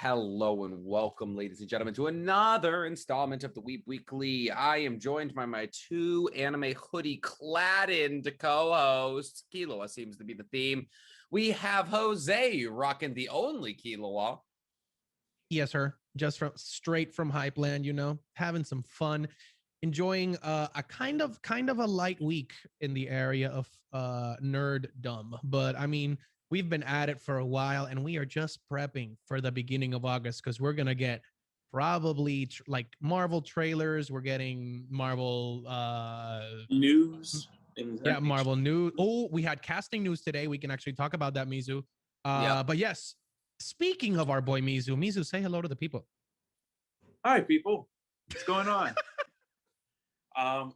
Hello and welcome, ladies and gentlemen, to another installment of the Weeb Weekly. I am joined by my two anime hoodie-clad-in co-hosts. Killua seems to be the theme. We have Jose rocking the only Killua. Yes, sir. Just straight from Hypeland, having some fun, enjoying a kind of a light week in the area of nerddom. But I mean, we've been at it for a while, and we are just prepping for the beginning of August because we're gonna get probably like Marvel trailers. We're getting Marvel news. Yeah, Marvel news. Oh, we had casting news today. We can actually talk about that, Mizu. But yes, speaking of our boy Mizu, say hello to the people. Hi, people. What's going on? As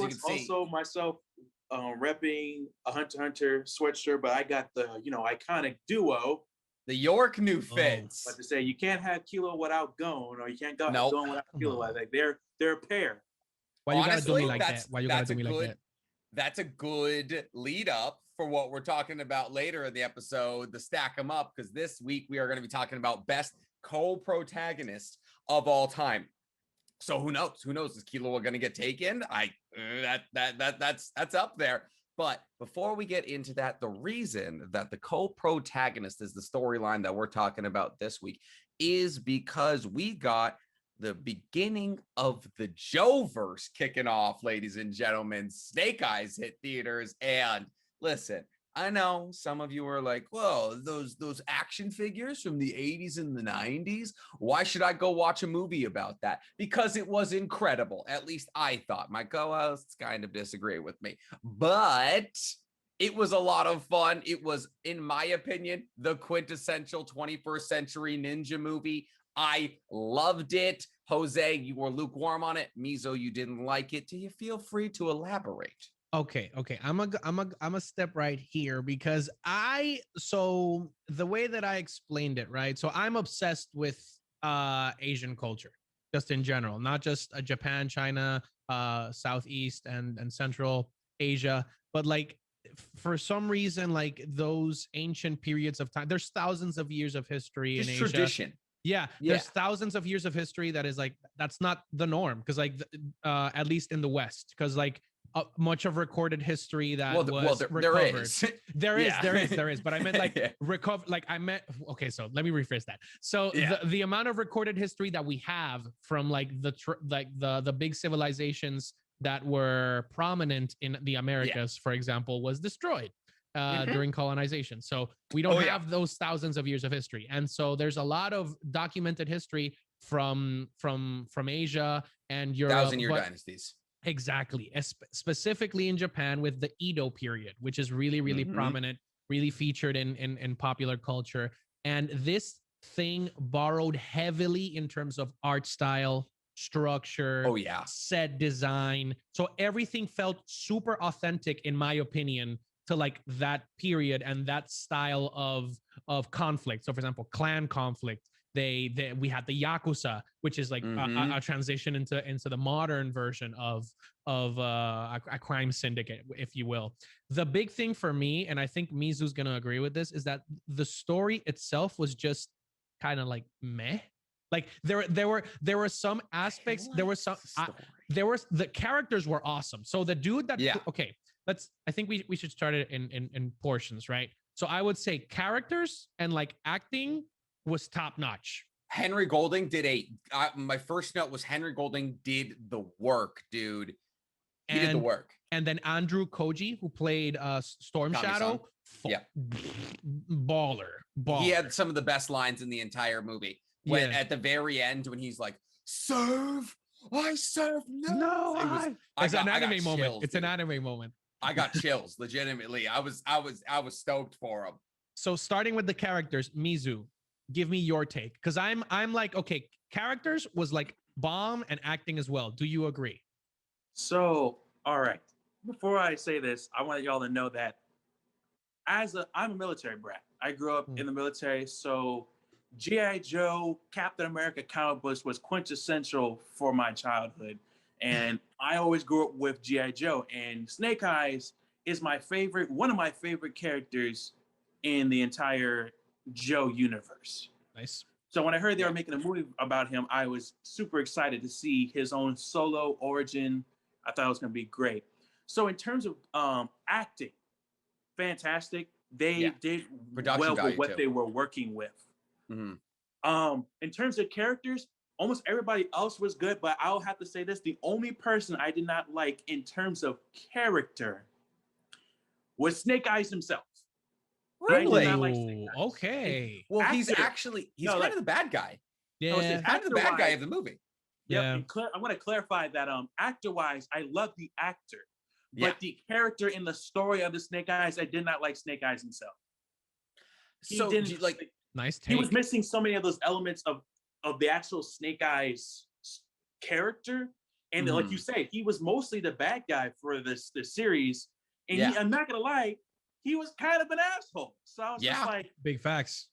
you can see. Also myself repping a Hunter x Hunter sweatshirt, but I got the iconic duo. The York new fits. But to say you can't have Kilo without Gon, or you can't go Gon without Kilo. Like they're a pair. Why you gotta do me like that? Why you gotta do me like that? That's a good lead up for what we're talking about later in the episode, to stack them up, because this week we are going to be talking about best co-protagonist of all time. So who knows? Who knows? Is Killua going to get taken? That's up there. But before we get into that, the reason that the co-protagonist is the storyline that we're talking about this week is because we got the beginning of the Joe-verse kicking off, ladies and gentlemen. Snake Eyes hit theaters, and listen, I know some of you are like, whoa, those action figures from the 80s and the 90s, why should I go watch a movie about that? Because it was incredible. At least I thought. My co-hosts kind of disagree with me, but it was a lot of fun. It was, in my opinion, the quintessential 21st century ninja movie. I loved it. Jose, you were lukewarm on it. Mizo, you didn't like it. Do you feel free to elaborate? Okay. I'm a step right here because so the way that I explained it, right? So I'm obsessed with Asian culture, just in general, not just Japan, China, Southeast and Central Asia, but like for some reason, like those ancient periods of time, there's thousands of years of history just in Asia. Tradition. Yeah, there's thousands of years of history that is like, that's not the norm, because like at least in the West, because like much of recorded history that was recovered. There is. But I meant like recover. Like I meant. Okay, so let me rephrase that. So the amount of recorded history that we have from like the big civilizations that were prominent in the Americas, for example, was destroyed during colonization. So we don't have those thousands of years of history, and so there's a lot of documented history from Asia and Europe. 1,000-year dynasties. Exactly. Specifically in Japan with the Edo period, which is really prominent, really featured in popular culture. And this thing borrowed heavily in terms of art style, structure, set design. So everything felt super authentic, in my opinion, to like that period and that style of conflict. So for example, clan conflict. We had the Yakuza, which is like a transition into the modern version of a crime syndicate, if you will. The big thing for me, and I think Mizu's gonna agree with this, is that the story itself was just kind of like meh. Like there were some aspects. The characters were awesome. So the dude that I think we should start it in portions, right? So I would say characters and like acting was top notch. Henry Golding did my first note was Henry Golding did the work, dude. He did the work. And then Andrew Koji, who played Storm Shadow, baller. He had some of the best lines in the entire movie. When at the very end, when he's like, "Serve, I serve no." It's an anime moment. It's an anime moment. I got chills, legitimately. I was stoked for him. So starting with the characters, Mizu, give me your take, because I'm like, okay, characters was like bomb and acting as well. Do you agree? So, all right. Before I say this, I want y'all to know that I'm a military brat. I grew up in the military, so G.I. Joe, Captain America comic books was quintessential for my childhood. And I always grew up with G.I. Joe, and Snake Eyes is one of my favorite characters in the entire Joe universe. Nice. So when I heard they were making a movie about him, I was super excited to see his own solo origin. I thought it was going to be great. So in terms of acting, fantastic. They did production well with value what too. they were working with. Mm-hmm. In terms of characters, almost everybody else was good, but I'll have to say this: the only person I did not like in terms of character was Snake Eyes himself. Really? I did not like Snake Eyes. Okay. Well, Actor, he's kind of the bad guy. Yeah. He's kind of the bad guy of the movie. Yeah. I want to clarify that actor-wise, I love the actor, but the character in the story of the Snake Eyes, I did not like Snake Eyes himself. He So, didn't like, nice take. He was missing so many of those elements of the actual Snake Eyes character, and like you say, he was mostly the bad guy for this series. And I'm not gonna lie, he was kind of an asshole. So I was just like, big facts.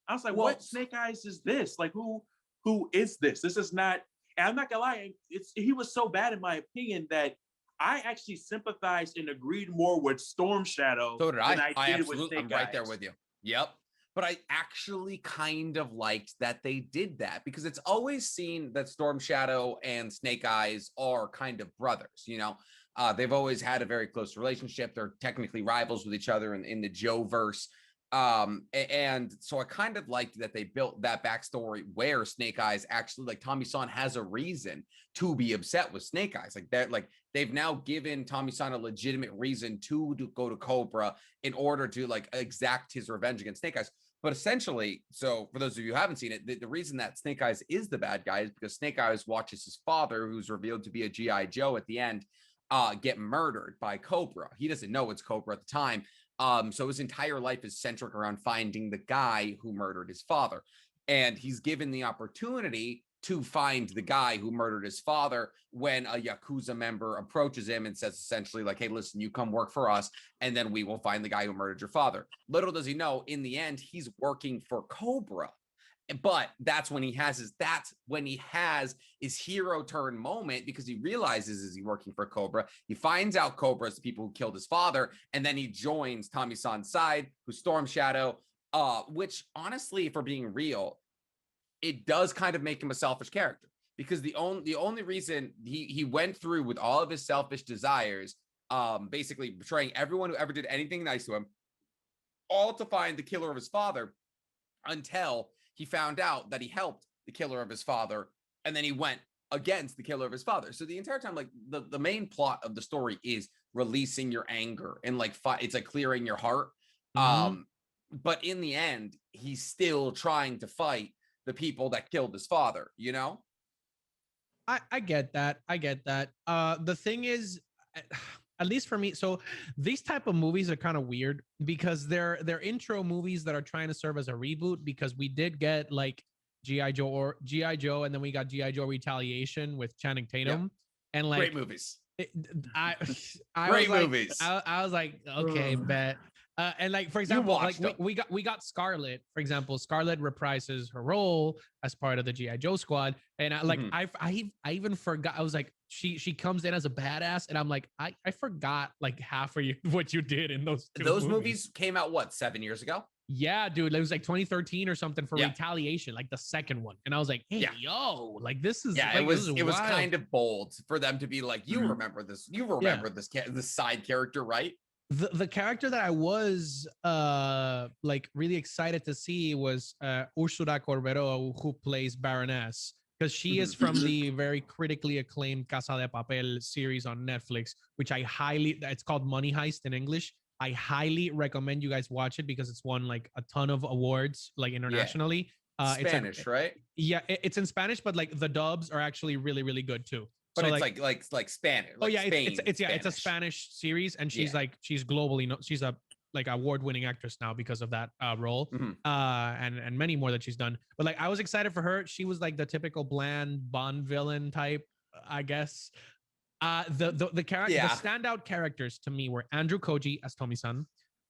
I was like, what Snake Eyes is this? Like, who is this? This is not. And I'm not gonna lie, he was so bad in my opinion that I actually sympathized and agreed more with Storm Shadow. So did I. Than I did with Snake I'm right Eyes. there with you. Yep. But I actually kind of liked that they did that, because it's always seen that Storm Shadow and Snake Eyes are kind of brothers, you know. They've always had a very close relationship. They're technically rivals with each other in the Joe-verse. And so I kind of liked that they built that backstory where Snake Eyes actually, like, Tommy-san has a reason to be upset with Snake Eyes. Like that, like they've now given Tommy-san a legitimate reason to go to Cobra in order to like exact his revenge against Snake Eyes. But essentially, so for those of you who haven't seen it, the reason that Snake Eyes is the bad guy is because Snake Eyes watches his father, who's revealed to be a G.I. Joe at the end, get murdered by Cobra. He doesn't know it's Cobra at the time. So his entire life is centric around finding the guy who murdered his father. And he's given the opportunity to find the guy who murdered his father when a Yakuza member approaches him and says essentially like, hey, listen, you come work for us, and then we will find the guy who murdered your father. Little does he know, in the end, he's working for Cobra. But that's when he has his hero turn moment, because he realizes, is he working for Cobra? He finds out Cobra is the people who killed his father, and then he joins Tommy-san's side, who's Storm Shadow, which honestly, if we're being real, it does kind of make him a selfish character, because the only reason he went through with all of his selfish desires, basically betraying everyone who ever did anything nice to him, all to find the killer of his father, until he found out that he helped the killer of his father, and then he went against the killer of his father. So the entire time, like the main plot of the story is releasing your anger and like it's like clearing your heart. But in the end, he's still trying to fight the people that killed his father, you know? I get that. The thing is, at least for me, so these type of movies are kind of weird because they're intro movies that are trying to serve as a reboot, because we did get like G.I. Joe, and then we got G.I. Joe Retaliation with Channing Tatum. And like great movies. I great was movies. Like, I was like, okay, bet. And like, for example, like we got Scarlett, for example. Scarlett reprises her role as part of the G.I. Joe squad. And I even forgot. I was like, she comes in as a badass. And I'm like, I forgot like half of what you did in those movies came out, what, 7 years ago? Yeah, dude. It was like 2013 or something for Retaliation, like the second one. And I was like, hey, yo, like this is, it was kind of bold for them to be like, you remember this, this side character, right? The character that I was like really excited to see was Ursula Corberó, who plays Baroness, because she is from the very critically acclaimed Casa de Papel series on Netflix, which it's called Money Heist in English. I highly recommend you guys watch it because it's won like a ton of awards like internationally. Spanish, right? Yeah, it's in Spanish, but like the dubs are actually really, really good too. But so it's like Spanish. Like it's a Spanish series, and she's she's globally she's a like award-winning actress now because of that role, and many more that she's done. But like I was excited for her. She was like the typical bland Bond villain type, I guess. The standout characters to me were Andrew Koji as Tommy-san.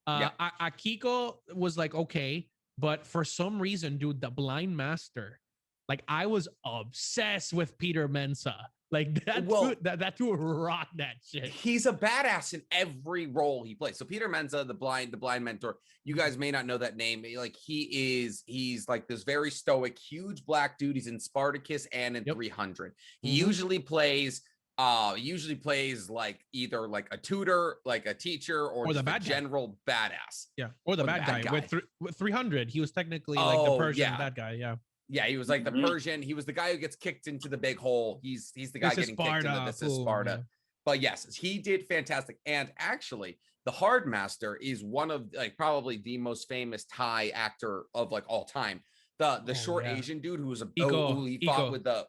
Akiko was like okay, but for some reason, dude, the Blind Master, like I was obsessed with Peter Mensah. Like that, Well, that dude rocked that shit. He's a badass in every role he plays. So Peter Menza, the blind mentor, you guys may not know that name. Like he's like this very stoic, huge black dude. He's in Spartacus and in 300. He usually plays like either like a tutor, like a teacher, or the bad general badass. Yeah, or the bad guy. With 300, he was technically like the Persian bad guy. Yeah, he was like the Persian. He was the guy who gets kicked into the big hole. He's the guy getting kicked into this is Sparta. Yeah. But yes, he did fantastic. And actually, the Hardmaster is one of like probably the most famous Thai actor of like all time. The short Asian dude who was who he fought with the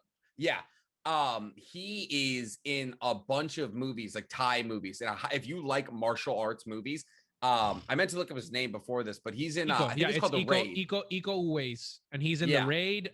he is in a bunch of movies, like Thai movies. And if you like martial arts movies, I meant to look up his name before this, but he's in I think it's called The Raid. Iko Uwais, and he's in The Raid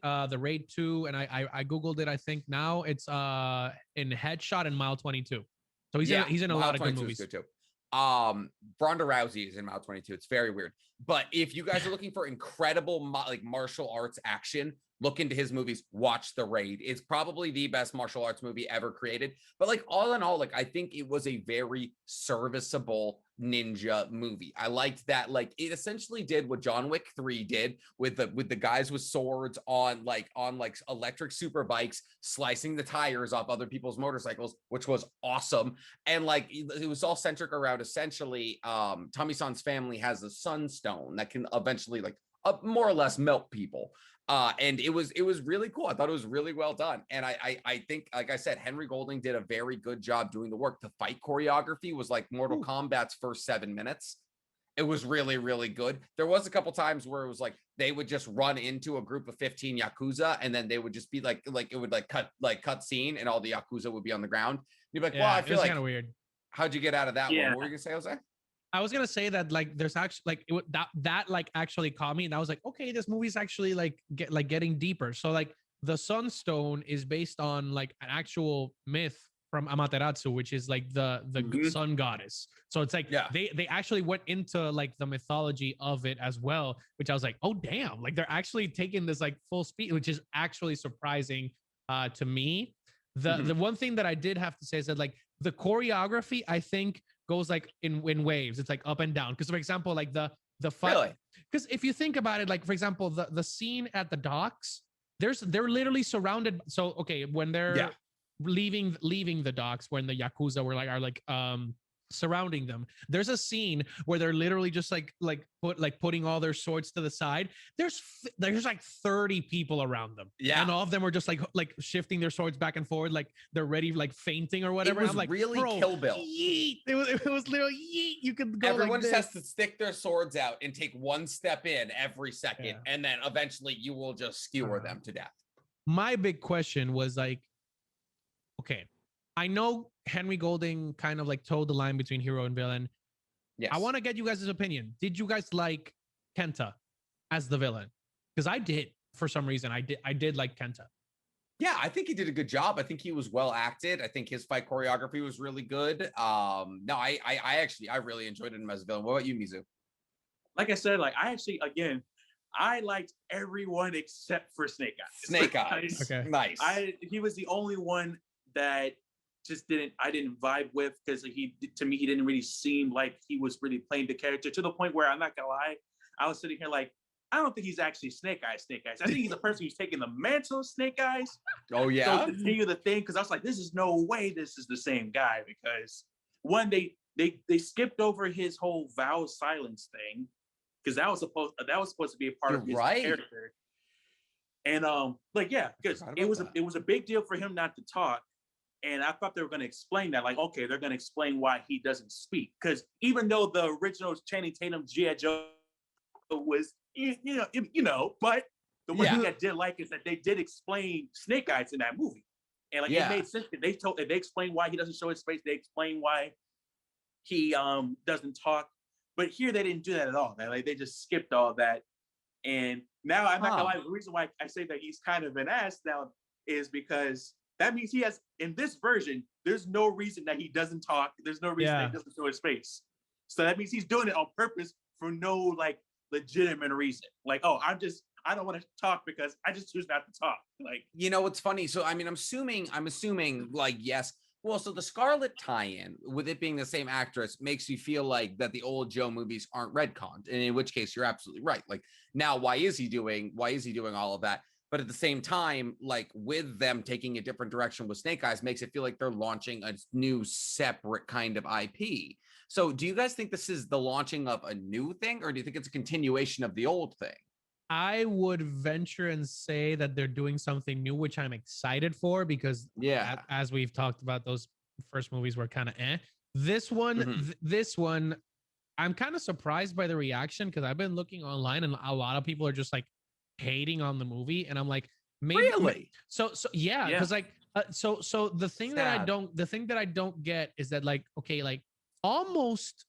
2, and I googled it. I think now it's in Headshot and Mile 22. So he's in a lot of good movies. Good too. Ronda Rousey is in Mile 22. It's very weird. But if you guys are looking for incredible like martial arts action, look into his movies, watch The Raid. It's probably the best martial arts movie ever created. But like all in all, like I think it was a very serviceable ninja movie. I liked that. Like it essentially did what John Wick 3 did with the guys with swords on electric super bikes, slicing the tires off other people's motorcycles, which was awesome. And like it was all centric around essentially Tommy-san's family has a sunstone that can eventually like more or less melt people. And it was really cool. I thought it was really well done. And I think, like I said, Henry Golding did a very good job doing the work. The fight choreography was like Mortal Kombat's first 7 minutes. It was really, really good. There was a couple times where it was like they would just run into a group of 15 Yakuza, and then they would just be like it would cut scene, and all the Yakuza would be on the ground. You'd be like, well, I feel like kind of weird. How'd you get out of that one? What were you gonna say, Jose? I was gonna say that like there's actually like that like actually caught me, and I was like, okay, this movie's actually like getting deeper. So like the Sunstone is based on like an actual myth from Amaterasu, which is like the sun goddess. So it's like they actually went into like the mythology of it as well, which I was like, oh damn, like they're actually taking this like full speed, which is actually surprising to me. The one thing that I did have to say is that like the choreography, I think, goes like in waves. It's like up and down. Because for example, like the fight. Because if you think about it, like for example, the scene at the docks, they're literally surrounded. So okay, when they're leaving the docks, when the Yakuza are like surrounding them, there's a scene where they're literally just putting all their swords to the side. There's like 30 people around them, and all of them are just like shifting their swords back and forward, like they're ready, like fainting or whatever. It was I'm like, really Kill Bill. Yeet. It was literally yeet. You could go. Everyone like just has to stick their swords out and take one step in every second, and then eventually you will just skewer them to death. My big question was like, okay, I know Henry Golding kind of like toed the line between hero and villain. Yes. I want to get you guys' opinion. Did you guys like Kenta as the villain? Because I did, for some reason. I did like Kenta. Yeah, I think he did a good job. I think he was well acted. I think his fight choreography was really good. No, I really enjoyed him as a villain. What about you, Mizu? Like I said, like I liked everyone except for Snake Eyes. Snake Eyes. Okay. Nice. He was the only one that I didn't vibe with, because he didn't really seem like he was really playing the character, to the point where I'm not gonna lie, I was sitting here like, I don't think he's actually Snake Eyes. I think he's a person who's taking the mantle of Snake Eyes. Oh yeah. So continue the thing, because I was like, this is no way this is the same guy, because one, they skipped over his whole vow silence thing, because that was supposed to be a part of his character. And because it was a big deal for him not to talk. And I thought they were going to explain that, like, okay, they're going to explain why he doesn't speak. Because even though the original Channing Tatum G.I. Joe was, but the one thing I did like is that they did explain Snake Eyes in that movie. And like it made sense. They explained why he doesn't show his face. They explained why he doesn't talk. But here they didn't do that at all. They just skipped all that. And now I'm not gonna lie, the reason why I say that he's kind of an ass now is because that means he has, in this version, there's no reason that he doesn't talk. There's no reason that he doesn't show his face. So that means he's doing it on purpose for no like legitimate reason. Like, oh, I don't want to talk because I just choose not to talk. Like, you know, it's funny. So, I mean, I'm assuming like, yes. Well, so the Scarlet tie-in, with it being the same actress, makes you feel like that the old Joe movies aren't retconned. And in which case, you're absolutely right. Like, now, why is he doing all of that? But at the same time, like with them taking a different direction with Snake Eyes, makes it feel like they're launching a new separate kind of IP. So, do you guys think this is the launching of a new thing, or do you think it's a continuation of the old thing? I would venture and say that they're doing something new, which I'm excited for because, Yeah. as we've talked about, those first movies were kind of eh. This one, Mhm. this one, I'm kind of surprised by the reaction because I've been looking online and a lot of people are just like hating on the movie, and I'm like, maybe. Really? So yeah, Yeah. because like, so the thing that Sad. the thing that I don't get is that, like, okay, like almost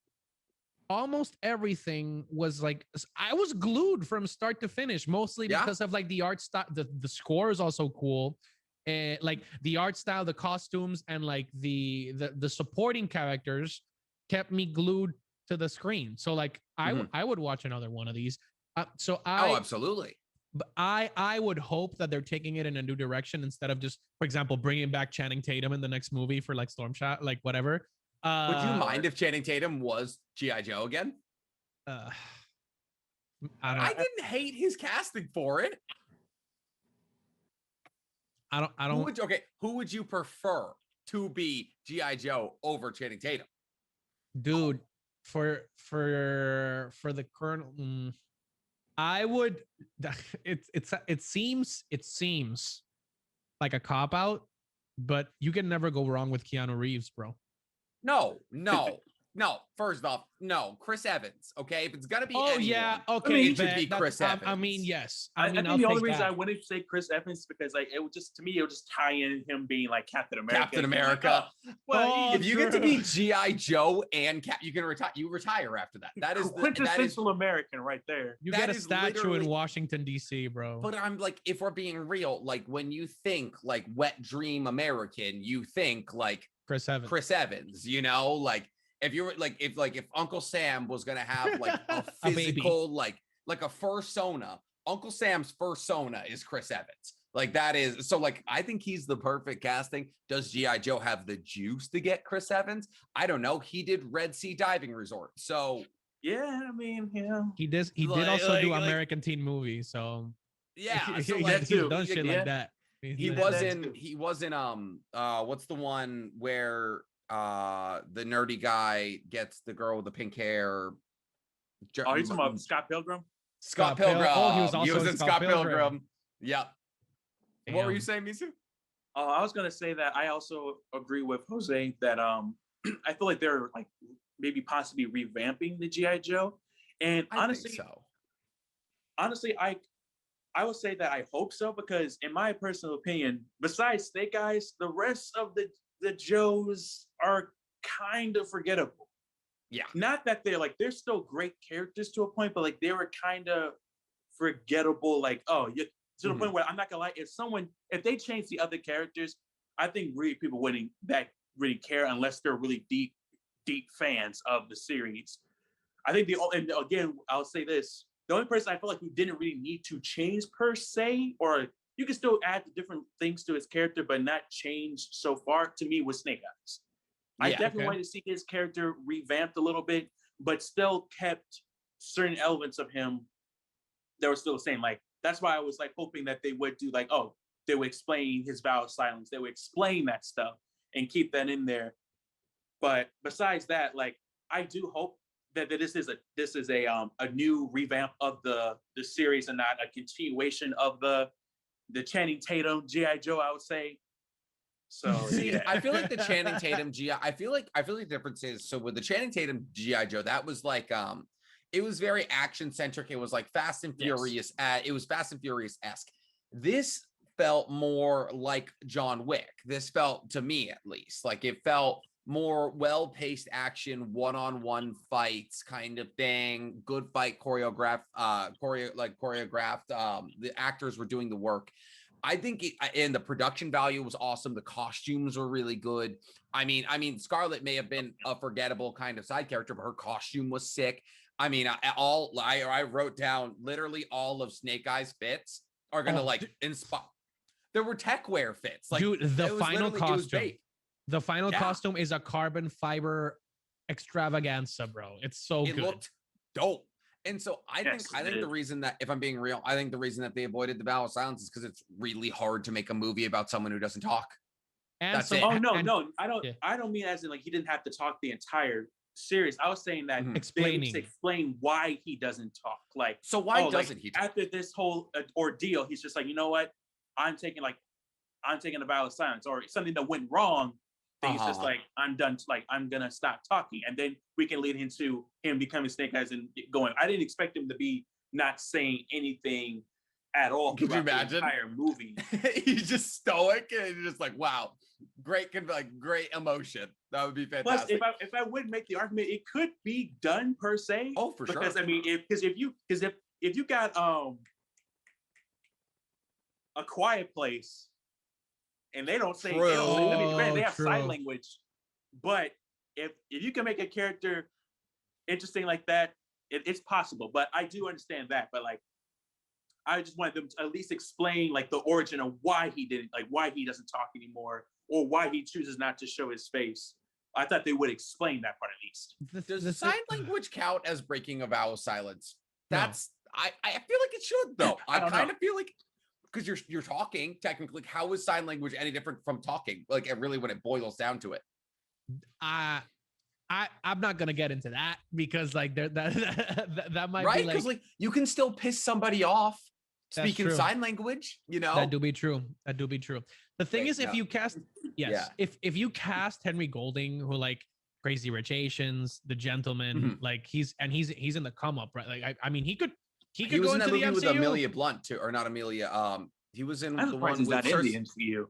everything was like, I was glued from start to finish, mostly Yeah. because of like the art style. The score is also cool, and like the art style, the costumes, and like the supporting characters kept me glued to the screen. So like Mhm. I would watch another one of these. So Oh, absolutely. I would hope that they're taking it in a new direction instead of just, for example, bringing back Channing Tatum in the next movie for like Storm Shot, like whatever. Would you Uh, mind if Channing Tatum was G.I. Joe again? uh I don't I didn't hate his casting for it. I don't Who would you prefer to be G.I. Joe over Channing Tatum? dude, for the current, I would it seems like a cop out, but you can never go wrong with Keanu Reeves, bro. No. First off, no. Chris Evans. Okay, if it's gonna be Oh anyone, yeah, I okay. mean, it should be that's Chris Evans. I mean, yes. I mean, think I'll the only take reason that. I wouldn't say Chris Evans is because like it would just, to me, it would just tie in him being like Captain America. Captain and being like, America. oh, well, Oh, If you get to true. be G.I. Joe and Cap, you can retire. You retire after that. That is quintessential American right there. You that get a is statue in literally- Washington D.C., bro. But I'm like, if we're being real, like when you think like wet dream American, you think like Chris Evans. Chris Evans, you know, like if you were like if Uncle Sam was gonna have like a A baby. physical like a fursona, Uncle Sam's fursona is Chris Evans. Like that is so like I think he's the perfect casting. Does G.I. Joe have the juice to get Chris Evans? I don't know. He did Red Sea Diving Resort. So Yeah, I mean, yeah. He did also do American Teen Movie, so yeah, so he's like, done shit yeah. like that. he was in what's the one where the nerdy guy gets the girl with the pink hair. Oh, you're talking about Scott Pilgrim? Scott Pilgrim. Oh, he was also in Scott Pilgrim. Yep. What were you Damn. saying, Misu? I was gonna say that I also agree with Jose that I feel like they're like maybe possibly revamping the GI Joe, and I honestly, think so. honestly, I would say that I hope so because in my personal opinion, besides Snake Eyes, the rest of the Joes are kind of forgettable. Yeah. Not that they're still great characters to a point, but like they were kind of forgettable. Like, oh, you to the point where I'm not gonna lie, if they change the other characters, I think really people wouldn't that really care unless they're really deep fans of the series. I think and again, I'll say this: the only person I feel like who didn't really need to change per se, or you can still add different things to his character, but not change so far, to me was Snake Eyes. I definitely wanted to see his character revamped a little bit, but still kept certain elements of him that were still the same. Like that's why I was like hoping that they would do like, oh, they would explain his vow of silence. They would explain that stuff and keep that in there. But besides that, like I do hope that this is a new revamp of the series and not a continuation of the Channing Tatum G.I. Joe, I would say. So See, yeah. I feel like the Channing Tatum GI. I feel like the difference is so with the Channing Tatum GI Joe, that was like it was very action centric. It was like Fast and Furious. It was Fast and Furious esque. This felt more like John Wick. This felt to me at least like it felt more well-paced action, one-on-one fights kind of thing. Good fight choreographed. The actors were doing the work. I think and the production value was awesome. The costumes were really good. I mean, Scarlett may have been a forgettable kind of side character, but her costume was sick. I mean, I wrote down literally all of Snake Eyes fits are gonna like inspire. There were techwear fits, like dude. The it was final literally- it was costume, bait. the final Yeah. costume is a carbon fiber extravaganza, bro. It's so It good. looked dope. And so I Yes, think it the is. reason that, if I'm being real, I think the reason that they avoided the Battle of Silence is because it's really hard to make a movie about someone who doesn't talk. And That's some, it. Oh no, and no, I don't. yeah. I don't mean as in like he didn't have to talk the entire series. I was saying that Mhm. they explaining. need to explain why he doesn't talk. Like, So why oh, like, doesn't he talk? after this whole ordeal, he's just like, you know what? I'm taking a vow of silence, or something that went wrong. Then he's just like, I'm done. Like, I'm gonna stop talking, and then we can lead into him becoming Snake Eyes and going. I didn't expect him to be not saying anything at all Could you throughout the imagine? entire movie. He's just stoic and you're just like, wow, great emotion. That would be Plus, fantastic. if I would make the argument, it could be done per se. Oh, for sure. Because I mean, if you got A Quiet Place, and they don't say True. I mean, granted, they have True. sign language, but if you can make a character interesting like that, it's possible. But I do understand that. But like, I just wanted them to at least explain like the origin of why he didn't, like why he doesn't talk anymore, or why he chooses not to show his face. I thought they would explain that part at least. Does sign language count as breaking a vow of silence? No. That's I feel like it should though. I don't kind know. of feel like, because you're talking technically. How is sign language any different from talking? Like, it really, when it boils down to it. I'm not gonna get into that because like that might Right? be Because like like you can still piss somebody off That's speaking true. sign language, you know? that do be true. That do be true. The thing Wait, is, if no. you cast, yes, Yeah. if you cast Henry Golding, who like Crazy Rich Asians, The Gentleman, Mhm. like he's in the come up, right? Like I mean, he could He go was in into that the movie with MCU. Amelia Blunt too, or not Amelia. He was in I'm the surprised one he's with not in the MCU.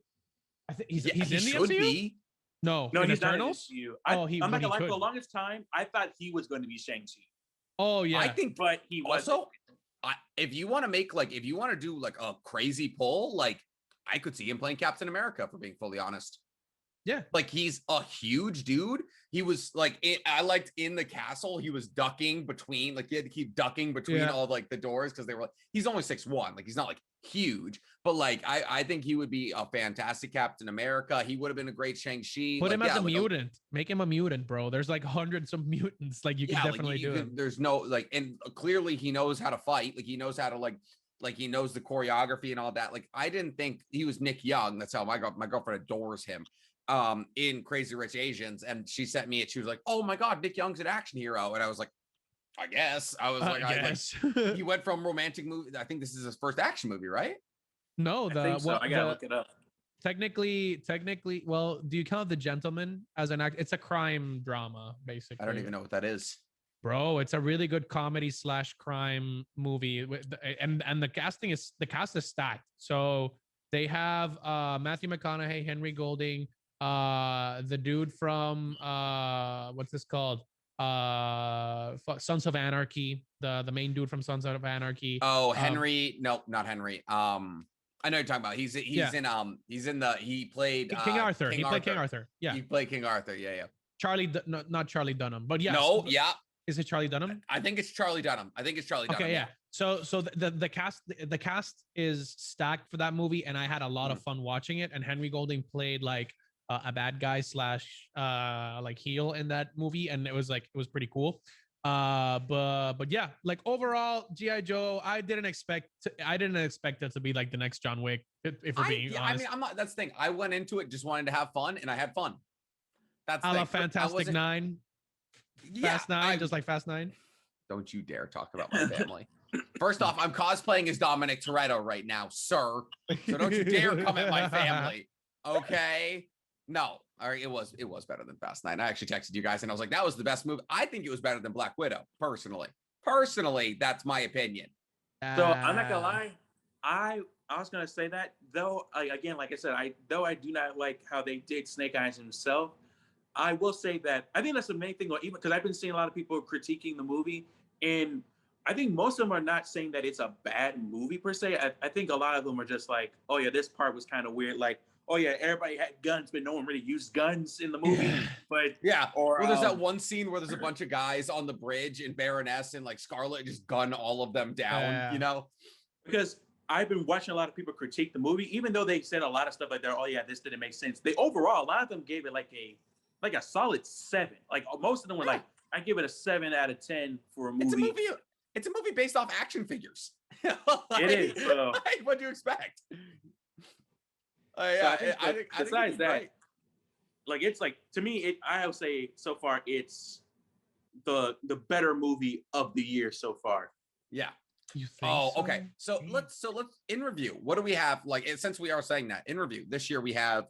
I think he's Yeah, in he the should MCU. be. No, No, in he's not in the Eternals. MCU. I'm I'm not but he gonna lie. For could. the longest time, I thought he was going to be Shang-Chi, Oh yeah, I think but he wasn't. also, if you want to do like a crazy pull, like I could see him playing Captain America, for being fully honest. yeah. Like, he's a huge dude. He was like, I liked in the castle, he was ducking between, like he had to keep ducking between Yeah. all like the doors because they were like, he's only 6'1", like he's not like huge, but like I think he would be a fantastic Captain America. He would have been a great Shang-Chi. Put like, him as yeah, a like mutant. Make him a mutant, bro. There's like hundreds of mutants. Like you can yeah, definitely do it. There's no like, and clearly he knows how to fight. Like he knows how to like he knows the choreography and all that. Like, I didn't think he was Nick Young. That's how my girlfriend adores him. In Crazy Rich Asians, and she sent me it. She was like, "Oh my god, Nick Young's an action hero," and I was like, "I guess." I was like, I guess. he went from romantic movie. I think this is his first action movie, right? No, I think so. I gotta look it up. technically, well, do you count The Gentleman as an act? It's a crime drama, basically. I don't even know what that is. Bro, it's a really good comedy / crime movie, and the cast is stacked. So they have Matthew McConaughey, Henry Golding, the dude from what's this called? Sons of Anarchy, the main dude from Sons of Anarchy. Oh, Henry. No, not Henry. I know you're talking about. He played King Arthur. He played King Arthur. Yeah. He played King Arthur. Yeah. Not Charlie Dunham, but yes. No, yeah. Is it Charlie Dunham? I think it's Charlie Dunham. Okay, yeah. So the cast is stacked for that movie, and I had a lot of fun watching it. And Henry Golding played like a bad guy / like heel in that movie, and it was pretty cool. But yeah, like overall, G.I. Joe, I didn't expect it to be like the next John Wick. If we're being honest, I mean, I'm not. That's the thing. I went into it just wanting to have fun, and I had fun. That's a la the thing. Fantastic Nine, Fast Nine, just like Fast Nine. Don't you dare talk about my family. First off, I'm cosplaying as Dominic Toretto right now, sir. So don't you dare come at my family. Okay? No. All right, it was better than Fast Nine. I actually texted you guys and I was like, that was the best movie. I think it was better than Black Widow, personally. Personally, that's my opinion. So I'm not gonna lie, I was gonna say that though. Again, like I said, I do not like how they did Snake Eyes himself. I will say that I think that's the main thing, or even because I've been seeing a lot of people critiquing the movie, and I think most of them are not saying that it's a bad movie per se. I think a lot of them are just like, oh yeah, this part was kind of weird. Like oh yeah, everybody had guns, but no one really used guns in the movie. But yeah, or well, there's that one scene where there's a bunch of guys on the bridge and Baroness and like Scarlet just gun all of them down, you know? Because I've been watching a lot of people critique the movie, even though they said a lot of stuff like that. Oh yeah, this didn't make sense. They overall, a lot of them gave it like a solid 7. Like most of them were like, I give it a 7 out of 10 for a movie. It's a movie based off action figures. It is. What do you expect? I think besides that, like it's like to me, I would say so far it's the better movie of the year so far. Yeah. You think okay. So let's in review. What do we have? Like since we are saying that in review this year, we have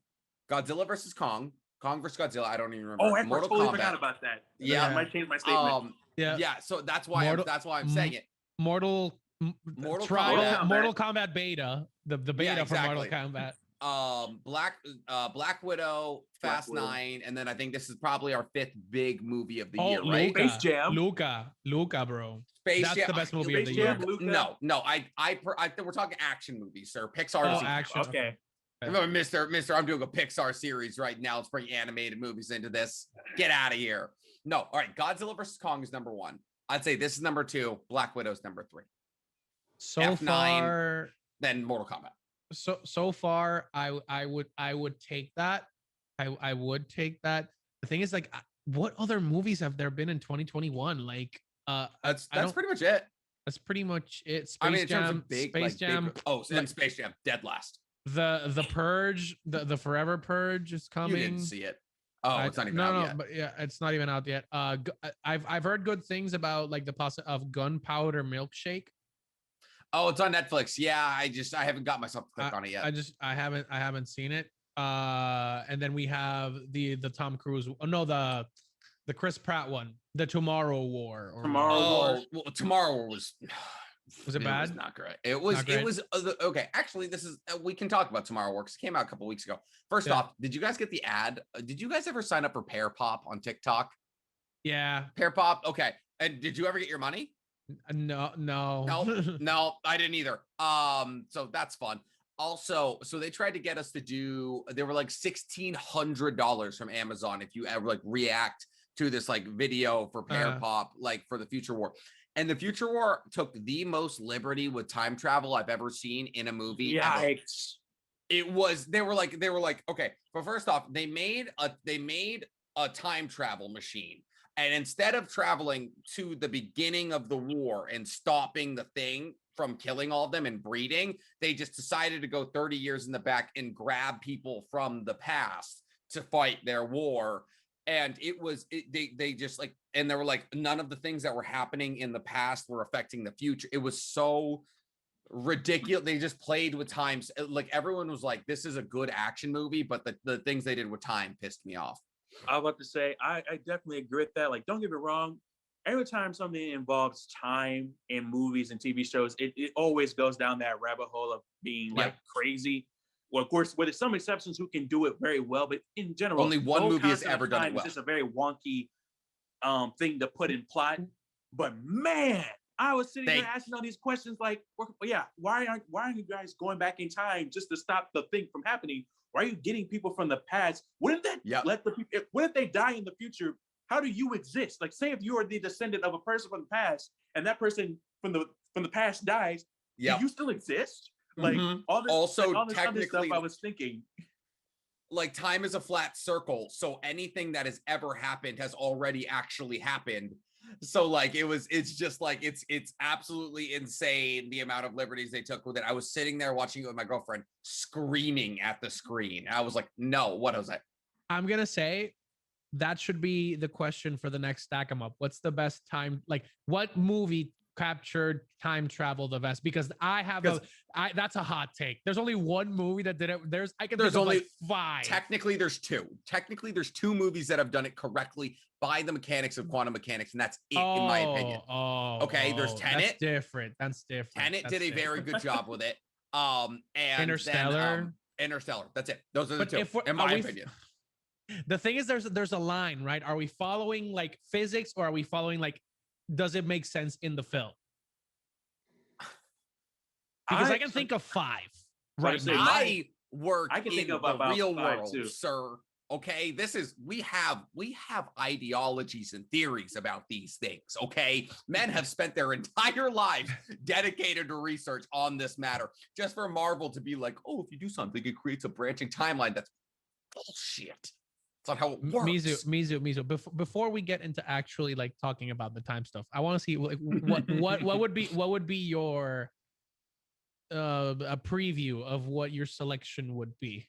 Godzilla versus Kong versus Godzilla. I don't even remember. Oh, I totally forgot about that. Yeah, I might change my statement. Yeah. So that's why I'm saying it. Mortal Kombat beta, the beta for Mortal Kombat. Black Widow, Fast 9, and then I think this is probably our 5th big movie of the year, Luca, right? Space Jam. Luca, bro. That's the best movie of the year. No, I we're talking action movies, sir. Pixar. Action. Okay. Mister, I'm doing a Pixar series right now. Let's bring animated movies into this. Get out of here. No, all right. Godzilla versus Kong is number 1. I'd say this is number 2. Black Widow's number 3. So F9, far, then Mortal Kombat. So far, I would take that. I would take that. The thing is, like, what other movies have there been in 2021? Like, that's pretty much it. That's pretty much it. Space Jam, Space Jam. Space Jam, dead last. The Purge, the Forever Purge is coming. You didn't see it. Oh, it's not even out yet. But yeah, it's not even out yet. I've heard good things about like the possibility of Gunpowder Milkshake. Oh, it's on Netflix. Yeah, I haven't got myself to click on it yet. I haven't seen it. And then we have the Tom Cruise. Oh no, the Chris Pratt one, the Tomorrow War. Well, Tomorrow War was it bad? It was not great. It was okay. Actually, this is we can talk about Tomorrow War because it came out a couple weeks ago. First off, did you guys get the ad? Did you guys ever sign up for Pear Pop on TikTok? Yeah, Pear Pop. Okay, and did you ever get your money? No, I didn't either. So that's fun. Also, so they tried to get us to do. They were like $1,600 from Amazon if you ever like react to this like video for Pear Pop, like for the Future War. And the Future War took the most liberty with time travel I've ever seen in a movie. Yikes! It was. They were like, okay. But first off, they made a time travel machine. And instead of traveling to the beginning of the war and stopping the thing from killing all of them and breeding, they just decided to go 30 years in the back and grab people from the past to fight their war. And they just like, and they were like, none of the things that were happening in the past were affecting the future. It was so ridiculous. They just played with times. Like everyone was like, this is a good action movie, but the things they did with time pissed me off. I was about to say, I definitely agree with that. Like, don't get me wrong. Every time something involves time in movies and TV shows, it always goes down that rabbit hole of being like crazy. Well, of course, with some exceptions who can do it very well, but in general, only one movie has ever done it well. It's just a very wonky thing to put in plot. But man, I was sitting there asking all these questions like, why aren't you guys going back in time just to stop the thing from happening? Why are you getting people from the past? Wouldn't that let the people? What if they die in the future? How do you exist? Like, say if you are the descendant of a person from the past, and that person from the past dies, do you still exist? Like all this, also all this technically, other stuff I was thinking. Like time is a flat circle, so anything that has ever happened has already actually happened. So like it's just like it's absolutely insane the amount of liberties they took with it. I was sitting there watching it with my girlfriend, screaming at the screen. I was like, no, what was it? I'm gonna say that should be the question for the next Stack 'em Up. What's the best time? Like, what movie captured time travel the best? Because that's a hot take. There's only one movie that did it. There's only like 5. Technically, there's 2. Technically, there's 2 movies that have done it correctly by the mechanics of quantum mechanics, and that's it, in my opinion. There's Tenet. That's different. Tenet did a very good job with it. And Interstellar. Interstellar. That's it. Those are the 2, in my opinion. The thing is, there's a line, right? Are we following like physics, or are we following like, does it make sense in the film? Because I can think of 5 right now. work I can in think of the about real 5 world, too. sir. Okay, this is we have ideologies and theories about these things. Okay, men have spent their entire lives dedicated to research on this matter, just for Marvel to be like, oh, if you do something, it creates a branching timeline. That's bullshit. It's not how it works. Mizu. Before we get into actually like talking about the time stuff, I want to see like, what would be your a preview of what your selection would be,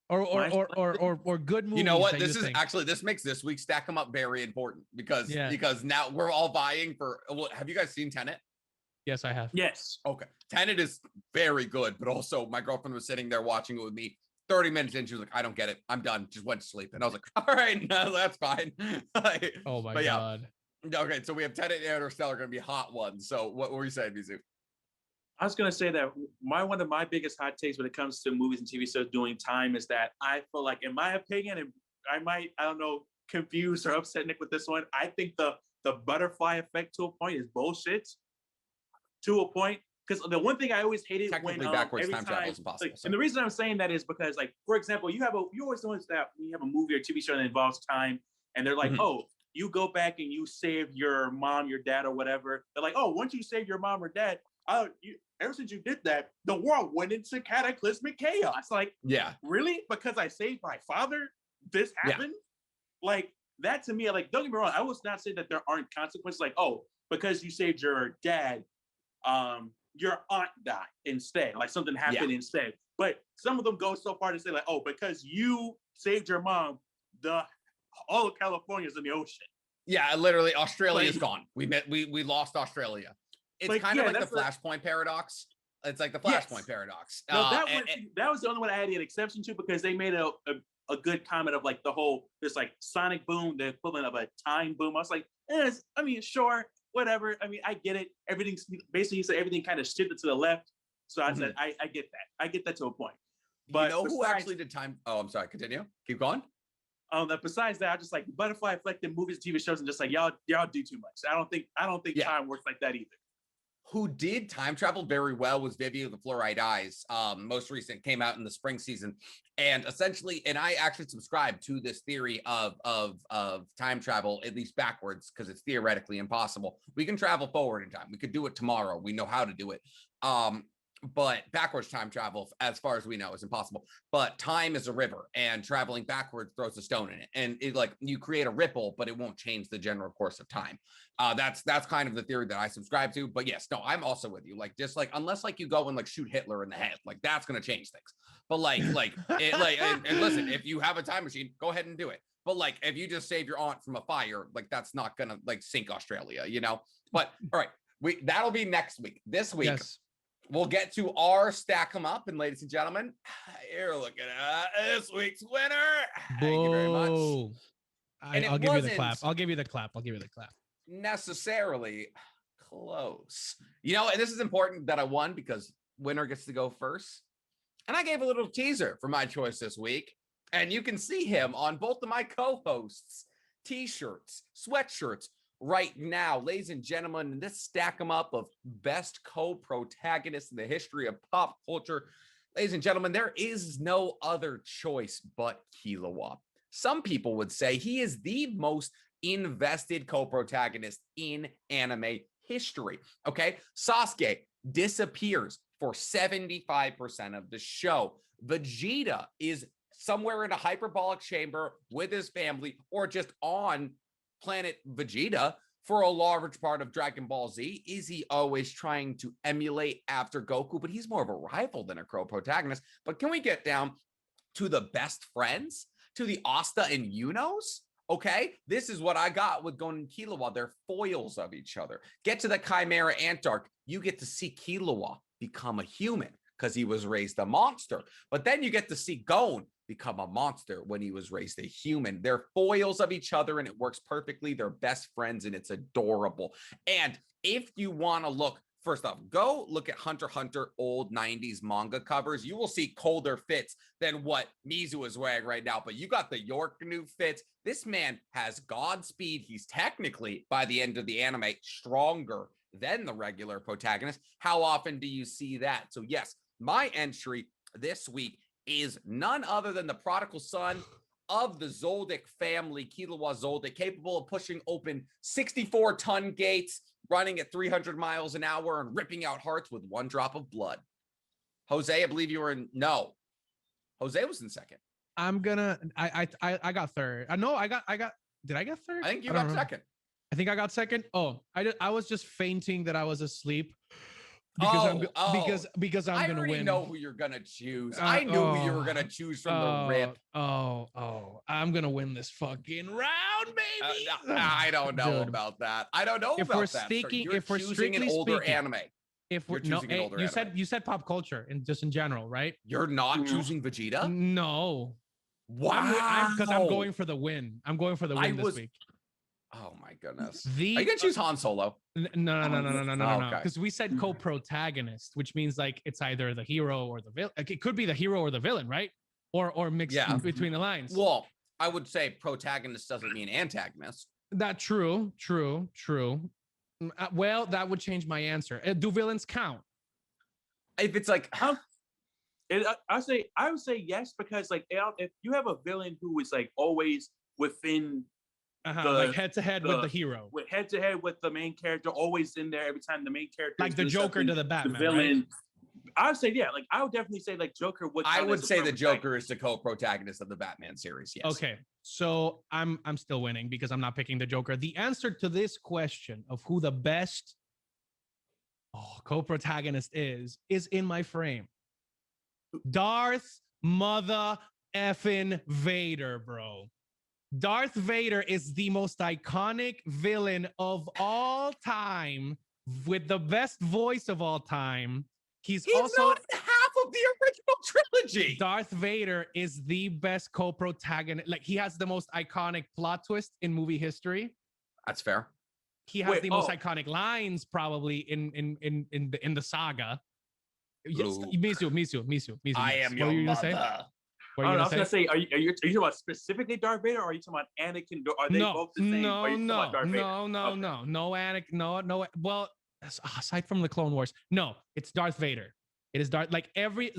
or good movies. You know what? That This you is think. actually this makes this week Stack 'em Up very important because Yeah. because now we're all vying for. Well, have you guys seen Tenet? Yes, I have. Yes. Okay, Tenet is very good, but also my girlfriend was sitting there watching it with me. 30 minutes in, she was like, "I don't get it. I'm done." Just went to sleep, and I was like, "All right, no, that's fine." Oh my But yeah. god. Okay, so we have Tenet and Interstellar going to be hot ones. So what were you saying, Mizu? I was gonna say that one of my biggest hot takes when it comes to movies and TV shows doing time is that I feel like, in my opinion, and I don't know, confuse or upset Nick with this one. I think the butterfly effect to a point is bullshit. To a point, because the one thing I always hated Technically, when backwards every time travel is impossible. and the reason I'm saying that is because, like, for example, you always notice that when you have a movie or TV show that involves time, and they're like, oh, you go back and you save your mom, your dad, or whatever. They're like, oh, once you save your mom or dad, ever since you did that, the world went into cataclysmic chaos. Like, yeah, really? Because I saved my father, this happened? Like, that to me, like, don't get me wrong, I will not say that there aren't consequences. Like, oh, because you saved your dad, your aunt died instead. Like, something happened instead. But some of them go so far to say, like, oh, because you saved your mom, all of California's in the ocean. Yeah, literally, Australia is gone. We lost Australia. It's kind of like the Flashpoint paradox. It's like the Flashpoint paradox. No, that was the only one I had an exception to, because they made a good comment of like this like sonic boom, the equivalent of a time boom. I was like, I mean, sure, whatever. I mean, I get it. Everything's basically, he said everything kind of shifted to the left. So I said, I get that. I get that to a point. But you know who actually did time? Oh, I'm sorry. Continue. Keep going. Besides that, I just like butterfly effect in movies, TV shows, and just like y'all do too much. I don't think time works like that either. Who did time travel very well was Vivi with the Fluorite Eyes. Most recent, came out in the spring season, and essentially, and I actually subscribe to this theory of time travel, at least backwards, because it's theoretically impossible. We can travel forward in time. We could do it tomorrow. We know how to do it. But backwards time travel, as far as we know, is impossible. But time is a river, and traveling backwards throws a stone in it, and it, like, you create a ripple, but it won't change the general course of time. That's kind of the theory that I subscribe to. But yes, no, I'm also with you. Like, just like, unless like you go and like shoot Hitler in the head, like that's gonna change things. But and listen, if you have a time machine, go ahead and do it. But like, if you just save your aunt from a fire, like that's not gonna like sink Australia, you know. But all right, that'll be next week. This week. Yes. We'll get to our Stack 'em Up, and ladies and gentlemen, you're looking at this week's winner. Thank you very much. I'll give you the clap. I'll give you the clap. Necessarily close. You know, and this is important that I won because winner gets to go first. And I gave a little teaser for my choice this week, and you can see him on both of my co-hosts' t-shirts, sweatshirts, right now. Ladies and gentlemen, this Stack 'em Up of best co-protagonists in the history of pop culture. Ladies and gentlemen, there is no other choice but Killua. Some people would say he is the most invested co-protagonist in anime history. Okay, Sasuke disappears for 75% of the show. Vegeta is somewhere in a hyperbolic chamber with his family, or just on planet Vegeta for a large part of Dragon Ball Z. Is he always trying to emulate after Goku? But he's more of a rival than a co-protagonist. But can we get down to the best friends, to the Asta and Yunos? Okay, this is what I got with Gon and Killua. They're foils of each other. Get to the Chimera Antark, you get to see Killua become a human because he was raised a monster. But then you get to see Gon become a monster when he was raised a human. They're foils of each other, and it works perfectly. They're best friends, and it's adorable. And if you want to look, first off, go look at Hunter x Hunter old 90s manga covers. You will see colder fits than what Mizu is wearing right now. But you got the York new fits. This man has Godspeed. He's technically, by the end of the anime, stronger than the regular protagonist. How often do you see that? So yes, my entry this week is none other than the prodigal son of the Zoldyck family, Killua Zoldyck, capable of pushing open 64-ton gates, running at 300 miles an hour, and ripping out hearts with one drop of blood. Jose, I believe you were in. No, Jose was in second. I got third. Did I get third? I think you got second. I think I got second. Oh, I was just fainting that I was asleep. Because I'm gonna win. I know who you're gonna choose. I knew who you were gonna choose from the rip. I'm gonna win this fucking round, baby. I don't know about that. I don't know if about we're that. Speaking, You're if we're choosing strictly an older speaking, anime. If we're no, you said pop culture and just in general, right? You're not choosing Vegeta? No. Wow. Because I'm going for the win. I'm going for the win this week. Oh my goodness. Are you gonna choose Han Solo? No. Because we said co-protagonist, which means like it's either the hero or the villain. Like, it could be the hero or the villain, right? Or mixed between the lines. Well, I would say protagonist doesn't mean antagonist. That true. Well, that would change my answer. Do villains count? If it's like, I would say yes, because like if you have a villain who is like always within like head to head with the hero, with head to head with the main character, always in there every time the main character, like the Joker to the Batman, the villain. Right? I would say like I would definitely say like Joker would. I would say the Joker is the co-protagonist of the Batman series. Yes. Okay, so I'm still winning because I'm not picking the Joker. The answer to this question of who the best co-protagonist is in my frame. Darth mother effing Vader, bro. Darth Vader is the most iconic villain of all time with the best voice of all time. He's also not half of the original trilogy. Darth Vader is the best co-protagonist. Like, he has the most iconic plot twist in movie history. That's fair. He has the most iconic lines probably in the saga. Yes, Misu. I am your mother. I was gonna say, are you talking about specifically Darth Vader, or are you talking about Anakin? Are they both the same? No, Anakin, no. Well, aside from the Clone Wars, no, it's Darth Vader. It is Darth. Like Obi-Wan,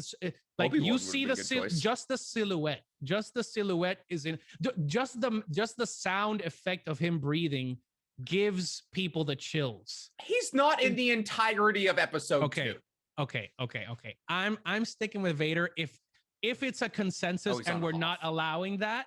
you see just the silhouette. Just the silhouette is in. Just the sound effect of him breathing gives people the chills. He's not in the entirety of episode 2. Okay. I'm sticking with Vader. If it's a consensus and we're not allowing that,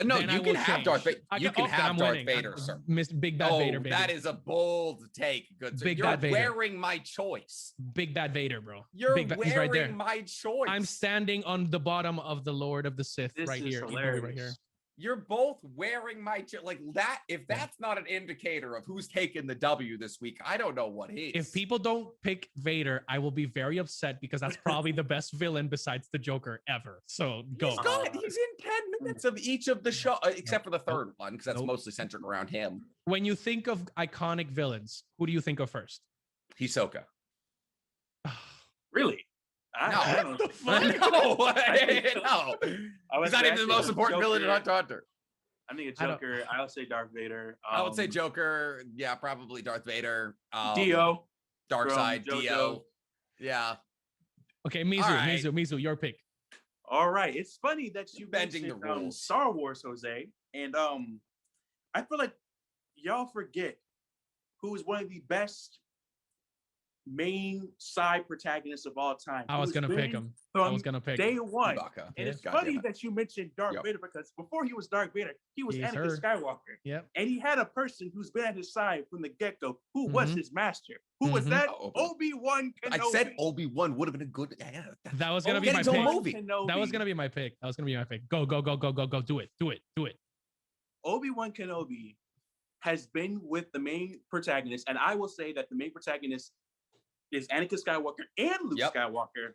no, you can have Darth Vader. You can have Darth Vader, sir. Big Bad Vader, baby. That is a bold take. Good sir. You're wearing my choice. Big Bad Vader, bro. You're wearing my choice. I'm standing on the bottom of the Lord of the Sith right here. Right here. You're both wearing my like that. If that's not an indicator of who's taking the W this week, I don't know what is. If people don't pick Vader, I will be very upset because that's probably the best villain besides the Joker ever. So go. He's in 10 minutes of each of the show, except for the third one, because that's mostly centered around him. When you think of iconic villains, who do you think of first? Hisoka. Really? No. He's not even the most important villain in Hunter x Hunter. I think a Joker. I would say Darth Vader. I would say Joker. Yeah, probably Darth Vader. Dio. Darkseid. Dio. Yeah. Okay, Mizu, your pick. All right. It's funny that you bending the rules. Star Wars, Jose, and I feel like y'all forget who is one of the best main side protagonist of all time. I was gonna pick him. Day one. And it's funny that you mentioned Darth Vader, because before he was Darth Vader, he was Anakin Skywalker. Yep. And he had a person who's been at his side from the get-go who was his master. Who was that? Obi-Wan Kenobi. I said Obi-Wan would have been a good. That was gonna be my pick. That was gonna be my pick. Go. Do it. Obi-Wan Kenobi has been with the main protagonist, and I will say that the main protagonist is Anakin Skywalker and Luke Skywalker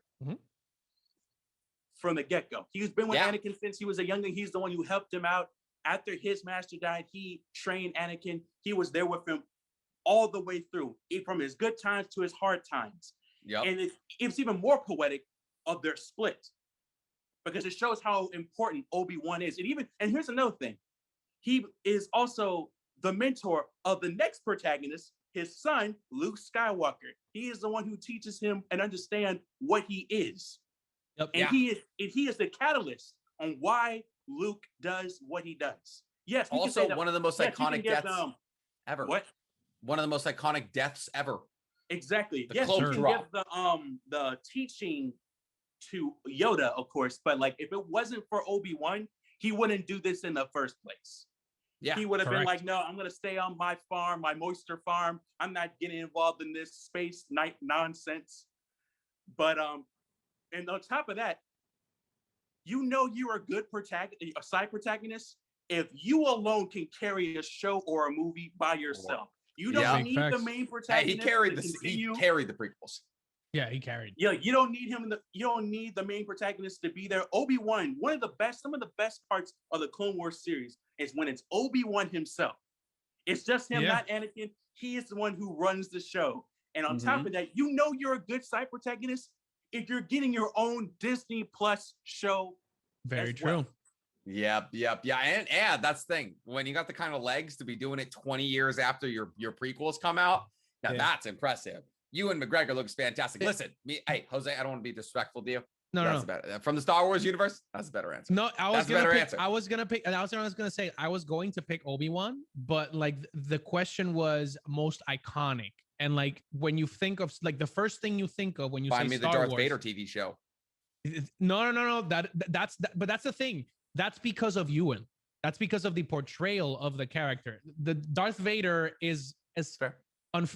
from the get-go. He's been with Anakin since he was a youngling. He's the one who helped him out. After his master died, he trained Anakin. He was there with him all the way through, from his good times to his hard times. And it's even more poetic of their split, because it shows how important Obi-Wan is. And here's another thing. He is also the mentor of the next protagonist, his son, Luke Skywalker. He is the one who teaches him and understand what he is. Yep. And he is the catalyst on why Luke does what he does. Yes. Also, one of the most iconic deaths ever. What? One of the most iconic deaths ever. Exactly. The yes, cloak you can drop. give the teaching to Yoda, of course, but like if it wasn't for Obi-Wan, he wouldn't do this in the first place. Yeah, he would have been like, no, I'm gonna stay on my farm, my moisture farm. I'm not getting involved in this space night nonsense. But and on top of that, you know you're a good a side protagonist if you alone can carry a show or a movie by yourself. You don't need the main protagonist. Hey, he carried the prequels. Yeah, he carried. Yeah, you don't need him. You don't need the main protagonist to be there. Obi-Wan, some of the best parts of the Clone Wars series is when it's Obi-Wan himself. It's just him, not Anakin. He is the one who runs the show. And on top of that, you know you're a good side protagonist if you're getting your own Disney Plus show. Very true. Yep. And that's the thing. When you got the kind of legs to be doing it 20 years after your prequels come out, now that's impressive. Ewan McGregor looks fantastic. Listen, hey, Jose, I don't want to be disrespectful to you. No. From the Star Wars universe, that's a better answer. No, I was going to pick Obi-Wan, but like the question was most iconic. And like when you think of like the first thing you think of when you Find say me the Darth Vader TV show. No. But that's the thing. That's because of Ewan. That's because of the portrayal of the character. The Darth Vader is fair. I'm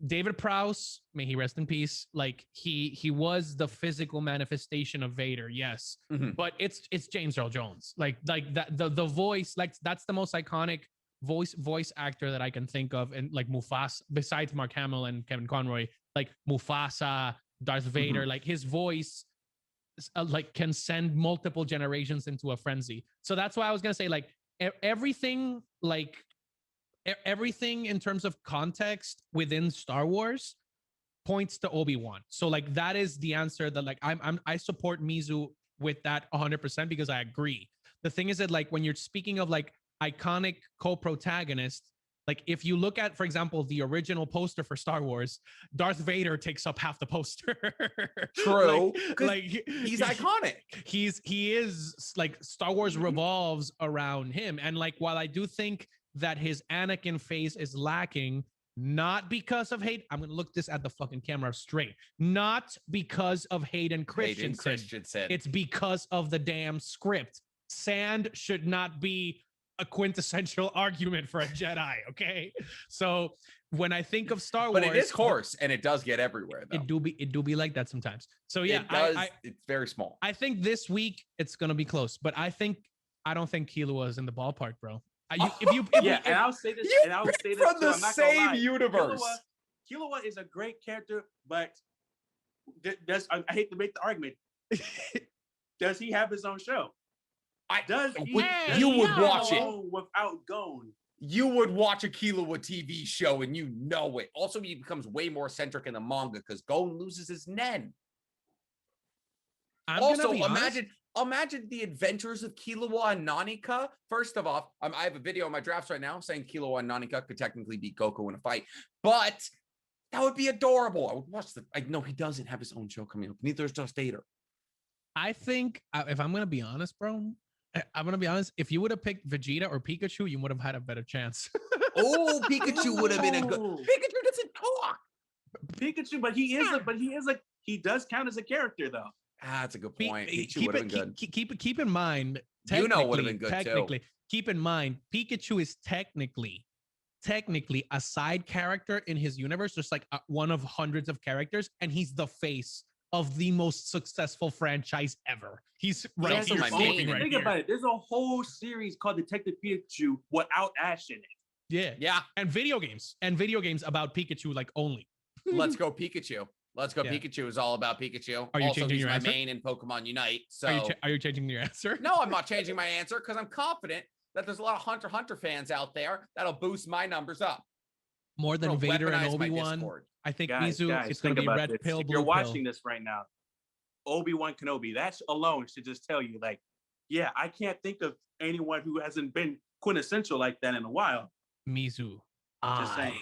David Prowse, may he rest in peace. Like he was the physical manifestation of Vader, yes. But it's James Earl Jones. Like that the voice, like that's the most iconic voice actor that I can think of, and like Mufasa, besides Mark Hamill and Kevin Conroy, like Mufasa, Darth Vader, like his voice like can send multiple generations into a frenzy. So that's why I was gonna say like everything in terms of context within Star Wars points to Obi-Wan. So like that is the answer that like I support Mizu with that 100% because I agree. The thing is that like when you're speaking of like iconic co-protagonist, like if you look at, for example, the original poster for Star Wars, Darth Vader takes up half the poster. True. like he's iconic. He is like Star Wars revolves around him. And like while I do think that his Anakin phase is lacking, not because of hate. I'm going to look this at the fucking camera straight. Not because of Hayden Christensen. It's because of the damn script. Sand should not be a quintessential argument for a Jedi, okay? So when I think of Star Wars, but it is coarse and it does get everywhere though. It do be like that sometimes. So yeah, it does. It's very small. I think this week it's going to be close, but I don't think Killua is in the ballpark, bro. And I'll say this from the same universe. Killua is a great character, but I hate to make the argument. Does he have his own show? You would watch it without going. You would watch a Killua TV show and you know it. Also, he becomes way more centric in the manga because Gon loses his Nen. Imagine the adventures of Killua and Nanika. First of all, I have a video in my drafts right now saying Killua and Nanika could technically beat Goku in a fight, but that would be adorable. I would watch no, he doesn't have his own show coming up. Neither does Vader. I think if I'm going to be honest, bro, if you would have picked Vegeta or Pikachu, you would have had a better chance. Oh, Pikachu would have been a good. Pikachu doesn't talk. Pikachu, but he does count as a character though. That's a good point. Pikachu would have been good. Keep in mind, would have been good too. Keep in mind, Pikachu is technically a side character in his universe, just like one of hundreds of characters, and he's the face of the most successful franchise ever. He's right here. Think about it. There's a whole series called Detective Pikachu without Ash in it. Yeah. And video games about Pikachu, like only. Let's go Pikachu. Pikachu is all about Pikachu. Are you changing your answer? Main in Pokemon Unite. So are you changing your answer? No, I'm not changing my answer because I'm confident that there's a lot of Hunter x Hunter fans out there that'll boost my numbers up. More than Vader and Obi-Wan. I think Mizu is going to be red pill, blue pill. You're watching this right now. Obi-Wan Kenobi, that alone should just tell you, like, yeah, I can't think of anyone who hasn't been quintessential like that in a while. Mizu. Just saying.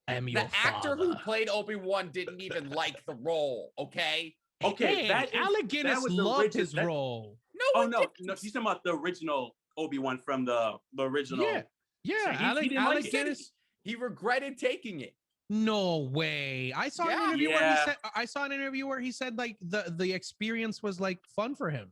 am The your actor who father. played Obi-Wan didn't even like the role, okay? Okay, Hey, that is Alec that Guinness was the loved original. his role. No, Oh he no, didn't. no, he's talking about the original Obi-Wan from the original. Yeah, yeah. So he didn't Alec like it. Guinness. He regretted taking it. No way. I saw an Yeah. interview where he Yeah. said I saw an interview where he said like the experience was like fun for him.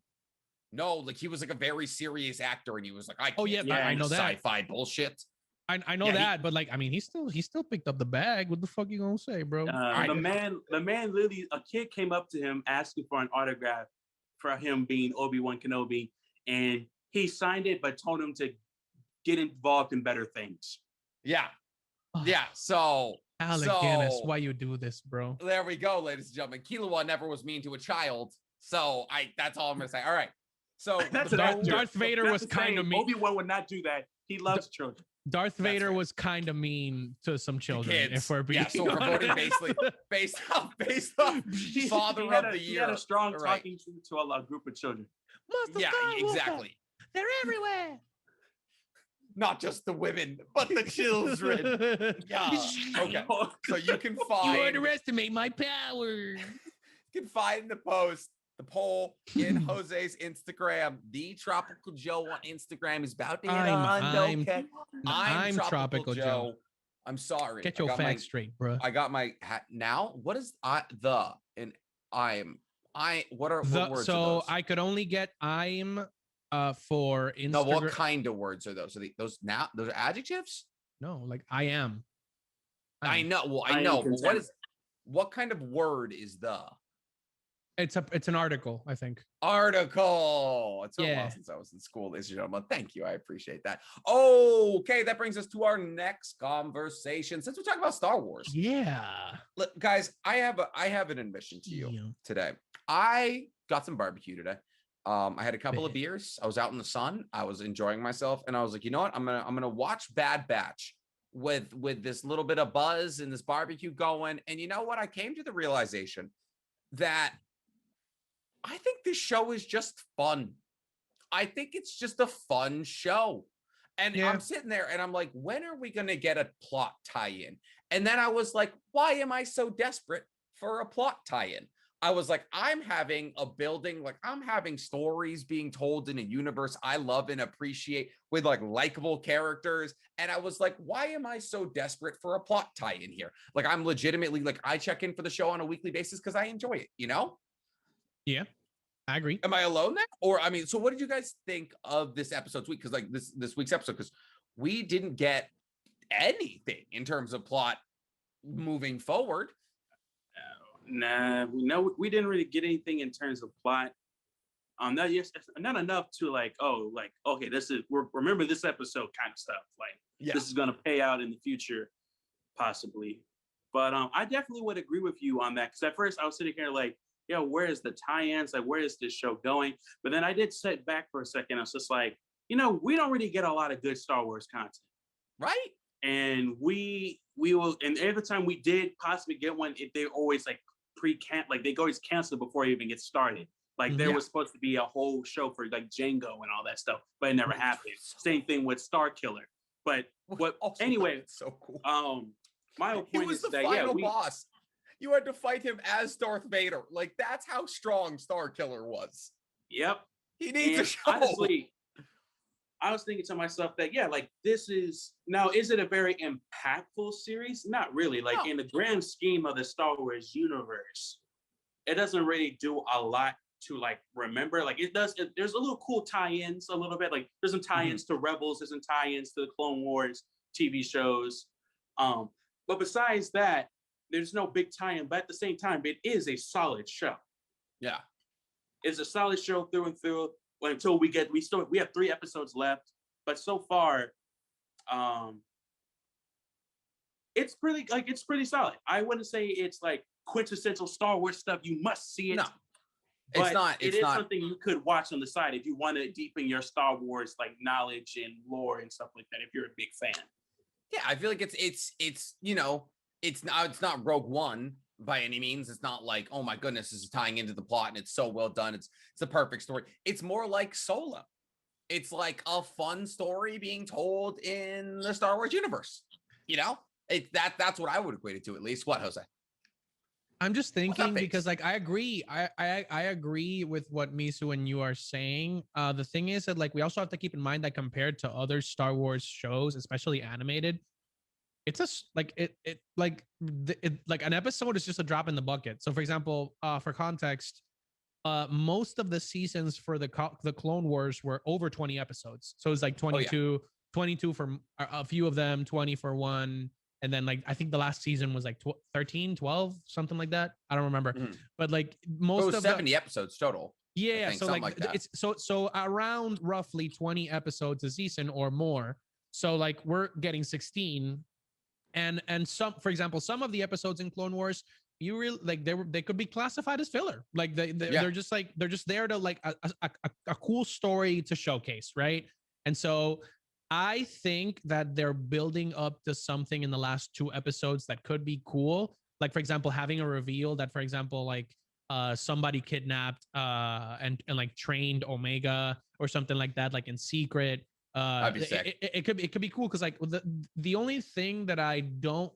No, like he was like a very serious actor, and he was like, I can't Oh yeah, do Yeah. I know that. sci-fi bullshit. I know Yeah, that, but like I mean, he still picked up the bag. What the fuck you gonna say, bro? The man literally, a kid came up to him asking for an autograph for him being Obi-Wan Kenobi, and he signed it, but told him to get involved in better things. Yeah. Yeah. So Alec Guinness, why you do this, bro? there we go, ladies and gentlemen. Killua never was mean to a child. So that's all I'm gonna say. All right. So That's Darth Vader was kind of mean. Obi-Wan would not do that. He loves children. Darth Vader right. was kind of mean to some children. kids. If we're being So we're voting basically based off father of the year. He had a strong Right. talking to a group of children. Yeah, exactly. They're everywhere. Not just the women, but the children. Yeah. Okay. So you can find You underestimate my power. the post, the poll in Jose's Instagram. The Tropical Joe on Instagram is about to hit I'm Tropical Joe. I'm sorry. Get your facts straight, bro. I got my hat now. What is what words So are those? I could only get I'm for Instagram. No, what kind of words are those? Are those are adjectives? No, like I am. I know. Well, I I am know. But content. what kind of word is the It's an article, I think. article? It's so Yeah. long since I was in school, ladies and gentlemen. Thank you. I appreciate that. Okay, that brings us to our next conversation. Since we're talking about Star Wars, Yeah. look, guys, I have an admission to you today. I got some barbecue today. I had a couple of beers. I was out in the sun. I was enjoying myself, and I was like, you know what? I'm gonna watch Bad Batch with this little bit of buzz and this barbecue going. And you know what? I came to the realization that I think this show is just fun. I think it's just a fun show. And Yeah. I'm sitting there and I'm like, when are we going to get a plot tie-in? And then I was like, why am I so desperate for a plot tie-in? I was like, I'm having stories being told in a universe I love and appreciate with like likable characters. And I was like, why am I so desperate for a plot tie-in here? Like, I'm legitimately like, I check in for the show on a weekly basis because I enjoy it, you know? Yeah. I agree. Am I alone there? Or I mean, so what did you guys think of this episode's week? Because like this week's episode, because we didn't get anything in terms of plot moving forward. Nah, we didn't really get anything in terms of plot. Not enough to like, okay, remember this episode kind of stuff. Like, this is gonna pay out in the future, possibly. But I definitely would agree with you on that, because at first I was sitting here like, where is the tie-ins? Like, where is this show going? But then I did sit back for a second. I was just like, we don't really get a lot of good Star Wars content, right? And we will, and every time we did possibly get one, they always like they always cancel before it even gets started. Like there was supposed to be a whole show for like Django and all that stuff, but it never happened. Same thing with Star Killer. But anyway, so cool. My whole point he was is the that final boss. You had to fight him as Darth Vader. Like, that's how strong Star Killer was. Yep. He needs a show. Honestly, I was thinking to myself that, is it a very impactful series? Not really. Like, in the grand scheme of the Star Wars universe, it doesn't really do a lot to, like, remember. Like, there's a little cool tie-ins a little bit. Like, there's some tie-ins to Rebels. There's some tie-ins to the Clone Wars TV shows. But besides that, there's no big tie-in. But at the same time, it is a solid show. Yeah. It's a solid show through and through. Until we have 3 episodes left, but so far, it's pretty solid. I wouldn't say it's like quintessential Star Wars stuff. You must see it. No, it's not. It is something you could watch on the side if you want to deepen your Star Wars like knowledge and lore and stuff like that. If you're a big fan. Yeah, I feel like it's not Rogue One by any means. It's not like, oh my goodness, this is tying into the plot and it's so well done. It's a perfect story. It's more like Solo. It's like a fun story being told in the Star Wars universe, That's what I would equate it to, at least. What, Jose? I'm just thinking because like I agree. I agree with what Misu and you are saying. The thing is that like we also have to keep in mind that compared to other Star Wars shows, especially animated, it's like like an episode is just a drop in the bucket. So for example, for context, most of the seasons for the Clone Wars were over 20 episodes. So it's like 22, 22 for a few of them, 20 for one. And then like I think the last season was like 13, 12, something like that. I don't remember. But like most of 70 episodes total. Yeah, so like it's so around roughly 20 episodes a season or more. So like we're getting 16, and some, for example, some of the episodes in Clone Wars, you really like they could be classified as filler. Like they're just like they're just there to like a cool story to showcase, right? And so I think that they're building up to something in the last 2 episodes that could be cool. Like for example, having a reveal that, for example, like somebody kidnapped and like trained Omega or something like that, like in secret. That'd be sick. It could be cool because like the only thing that I don't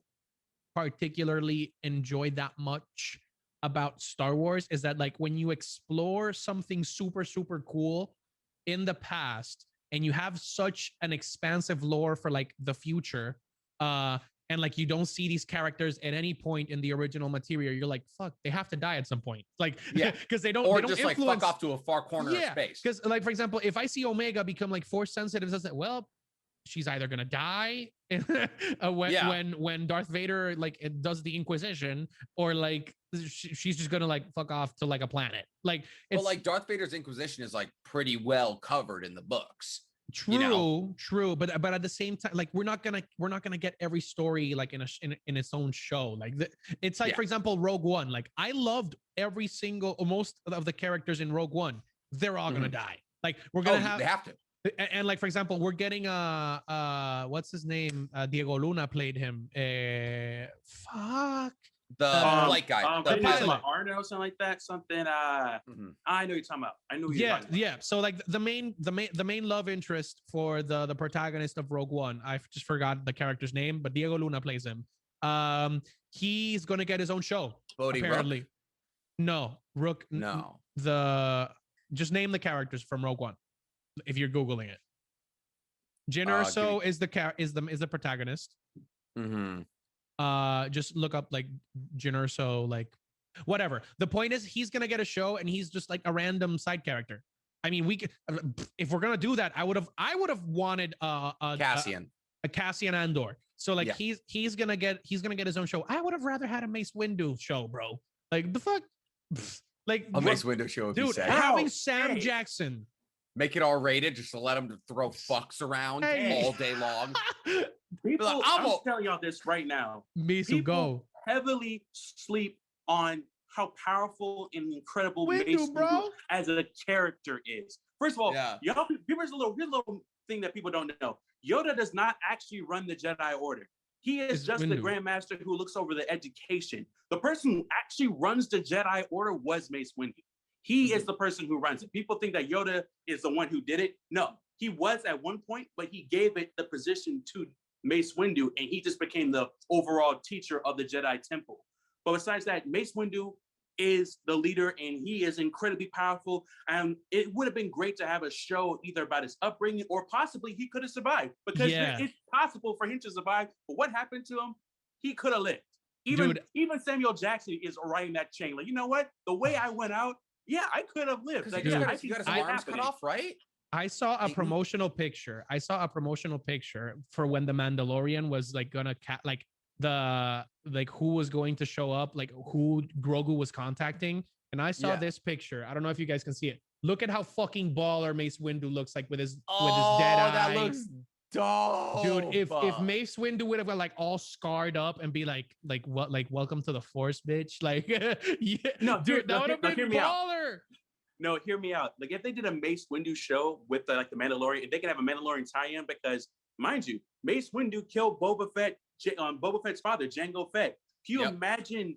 particularly enjoy that much about Star Wars is that like when you explore something super cool in the past and you have such an expansive lore for like the future, and like you don't see these characters at any point in the original material, you're like, fuck, they have to die at some point. Like, because they don't, or they don't just influence... like fuck off to a far corner of space. Because like, for example, if I see Omega become like force sensitive, well, she's either gonna die when Darth Vader like it does the Inquisition, or like she's just gonna like fuck off to like a planet. Like, but like Darth Vader's Inquisition is like pretty well covered in the books. True, but at the same time, like we're not gonna get every story like in its own show. Like it's like for example, Rogue One. Like I loved every single, most of the characters in Rogue One. They're all gonna die. Like we're gonna they have to. And like for example, we're getting what's his name? Diego Luna played him. Fuck. The flight guy, the pilot, Arno or something like that. Something. I know you're talking about. I know you're talking about. Yeah. So like the main love interest for the protagonist of Rogue One, I just forgot the character's name, but Diego Luna plays him. He's gonna get his own show. Bodhi apparently. Rook? No, Rook. No. Just name the characters from Rogue One, if you're googling it. Jyn Erso is the protagonist. Just look up like Jyn Erso, like whatever. The point is he's gonna get a show and he's just like a random side character. I mean, we could, if we're gonna do that, I would have wanted Cassian Andor. So like he's gonna get his own show. I would have rather had a Mace Windu show, bro. Like the fuck, like a Mace Windu show would be sick. Having Sam Jackson. Make it R-rated just to let them throw fucks around all day long. People, I'm telling y'all this right now. Misu, go. Heavily sleep on how powerful and incredible Mace Windu as a character is. First of all, y'all, here's a little thing that people don't know. Yoda does not actually run the Jedi Order. He is just the Grand Master who looks over the education. The person who actually runs the Jedi Order was Mace Windu. He is the person who runs it. People think that Yoda is the one who did it. No, he was at one point, but he gave it the position to Mace Windu, and he just became the overall teacher of the Jedi Temple. But besides that, Mace Windu is the leader, and he is incredibly powerful. And it would have been great to have a show either about his upbringing or possibly he could have survived, because it's possible for him to survive. But what happened to him? He could have lived. Even Samuel Jackson is riding that chain. Like, you know what? The way I went out, I could have lived. Like, you got his arms cut off, right? I saw a promotional picture. For when the Mandalorian was like gonna who was going to show up, like who Grogu was contacting. And I saw this picture. I don't know if you guys can see it. Look at how fucking baller Mace Windu looks like with his dead eye. That looks dope. Dude, if Mace Windu would have got like all scarred up and be like what, like welcome to the Force, bitch. Like that would have been baller. No, hear me out. Like if they did a Mace Windu show with the Mandalorian, if they could have a Mandalorian tie-in, because mind you, Mace Windu killed Boba Fett's father, Jango Fett. Can you imagine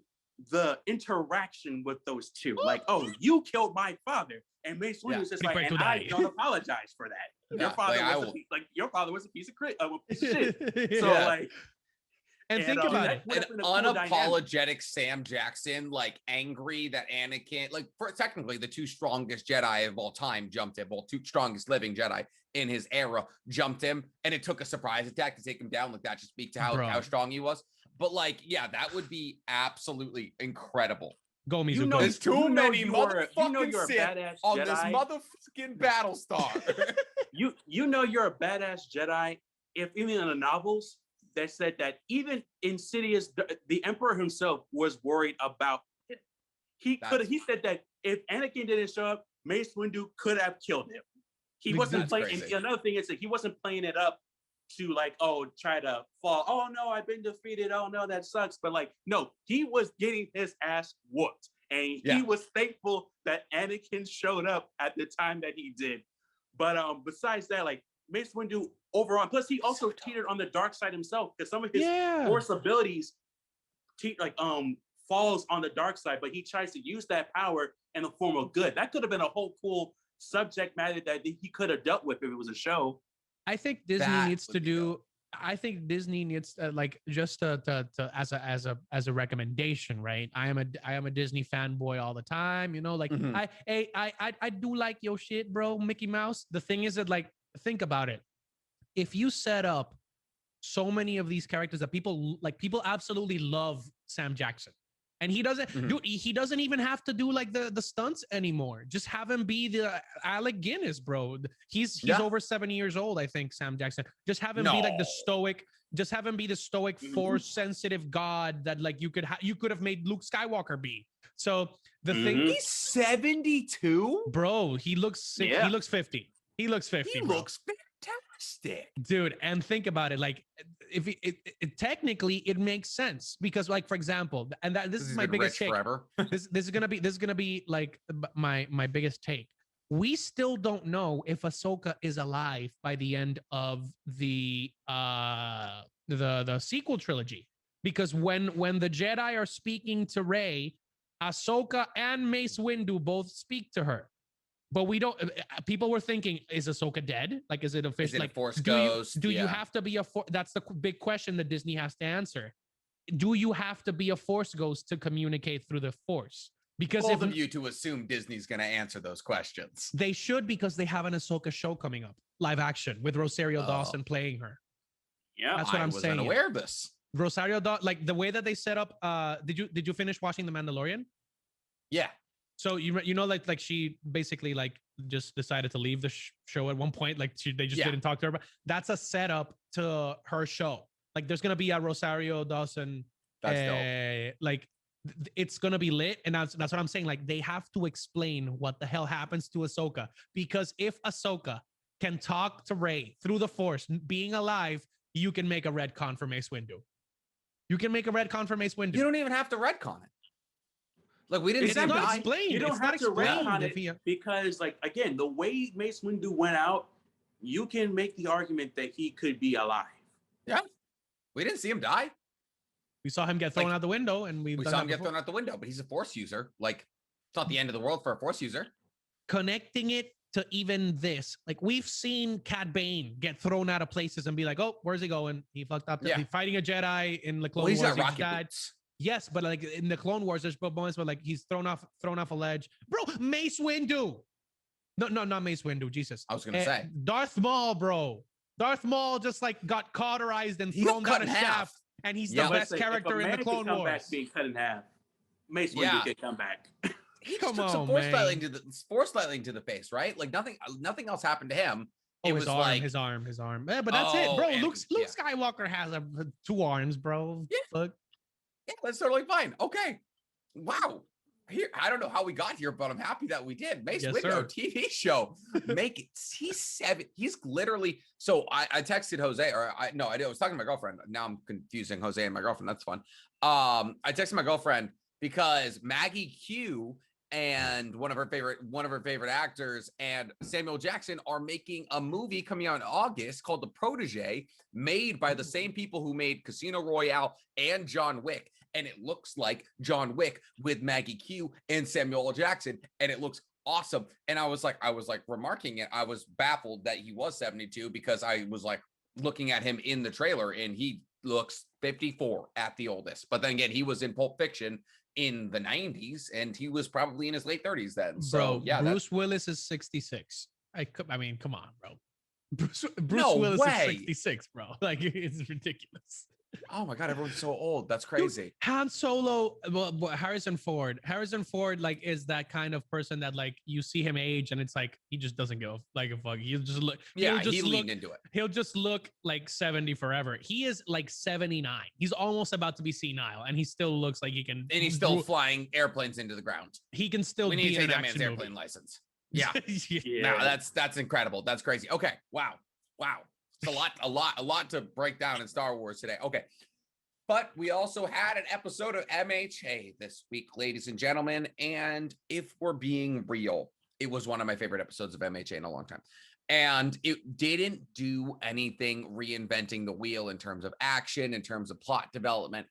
the interaction with those two? Like, oh, you killed my father, and Mace Windu is just like, and I don't apologize for that. Your father was your father was a piece of shit. So like, And think about that it. would An have been a cool dynamic. unapologetic Sam Jackson, like angry that Anakin, like for technically the two strongest Jedi of all time jumped him, well, two strongest living Jedi in his era jumped him, and it took a surprise attack to take him down. Like that just speaks to how strong he was. But like, yeah, that would be absolutely incredible. Go, Mizu, You know, go. There's too many you're a motherfucking Sith badass on Jedi. this motherfucking battle star. You know you're a badass Jedi. If even in the novels, they said that even Insidious, the Emperor himself was worried about it. He said that if Anakin didn't show up, Mace Windu could have killed him. He wasn't That's playing. crazy. And another thing is that he wasn't playing it up to like, oh, try to fall. Oh no, I've been defeated. Oh no, that sucks. But like, no, he was getting his ass whooped, and he was thankful that Anakin showed up at the time that he did. But besides that, like Mace Windu overall, plus he also teetered on the dark side himself because some of his Force abilities, falls on the dark side. But he tries to use that power in the form of good. That could have been a whole cool subject matter that he could have dealt with if it was a show. I think Disney needs to do. I think Disney needs like just to as a recommendation, right? I am a Disney fanboy all the time, you know. Like I do like your shit, bro, Mickey Mouse. The thing is that like think about it. If you set up so many of these characters that people absolutely love Sam Jackson. And he doesn't he doesn't even have to do like the stunts anymore. Just have him be the Alec Guinness, bro. He's over 70 years old, I think, Sam Jackson. Just have him be like the stoic, force sensitive god that like you could have made Luke Skywalker be. So the thing, he's 72, bro. He looks sick. Yeah. He looks 50. He looks 50. He looks fantastic, dude. And think about it, like if it technically it makes sense because, like, for example, and this is my biggest take. this is gonna be like my biggest take. We still don't know if Ahsoka is alive by the end of the sequel trilogy, because when the Jedi are speaking to Rey, Ahsoka and Mace Windu both speak to her. But we don't. People were thinking, is Ahsoka dead? Like, is it official? Like, Force ghost? Do you have to be a? That's the big question that Disney has to answer. Do you have to be a Force ghost to communicate through the Force? Because both of you to assume Disney's going to answer those questions. They should, because they have an Ahsoka show coming up, live action, with Rosario Dawson playing her. Yeah, that's what I'm saying. I wasn't aware of this. Rosario Dawson, like the way that they set up. Did you finish watching The Mandalorian? Yeah. So you know like she basically like just decided to leave the show at one point. Like they just didn't talk to her. But that's a setup to her show. Like there's gonna be a Rosario Dawson. That's dope. Like it's gonna be lit, and that's what I'm saying. Like they have to explain what the hell happens to Ahsoka, because if Ahsoka can talk to Rey through the Force, being alive, you can make a retcon for Mace Windu. You can make a retcon for Mace Windu. You don't even have to retcon it. Like we didn't explain. You don't have to retcon it because, like, again, the way Mace Windu went out, you can make the argument that he could be alive. Yeah, we didn't see him die. We saw him get thrown out the window, and we saw him get thrown out the window. But he's a Force user. Like, it's not the end of the world for a Force user. Connecting it to even this, like we've seen Cad Bane get thrown out of places and be like, "Oh, where's he going? He fucked up. He's fighting a Jedi in the Clone Wars. He's got rocket boots. Yes, but like in the Clone Wars, there's moments where like he's thrown off a ledge. Bro, Mace Windu. No, not Mace Windu. Jesus. I was gonna say Darth Maul, bro. Darth Maul just like got cauterized and thrown down a shaft, and he's the best character in the Clone Wars. Back being cut in half. Mace Windu can come back. He just took some force lightning to the face, right? Like nothing else happened to him. It was like his arm. Yeah, but that's it, bro. Luke Skywalker has two arms, bro. Yeah. Look. Yeah, that's totally fine. Okay. Wow. Here, I don't know how we got here, but I'm happy that we did. Mace Windu TV show. Make it. He's 7. He's literally. So I texted Jose, or I was talking to my girlfriend. Now I'm confusing Jose and my girlfriend. That's fun. I texted my girlfriend because Maggie Q and one of her favorite actors and Samuel Jackson are making a movie coming out in August called The Protege, made by the same people who made Casino Royale and John Wick. And it looks like John Wick with Maggie Q and Samuel Jackson, and it looks awesome. And I was like remarking it. I was baffled that he was 72 because I was like looking at him in the trailer, and he looks 54 at the oldest. But then again, he was in Pulp Fiction in the 90s, and he was probably in his late 30s then. So, Bro, yeah, Bruce Willis is 66. I mean, come on, bro. Bruce No Willis way. is 66, bro. Like, it's ridiculous. Oh my God, everyone's so old. That's crazy. Dude, Han Solo, well, Harrison Ford, like is that kind of person that like you see him age and it's like he just doesn't go like a fuck. He'll just look. Yeah, he leaned into it. He'll just look like 70 forever. He is like 79. He's almost about to be senile, and he still looks like he can. And he's still flying airplanes into the ground. He can still. We need be to take an that man's action airplane movie. license. Yeah. Yeah. No, that's incredible. That's crazy. Okay. Wow. It's a lot to break down in Star Wars today. Okay. But we also had an episode of MHA this week, ladies and gentlemen. And if we're being real, it was one of my favorite episodes of MHA in a long time. And it didn't do anything reinventing the wheel in terms of action, in terms of plot development.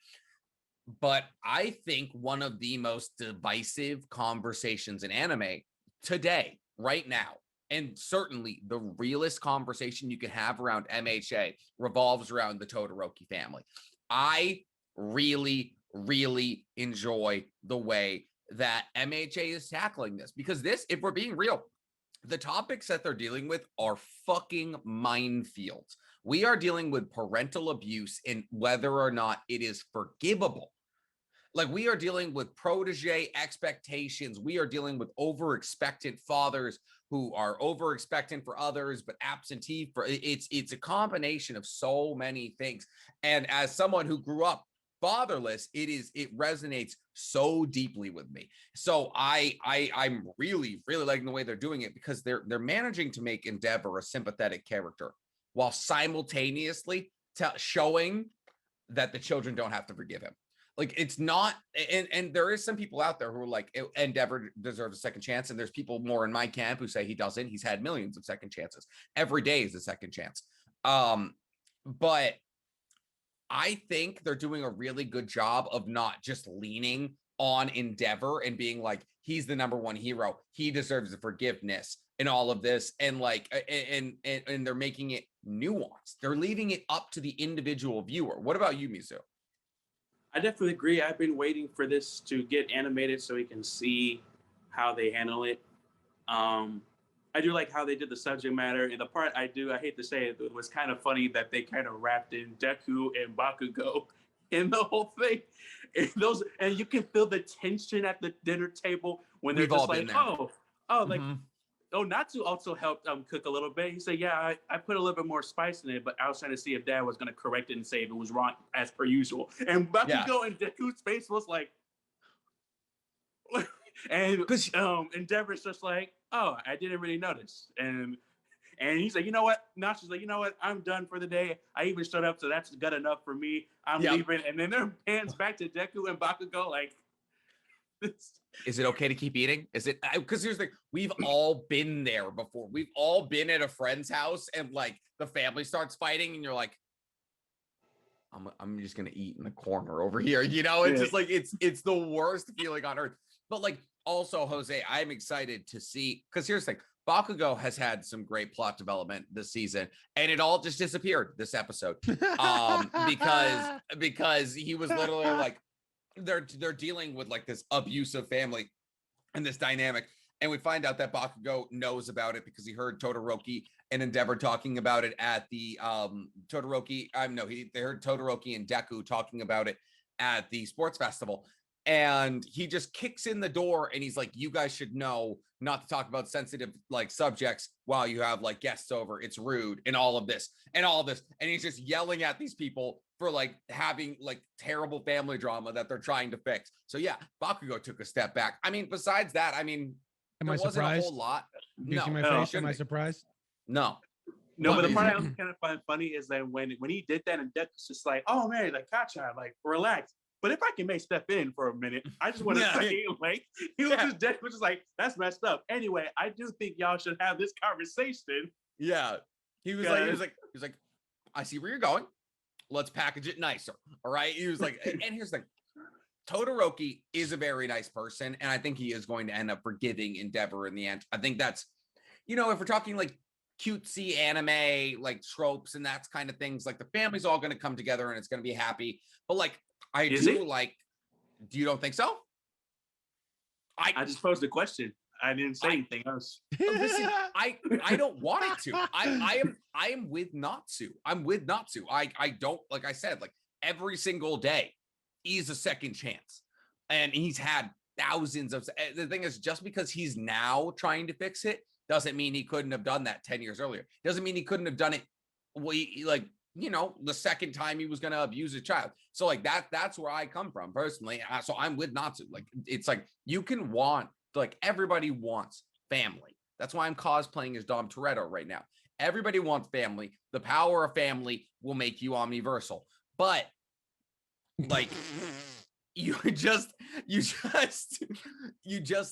But I think one of the most divisive conversations in anime today, right now, and certainly the realest conversation you can have around MHA revolves around the Todoroki family. I really, really enjoy the way that MHA is tackling this, because this, if we're being real, the topics that they're dealing with are fucking minefields. We are dealing with parental abuse and whether or not it is forgivable. Like, we are dealing with protege expectations. We are dealing with over-expectant fathers who are over-expectant for others, but absentee for it's a combination of so many things. And as someone who grew up fatherless, it resonates so deeply with me. So I'm really, really liking the way they're doing it, because they're managing to make Endeavor a sympathetic character while simultaneously showing that the children don't have to forgive him. Like, it's not, and there is some people out there who are like, Endeavor deserves a second chance. And there's people more in my camp who say he doesn't. He's had millions of second chances. Every day is a second chance. But I think they're doing a really good job of not just leaning on Endeavor and being like, he's the number one hero. He deserves the forgiveness and all of this. And like, and they're making it nuanced. They're leaving it up to the individual viewer. What about you, Mizu? I definitely agree. I've been waiting for this to get animated so we can see how they handle it. I do like how they did the subject matter. And the part I hate to say it was kind of funny that they kind of wrapped in Deku and Bakugo in the whole thing. And you can feel the tension at the dinner table when they're just like, Natsu also helped cook a little bit. He said, yeah, I put a little bit more spice in it, but I was trying to see if Dad was going to correct it and say if it was wrong as per usual. And Bakugo and Deku's face was like, and Endeavor's just like, oh, I didn't really notice. And he's like, you know what? Natsu's like, you know what? I'm done for the day. I even showed up, so that's good enough for me. I'm leaving. And then their pans back to Deku and Bakugo like, is it okay to keep eating? Is it, because here's the thing, we've all been there before. We've all been at a friend's house and like the family starts fighting and you're like, I'm just gonna eat in the corner over here. You know, it's just like it's the worst feeling on earth. But like, also, Jose, I'm excited to see, because here's the thing, Bakugo has had some great plot development this season, and it all just disappeared this episode. Because he was literally like, they're dealing with like this abusive family and this dynamic, and we find out that Bakugo knows about it because he heard Todoroki and Endeavor talking about it at the they heard Todoroki and Deku talking about it at the sports festival, and he just kicks in the door and he's like, you guys should know not to talk about sensitive like subjects while you have like guests over. It's rude, and all of this. And he's just yelling at these people for like having like terrible family drama that they're trying to fix. So yeah, Bakugo took a step back. I mean, besides that, I mean, am I wasn't surprised? a whole lot. You see my face? Am I surprised? No. But the part I was kind of find funny is that when he did that, and Deku's just like, oh man, like Kacha, like relax. But if I can make step in for a minute, I just want to say, like, he was just like, that's messed up. Anyway, I do think y'all should have this conversation. Yeah. He was like, I see where you're going. Let's package it nicer. All right. He was like, and here's the thing. Todoroki is a very nice person, and I think he is going to end up forgiving Endeavor in the end. I think that's, if we're talking like cutesy anime like tropes and that's kind of things. Like the family's all going to come together and it's going to be happy. But like do you don't think so? I just posed a question. I didn't say anything else. Listen, I don't want it to. I am with Natsu. I'm with Natsu. I don't, like I said, like every single day he's a second chance. And he's had thousands of, the thing is, just because he's now trying to fix it doesn't mean he couldn't have done that 10 years earlier. Doesn't mean he couldn't have done it like, you know, the second time he was going to abuse a child. So like that's where I come from personally. So I'm with Natsu. Like it's like you can want, like everybody wants family. That's why I'm cosplaying as Dom Toretto right now. Everybody wants family. The power of family will make you omniversal. But like you just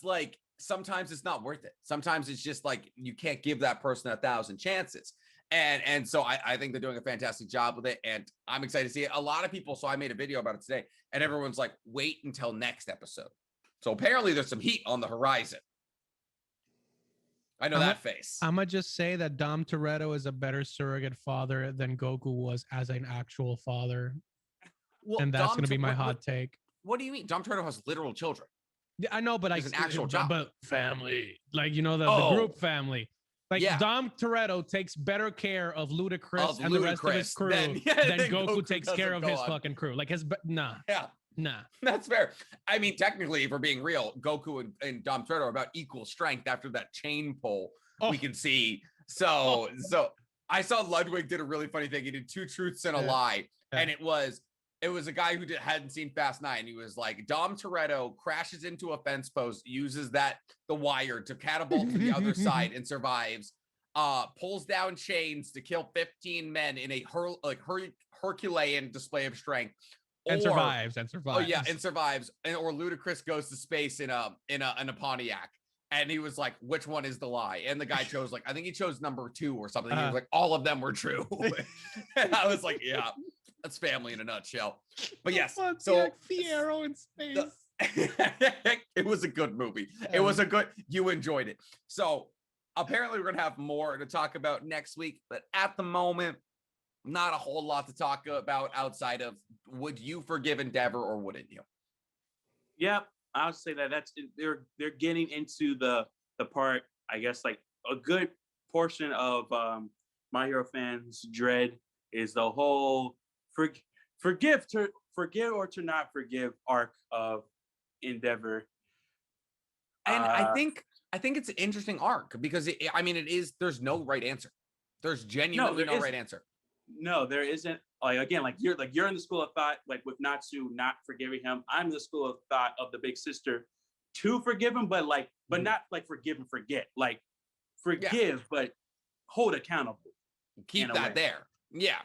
like sometimes it's not worth it. Sometimes it's just like you can't give that person 1,000 chances. And so I think they're doing a fantastic job with it, and I'm excited to see it. A lot of people, so I made a video about it today, and everyone's like, wait until next episode. So apparently there's some heat on the horizon. I know that face. I'm gonna just say that Dom Toretto is a better surrogate father than Goku was as an actual father. Well, and that's gonna be my hot take. What do you mean? Dom Toretto has literal children. Yeah, I know, but it's an actual job. But family, like you know, the group family. Like Dom Toretto takes better care of Ludacris and the rest of his crew than Goku takes care of his fucking crew. Like nah. That's fair. I mean, technically, if we're being real, Goku and Dom Toretto are about equal strength after that chain pull. We can see. So I saw Ludwig did a really funny thing. He did 2 truths and a lie, and it was a guy who hadn't seen Fast 9. He was like, Dom Toretto crashes into a fence post, uses the wire to catapult to the other side and survives, pulls down chains to kill 15 men in a Herculean display of strength. Survives. Oh yeah, and survives. Or Ludacris goes to space in a Pontiac. And he was like, which one is the lie? And the guy chose I think he chose number 2 or something. He was like, all of them were true. And I was like, yeah. That's family in a nutshell. But yes, so Fiero in space. It was a good movie. It was you enjoyed it. So apparently we're gonna have more to talk about next week, but at the moment, not a whole lot to talk about outside of would you forgive Endeavor or wouldn't you? Yep, I would say that's they're getting into the part, I guess, like a good portion of My Hero fans dread is the whole forgive or to not forgive arc of Endeavor. And I think it's an interesting arc because there's no right answer. There's genuinely no right answer. No, there isn't. Like you're in the school of thought, like with Natsu not forgiving him. I'm in the school of thought of the big sister to forgive him, but not like forgive and forget. Like forgive, but hold accountable. Keep that there. Yeah.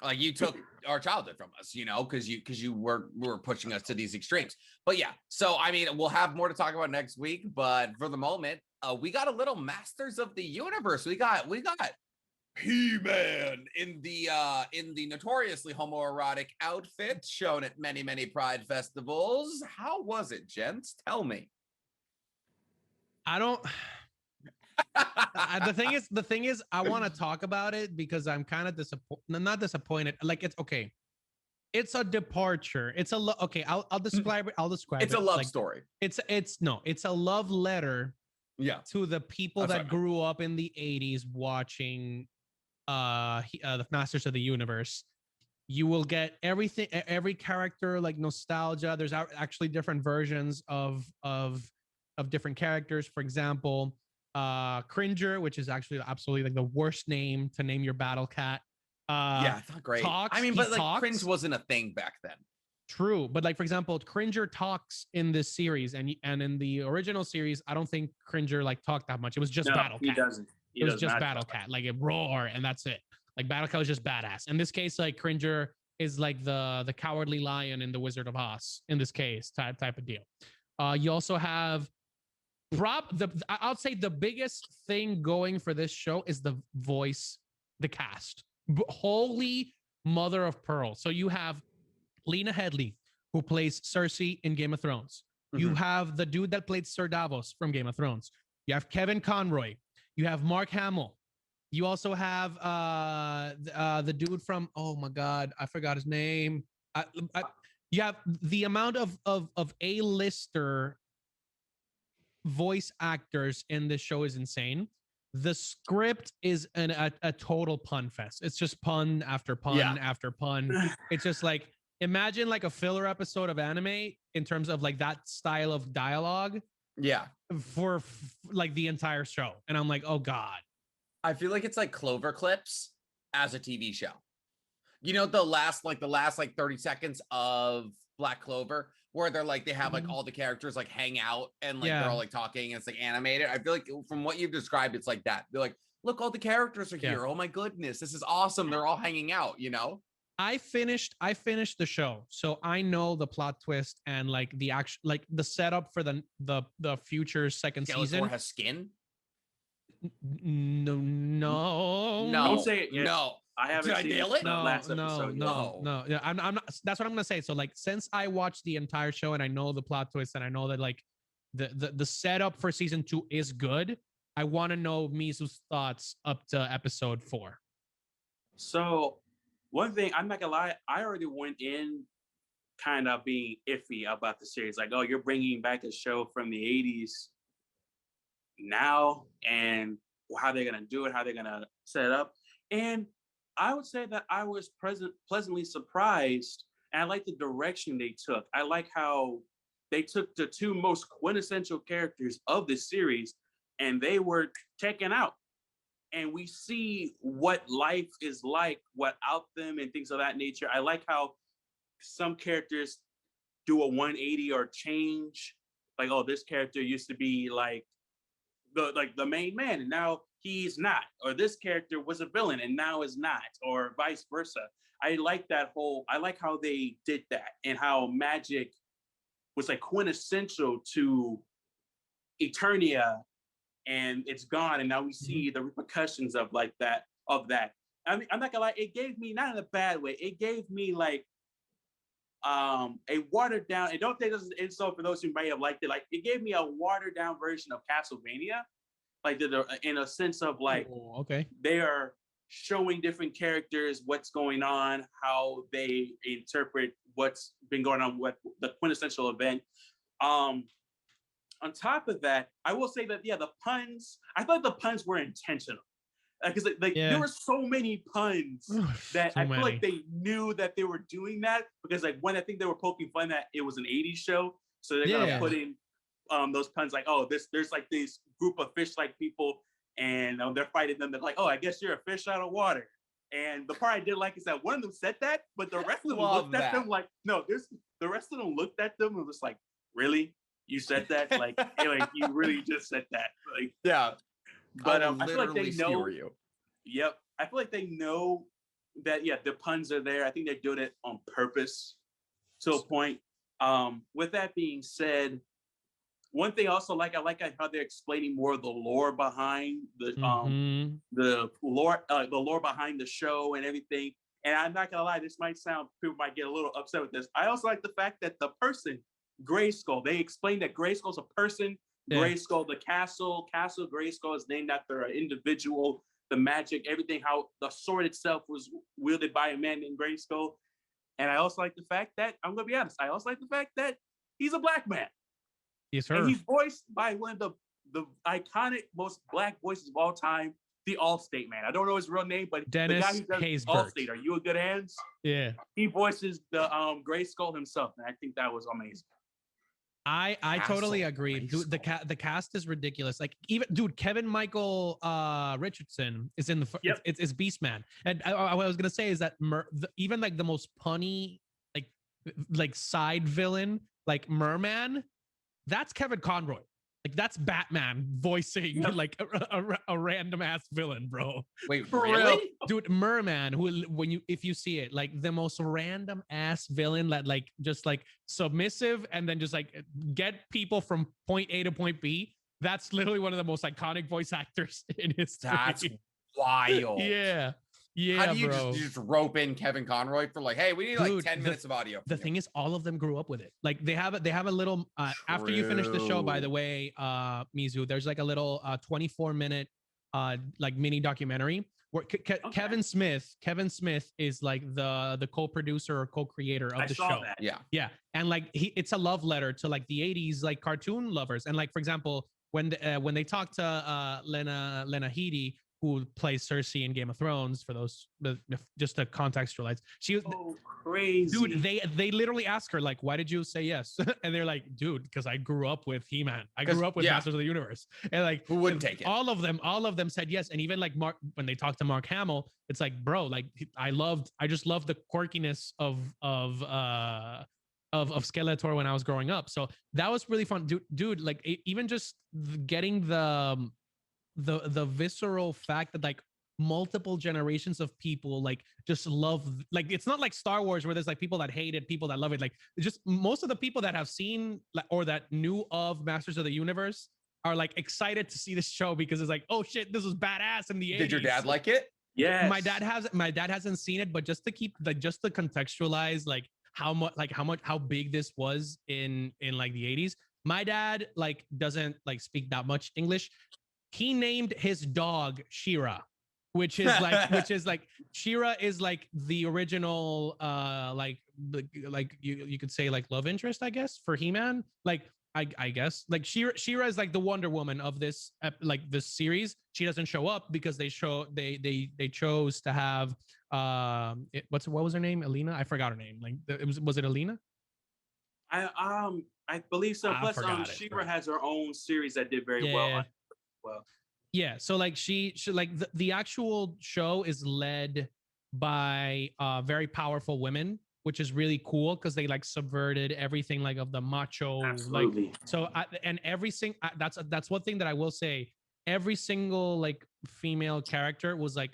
Like you took our childhood from us, you know, because you were pushing us to these extremes. But yeah, so I mean, we'll have more to talk about next week. But for the moment, we got a little Masters of the Universe. We got He-Man in the notoriously homoerotic outfit shown at many Pride festivals. How was it, gents? Tell me. I don't. The thing is, I want to talk about it because I'm kind of not disappointed. Like it's okay. It's a departure. It's I'll describe it. It's a love story. It's a love letter. Yeah. To the people that grew up in the 80s watching the Masters of the Universe. You will get everything, every character, like nostalgia. There's actually different versions of different characters. For example, Cringer, which is actually absolutely like the worst name to name your battle cat. Yeah, it's not great. Cringe wasn't a thing back then. True, but like for example, Cringer talks in this series, and in the original series, I don't think Cringer like talked that much. It was just Battle Cat. He doesn't. It was just Battle Cat, like it roar, and that's it. Like Battle Cat was just badass. In this case, like Cringer is like the cowardly lion in the Wizard of Oz. In this case, type of deal. You also have I'll say the biggest thing going for this show is the voice, the cast. Holy mother of pearl. So you have Lena Headey, who plays Cersei in Game of Thrones. Mm-hmm. You have the dude that played Sir Davos from Game of Thrones. You have Kevin Conroy. You have Mark Hamill. You also have the dude from, oh my god, I forgot his name. I, you have the amount of A-lister voice actors in this show is insane. The script is a total pun fest. It's just pun after pun after pun. It's just like, imagine like a filler episode of anime in terms of like that style of dialogue. Yeah. For like the entire show. And I'm like, oh God. I feel like it's like Clover Clips as a TV show. You know, the last 30 seconds of Black Clover, where they're like, they have like all the characters like hang out and like they're all like talking and it's like animated. I feel like from what you've described, it's like that. They're like, look, all the characters are here. Oh my goodness, this is awesome. They're all hanging out, you know? I finished the show, so I know the plot twist and like the action, like the setup for the future second season. Has skin? No. Don't say it yet. No. I haven't seen it. The last episode. No. Yeah, I'm not. That's what I'm gonna say. So like, since I watched the entire show and I know the plot twist and I know that like the setup for season 2 is good, I want to know Mizu's thoughts up to episode 4. So one thing, I'm not gonna lie, I already went in kind of being iffy about the series. Like, oh, you're bringing back a show from the 80s now, and how they're gonna do it, how they're gonna set it up. And I would say that I was pleasantly surprised, and I like the direction they took. I like how they took the two most quintessential characters of the series, and they were taken out. And we see what life is like without them and things of that nature. I like how some characters do a 180 or change. Like, oh, this character used to be like the main man, and now he's not. Or this character was a villain and now is not, or vice versa. I like how they did that, and how magic was like quintessential to Eternia, and it's gone, and now we see the repercussions of that. I mean, I'm not gonna lie, it gave me, not in a bad way, it gave me like a watered down, and don't take this as an insult for those who may have liked it, like it gave me a watered down version of Castlevania, like in a sense of like, they are showing different characters what's going on, how they interpret what's been going on, what the quintessential event. On top of that, I will say that, the puns, I thought the puns were intentional. Because there were so many puns that I feel like they knew that they were doing that, because like when I think they were poking fun that it was an 80s show, so they're gonna put in those puns like, oh, there's like this group of fish-like people, and they're fighting them. They're like, oh, I guess you're a fish out of water. And the part I did like is that one of them said that, but the rest of them looked at them like, no, the rest of them looked at them and was like, really? You said that? like you really just said that? Like, yeah. But I feel like they know. Yep, I feel like they know that. Yeah, the puns are there. I think they're doing it on purpose to a point. With that being said, one thing I also like, how they're explaining more of the lore behind the lore behind the show and everything. And I'm not gonna lie, people might get a little upset with this. I also like the fact that the person, Grayskull, they explained that Grayskull's a person. Grayskull, the Castle Grayskull is named after an individual. The magic, everything, how the sword itself was wielded by a man named Grayskull. And I also like the fact that, I'm gonna be honest, I also like the fact that he's a black man. Yes, sir. And he's voiced by one of the iconic, most black voices of all time, the Allstate man. I don't know his real name, but Dennis the guy who does Allstate. Are you in good hands? Yeah. He voices the Grayskull himself, and I think that was amazing. I totally agree. Dude, the cast is ridiculous. Like, even Kevin Michael Richardson is in it's Beastman. And what I was gonna say is that even like the most punny like side villain, like Merman, that's Kevin Conroy. Like, that's Batman voicing like a random ass villain, bro. Wait, really? Dude, Merman, if you see it, like the most random ass villain that like just like submissive and then just like get people from point A to point B. That's literally one of the most iconic voice actors in history. That's wild. Yeah, how do you just rope in Kevin Conroy for like, hey, we need like 10 minutes of audio? The thing is, all of them grew up with it. Like they have a little after you finish the show, by the way, Mizu, there's like a little 24-minute like mini documentary where Kevin Smith is like the co-producer or co-creator of the show. That. Yeah, and like it's a love letter to like the 80s like cartoon lovers. And like for example, when they talk to Lena Headey, who plays Cersei in Game of Thrones, for those just to contextualize, she was crazy. Dude, they literally ask her like, why did you say yes? And they're like, dude, because I grew up with He-Man. I grew up with Masters of the Universe. And like, who wouldn't take it? All of them said yes. And even like Mark, when they talked to Mark Hamill, it's like, bro, like I just loved the quirkiness of Skeletor when I was growing up. So that was really fun, dude. Like even just getting the visceral fact that like multiple generations of people like just love, like it's not like Star Wars where there's like people that hate it, people that love it. Like just most of the people that have seen or that knew of Masters of the Universe are like excited to see this show because it's like, oh shit, this was badass in the 80s. Did your dad like it? Yeah. My dad hasn't seen it, but just to keep like just to contextualize like how big this was in like the 80s. My dad like doesn't like speak that much English. He named his dog She-Ra, which is like She-Ra is like the original like you could say like love interest, I guess, for He-Man. Like I guess like She-Ra is like the Wonder Woman of this like this series. She doesn't show up because they chose to have what was her name? Alina? I forgot her name. Like was it Alina? I believe so. Plus She-Ra has her own series that did very well. Yeah, so like she like the actual show is led by very powerful women, which is really cool because they like subverted everything like of the macho. Absolutely. Like so and every single that's one thing that I will say, every single like female character was like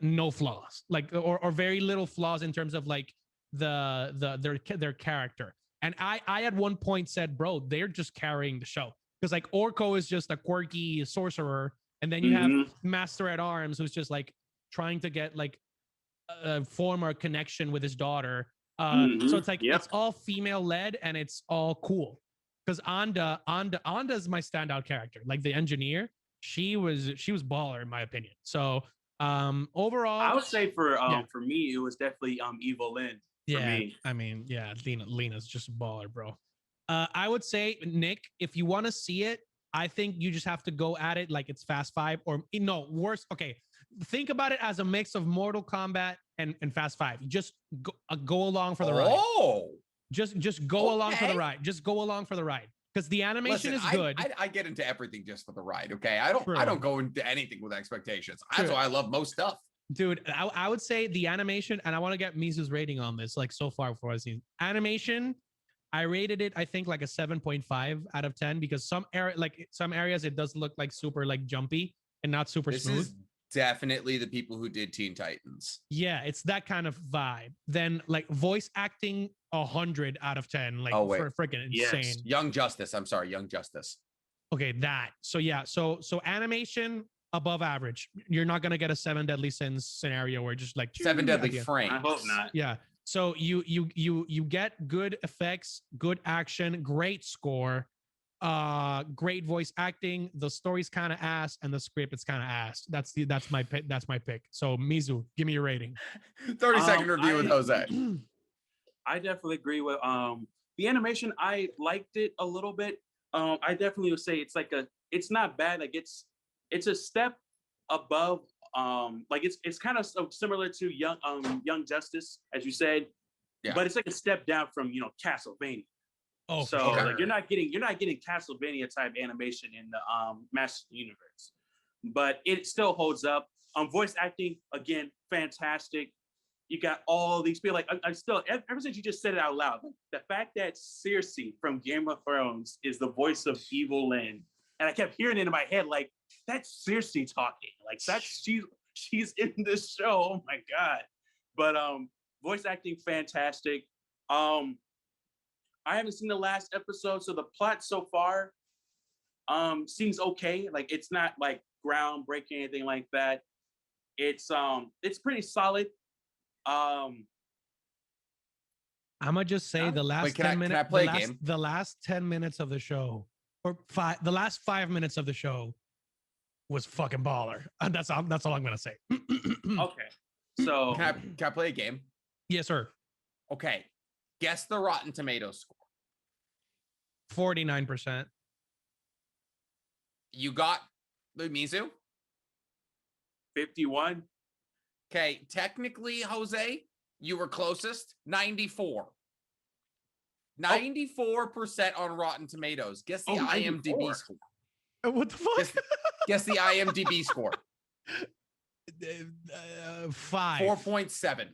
no flaws, like or very little flaws in terms of like their character. And I at one point said, bro, they're just carrying the show. Because like Orko is just a quirky sorcerer, and then you have Master at Arms, who's just like trying to get like form a connection with his daughter. So it's like it's all female led and it's all cool. Because Anda is my standout character. Like the engineer, she was baller in my opinion. So overall, I would say for me, it was definitely Evil Lynn. For me. I mean, yeah, Lena's just a baller, bro. I would say, Nick, if you want to see it, I think you just have to go at it like it's Fast 5 or no, worse. Okay, think about it as a mix of Mortal Kombat and Fast 5. Just go along for the ride. Oh, just go along for the ride. Just go along for the ride because the animation is good. I get into everything just for the ride. Okay, I don't go into anything with expectations. That's why I love most stuff. Dude, I would say the animation, and I want to get Mizu's rating on this. Like so far before I've seen animation. I rated it, I think, like a 7.5 out of 10 because some areas it does look like super like jumpy and not super smooth. This is definitely the people who did Teen Titans. Yeah, it's that kind of vibe. Then like voice acting, 100 out of 10. Like for freaking insane. Young Justice. I'm sorry, Young Justice. Okay, that. So yeah, so animation above average. You're not gonna get a 7 Deadly Sins scenario where just like 7 Deadly Frames. I hope not. Yeah. So you get good effects, good action, great score, great voice acting. The story's kind of ass, and the script is kind of ass. That's my pick. So Mizu, give me your rating. 30-second review with Jose. I definitely agree with the animation. I liked it a little bit. I definitely would say it's not bad. Like it's a step above. Like it's kind of similar to Young Justice, as you said, but it's like a step down from Castlevania. Oh, so sure. like you're not getting Castlevania type animation in the Master Universe, but it still holds up. Voice acting again, fantastic. You got all these people. Like I still, ever since you just said it out loud, the fact that Cersei from Game of Thrones is the voice of Evil Lynn, and I kept hearing it in my head like, that's Cersei talking. Like she's in this show. Oh my god! But voice acting fantastic. I haven't seen the last episode, so the plot so far seems okay. Like it's not like groundbreaking anything like that. It's pretty solid. I'm gonna just say the last 10 minutes. The last 10 minutes of the show, or the last 5 minutes of the show, was fucking baller. That's all I'm gonna say. Okay. So Can I play a game? Yes, sir. Okay. Guess the Rotten Tomatoes score. 49%. You got the Mizu? 51. Okay. Technically, Jose, you were closest. 94. 94% on Rotten Tomatoes. Guess the IMDb 94. score. What the fuck? Guess the IMDb score. 5. 4.7.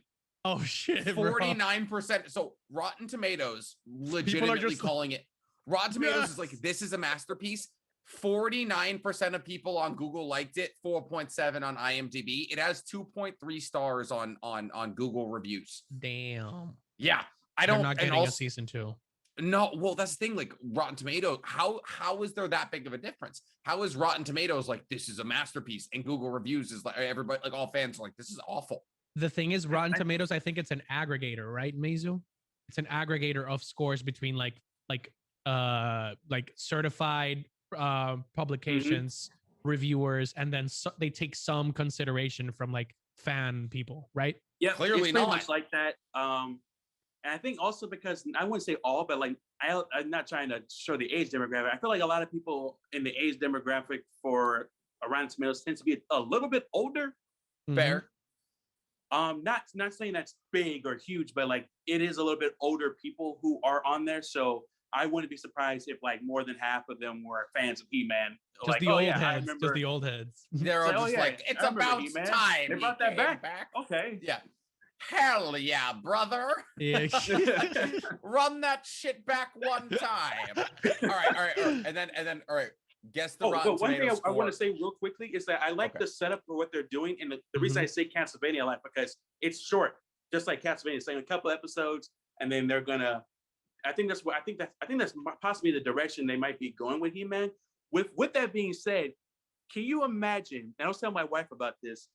Oh shit. 49%. So Rotten Tomatoes legitimately calling it. Rotten Tomatoes is like, this is a masterpiece. 49% of people on Google liked it. 4.7 on IMDb. It has 2.3 stars on Google reviews. Damn. Yeah. They're not getting a season 2. No, well, that's the thing. Like Rotten Tomatoes, how is there that big of a difference? How is Rotten Tomatoes like this is a masterpiece, and Google reviews is like everybody, like all fans are like this is awful. The thing is, Rotten Tomatoes, I think it's an aggregator, right, Mizu? It's an aggregator of scores between like certified publications, reviewers, and then they take some consideration from like fan people, right? Yeah, Clearly it's pretty not. much like that. And I think also because I wouldn't say all, but like I'm not trying to show the age demographic. I feel like a lot of people in the age demographic for Rotten Tomatoes tends to be a little bit older. Fair. Not saying that's big or huge, but like it is a little bit older people who are on there. So I wouldn't be surprised if like more than half of them were fans of He-Man. Just like, the old heads. Just the old heads. They're all just like, it's about time. They brought that back. Okay. Yeah. Hell yeah, brother. Yeah. Run that shit back one time. All right. And then all right. Guess the Rotten but one thing Tomatoes I want to say real quickly is that I like the setup for what they're doing, and the reason I say Castlevania a lot because it's short, just like Castlevania. It's like a couple episodes, and then they're gonna. I think that's possibly the direction they might be going with He-Man. With that being said, can you imagine? And I was telling my wife about this.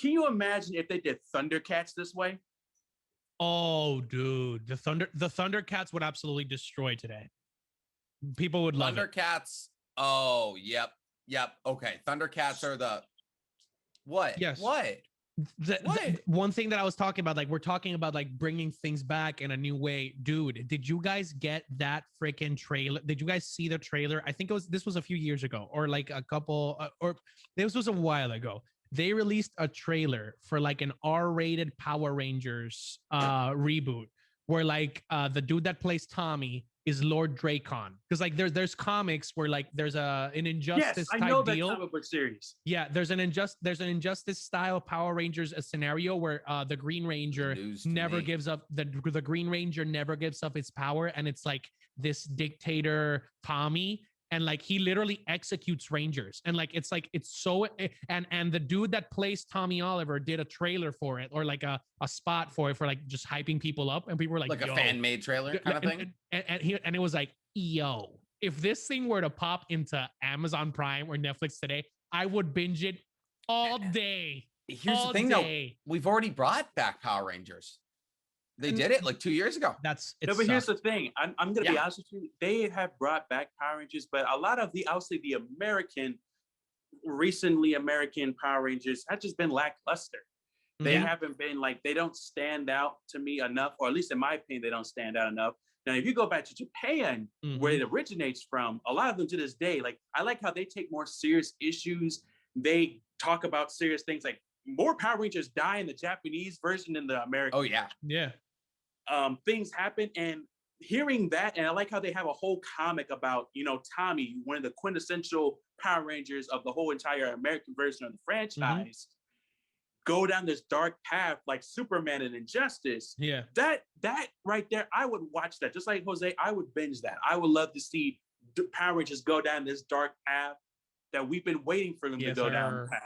Can you imagine if they did Thundercats this way? Oh, dude, the Thundercats would absolutely destroy today. People would love it. Thundercats. Oh, yep. Okay, Thundercats are the what? Yes. What? The one thing that I was talking about, like we're talking about like bringing things back in a new way. Dude, did you guys get that freaking trailer? Did you guys see the trailer? I think this was a few years ago, or like a couple, or this was a while ago. They released a trailer for like an R-rated Power Rangers reboot, where like the dude that plays Tommy is Lord Dracon, because like there's comics where like there's an Injustice type I know deal. that comic book series. Yeah, there's an Injustice style Power Rangers scenario where the Green Ranger never gives up the Green Ranger never gives up its power, and it's like this dictator Tommy, and like he literally executes Rangers, and like it's so and the dude that plays Tommy Oliver did a trailer for it, or like a spot for it, for like just hyping people up, and people were like a fan made trailer kind of thing, and it was like, yo, if this thing were to pop into Amazon Prime or Netflix today, I would binge it all day. Here's the thing, though. We've already brought back Power Rangers. They did it like 2 years ago. But here's the thing. I'm going to be honest with you. They have brought back Power Rangers, but a lot of the recently American Power Rangers have just been lackluster. They haven't been like, they don't stand out to me enough, or at least in my opinion, they don't stand out enough. Now, if you go back to Japan, where it originates from, a lot of them to this day, like I like how they take more serious issues. They talk about serious things, like more Power Rangers die in the Japanese version than the American. Oh yeah. Things happen, and hearing that, and I like how they have a whole comic about, Tommy, one of the quintessential Power Rangers of the whole entire American version of the franchise, go down this dark path like Superman and Injustice. Yeah. That right there, I would watch that. Just like Jose, I would binge that. I would love to see Power Rangers go down this dark path that we've been waiting for them to go down the path.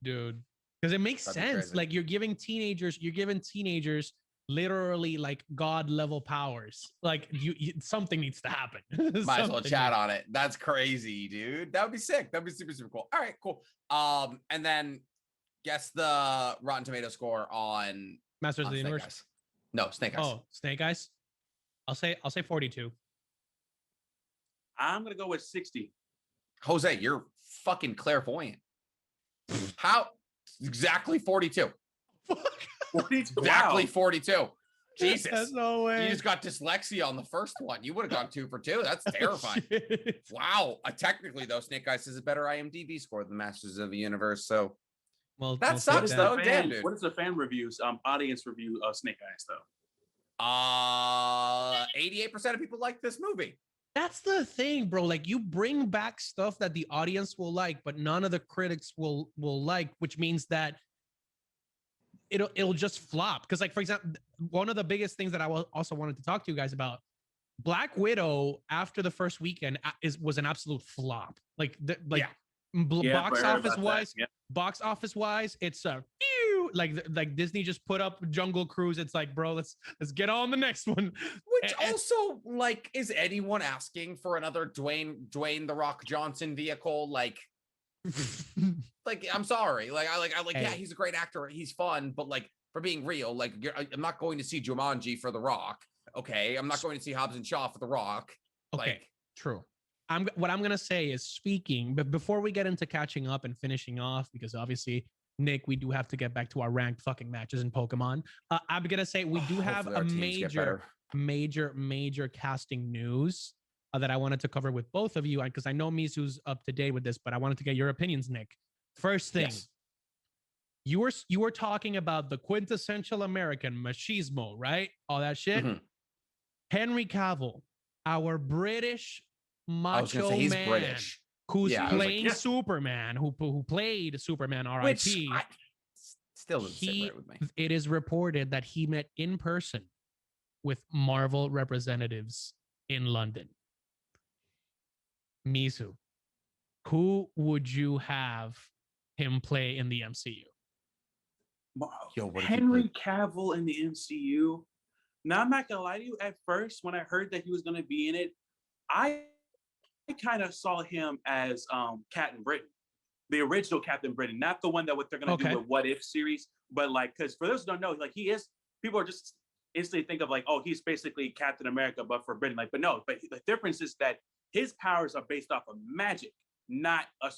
Dude. Because it makes sense. Like you're giving teenagers literally like god level powers. Like you something needs to happen. Might as well chat on it. That's crazy, dude. That would be sick. That'd be super, super cool. All right, cool. And then guess the Rotten Tomato score on Masters of the Universe. Eyes. No, Snake Eyes. Oh, Snake Eyes. I'll say 42. I'm gonna go with 60. Jose, you're fucking clairvoyant. How? Exactly 42. 42. Exactly Wow. 42. Jesus. There's no way. You just got dyslexia on the first one. You would have gone 2 for 2. That's terrifying. Shit. Wow. Technically, though, Snake Eyes is a better IMDb score than Masters of the Universe. So Well, that well, sucks, take though. that. Damn, dude. What is the fan reviews, audience review of Snake Eyes, though? 88% of people like this movie. That's the thing, bro. Like you bring back stuff that the audience will like, but none of the critics will like, which means that it'll just flop. Because, like, for example, one of the biggest things that I also wanted to talk to you guys about, Black Widow after the first weekend was an absolute flop. Like box office wise, box office wise, it's a like Disney just put up Jungle Cruise. It's like, bro, let's get on the next one. Which also, like, is anyone asking for another Dwayne the Rock Johnson vehicle? Like, I'm sorry. Yeah, he's a great actor. He's fun, but like, for being real, like, I'm not going to see Jumanji for The Rock. Okay, I'm not going to see Hobbs and Shaw for The Rock. Okay, like, true. What I'm gonna say is, speaking, but before we get into catching up and finishing off, because obviously, Nick, we do have to get back to our ranked fucking matches in Pokemon. I'm gonna say we do have a major casting news that I wanted to cover with both of you, because I know Misu's up to date with this, but I wanted to get your opinions, Nick. First thing, yes. You were talking about the quintessential American machismo, right? All that shit. Mm-hmm. Henry Cavill, our British macho he's man, British. who's playing Superman, who played Superman, R.I.P. Still doesn't sit right with me. It is reported that he met in person with Marvel representatives in London. Misu, who would you have him play in the MCU? Henry Cavill in the MCU. Now, I'm not gonna lie to you. At first, when I heard that he was gonna be in it, I kind of saw him as Captain Britain, the original Captain Britain, not the one that what they're gonna do with What If series, but like, because for those who don't know, like, he is. People are just instantly think of like, oh, he's basically Captain America, but for Britain. Like, but no. But the difference is that his powers are based off of magic, not a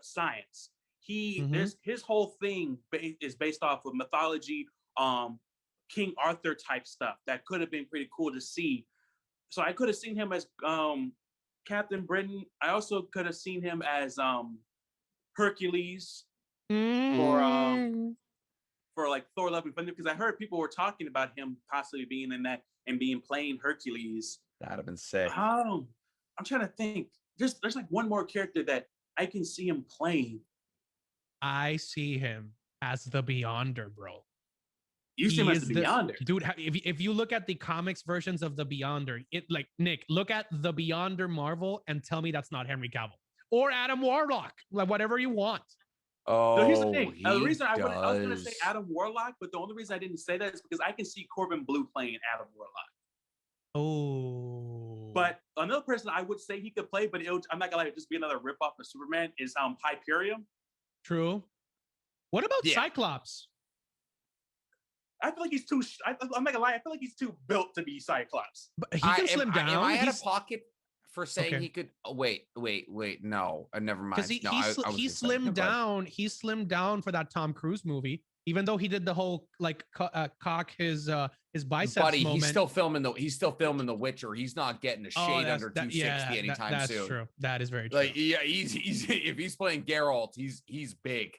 science. His whole thing is based off of mythology, King Arthur type stuff that could have been pretty cool to see. So I could have seen him as Captain Britain. I also could have seen him as Hercules for like Thor: Love and Thunder, because I heard people were talking about him possibly being in that and playing Hercules. That'd have been sick. I'm trying to think. There's like one more character that I can see him playing. I see him as the Beyonder, bro. You see him as the Beyonder, dude. If you look at the comics versions of the Beyonder, Nick, look at the Beyonder Marvel and tell me that's not Henry Cavill or Adam Warlock, like whatever you want. Oh, so here's the thing. The reason I was going to say Adam Warlock, but the only reason I didn't say that is because I can see Corbin Blue playing Adam Warlock. Oh, but another person I would say he could play, but I'm not gonna let it just be another ripoff of Superman, is Hyperion. True. What about Cyclops? I feel like he's too. I'm not gonna lie. I feel like he's too built to be Cyclops. But he can slim down. Am I at a pocket for saying he could? Oh, wait. No, never mind. Because he slimmed down. He slimmed down for that Tom Cruise movie. Even though he did the whole like cock his biceps buddy, moment. He's still filming the Witcher. He's not getting a shade under 260 anytime soon. That's true. That is very true. Like, yeah, he's if he's playing Geralt, he's big.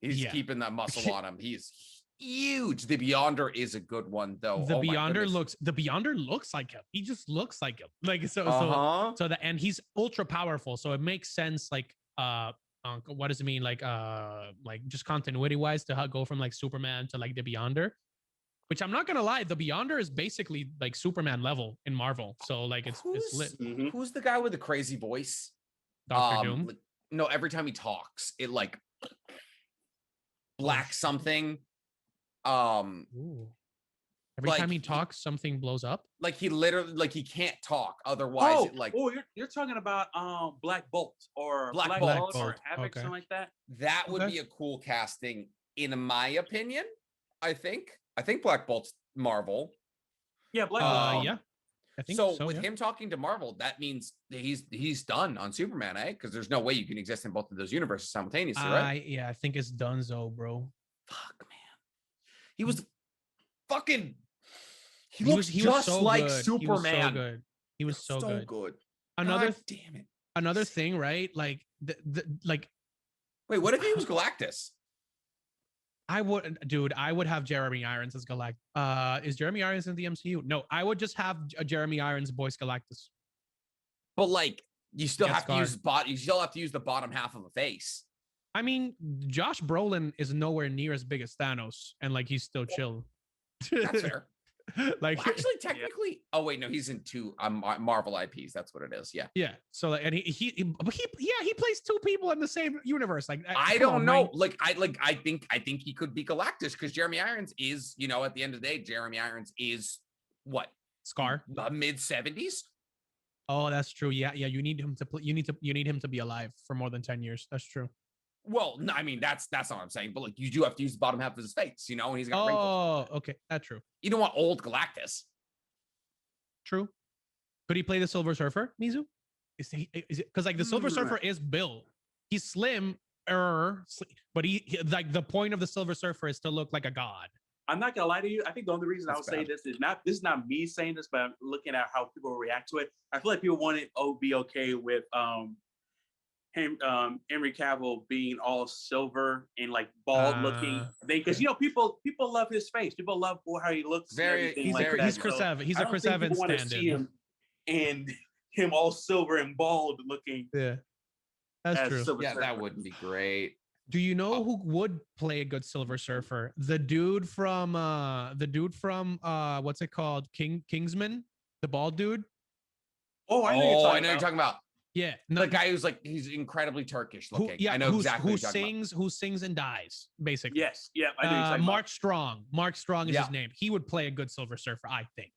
He's keeping that muscle on him. He's huge. The Beyonder is a good one though. The Beyonder looks like him. He just looks like him. Like and he's ultra powerful. So it makes sense. Like what does it mean? Like just continuity wise to go from like Superman to like the Beyonder. Which I'm not gonna lie, the Beyonder is basically like Superman level in Marvel. So like it's lit. Who's the guy with the crazy voice? Dr. Doom. No, every time he talks, it like black something. Every time he talks, something blows up. Like he literally he can't talk. Otherwise, you're talking about Black Bolt or Black Bolt or Havoc, something like that. That would be a cool casting, in my opinion. I think Black Bolt's Marvel. Yeah, Black Bolt. Yeah. I think So so, with yeah. him talking to Marvel, that means he's done on Superman, eh? Because there's no way you can exist in both of those universes simultaneously, right? Yeah, I think it's Dunzo, bro. Fuck, man. He was fucking. He was looks just so like good. Superman. He was so good. He was so good. good. Another God damn it. Another thing, right? Like like. Wait, what if he was Galactus? I would have Jeremy Irons as Galactus. Is Jeremy Irons in the MCU? No, I would just have Jeremy Irons voice Galactus. But like, you still have Scar. to use you still have to use the bottom half of a face. I mean, Josh Brolin is nowhere near as big as Thanos, and like he's still chill. That's fair. Like well, actually, technically, oh wait, no, he's in two Marvel IPs. That's what it is. Yeah. Yeah. So like, and he plays two people in the same universe. Like I don't know. Like I think he could be Galactus because Jeremy Irons is, you know, at the end of the day, Jeremy Irons is what? Scar. Mid 70s. Oh, that's true. Yeah. You need him to play. You need him to be alive for more than 10 years. That's true. Well, no, I mean that's not what I'm saying, but like you do have to use the bottom half of his face, you know, and he's got wrinkles. Oh, okay, that's true. You don't want old Galactus. True. Could he play the Silver Surfer, Mizu? Is it because like the Silver Surfer is built? He's slim, but he like the point of the Silver Surfer is to look like a god. I'm not gonna lie to you. I think the only reason I'll say this is not me saying this, but I'm looking at how people react to it. I feel like people want to be okay with him Henry Cavill being all silver and like bald looking because you know people love his face. People love how he looks. He's Chris Evans. He's a Chris Evans stand-in. See him and him all silver and bald looking. Yeah, that's true. Yeah, that wouldn't be great. Do you know who would play a good Silver Surfer? The dude from what's it called? Kingsman, the bald dude. Oh, I know you're talking about. Yeah, the guy who's like he's incredibly Turkish looking. I know exactly who sings and dies, basically. Yes, yeah, I know exactly. Mark Strong. Mark Strong is his name. He would play a good Silver Surfer, I think.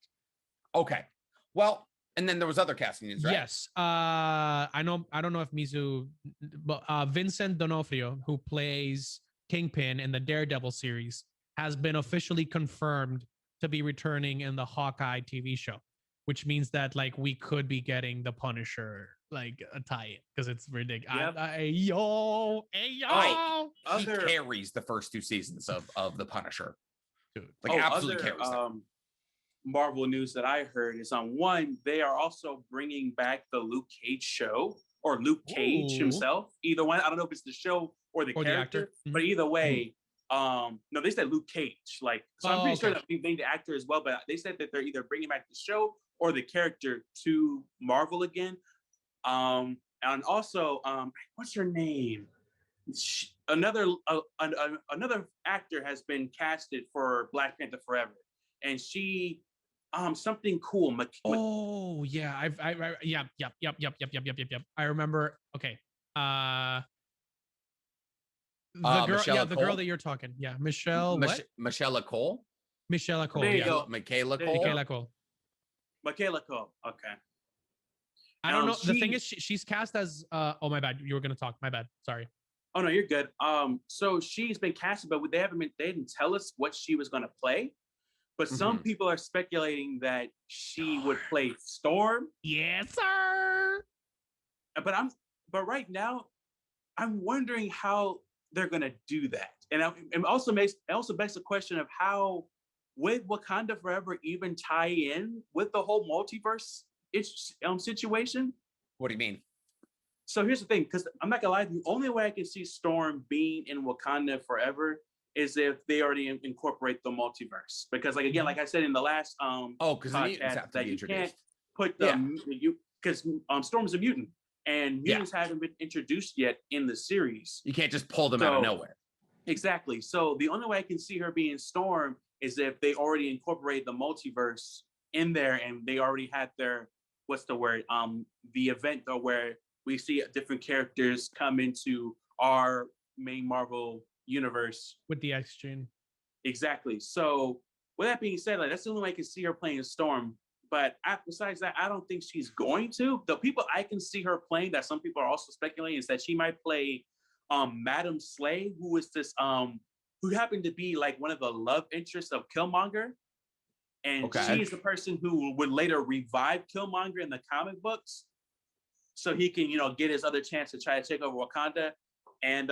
Okay, well, and then there was other casting news, right? Yes, I don't know if Mizu, but Vincent D'Onofrio, who plays Kingpin in the Daredevil series, has been officially confirmed to be returning in the Hawkeye TV show, which means that like we could be getting the Punisher like a tie-in because it's ridiculous. Yep. He carries the first two seasons of the Punisher. Dude. Like absolutely carries them. Marvel news that I heard is on one, they are also bringing back the Luke Cage show or Luke Cage himself. Either one, I don't know if it's the show or the character, but either way, no, they said Luke Cage. Like, so I'm pretty sure that they named the actor as well, but they said that they're either bringing back the show or the character to Marvel again. And also, what's her name? Another actor has been casted for Black Panther Forever, and she, something cool. Yep. I remember. Okay. The girl that you're talking. Yeah, Michelle. Michelle Cole. Michelle Cole. There you go. Michaela Cole. Michaela Cole. Okay. I don't know. The thing is, she's cast as. Oh my bad. You were gonna talk. My bad. Sorry. Oh no, you're good. So she's been casted, but they didn't tell us what she was gonna play. But some people are speculating that she would play Storm. Yes, sir. But right now, I'm wondering how they're gonna do that, and it also begs the question of how would Wakanda Forever even tie in with the whole multiverse situation? What do you mean? So here's the thing, because I'm not gonna lie, the only way I can see Storm being in Wakanda Forever is if they already incorporate the multiverse. Because like again, like I said in the last podcast, that you can't put because Storm is a mutant and mutants haven't been introduced yet in the series. You can't just pull them out of nowhere. Exactly. So the only way I can see her being Storm is if they already incorporate the multiverse in there and they already had their the event though where we see different characters come into our main Marvel universe with the X-Chain. Exactly. So with that being said, like that's the only way I can see her playing Storm. But besides that, I don't think she's going to. The people I can see her playing that some people are also speculating is that she might play Madam Slay, who is this who happened to be like one of the love interests of Killmonger. and Okay. she is the person who would later revive Killmonger in the comic books, so he can, get his other chance to try to take over Wakanda. And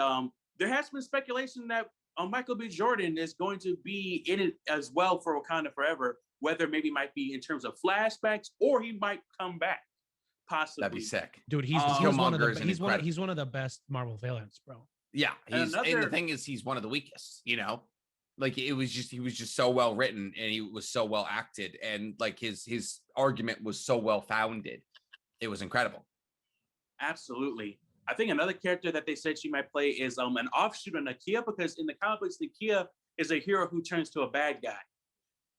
there has been speculation that Michael B. Jordan is going to be in it as well for Wakanda Forever, whether maybe might be in terms of flashbacks or he might come back, possibly. That'd be sick. Dude, he's one of the best Marvel villains, bro. Yeah, and the thing is, he's one of the weakest. Like he was just so well written, and he was so well acted, and like his argument was so well founded. It was incredible. Absolutely. I think another character that they said she might play is an offshoot of Nakia, because in the comic books, Nakia is a hero who turns to a bad guy.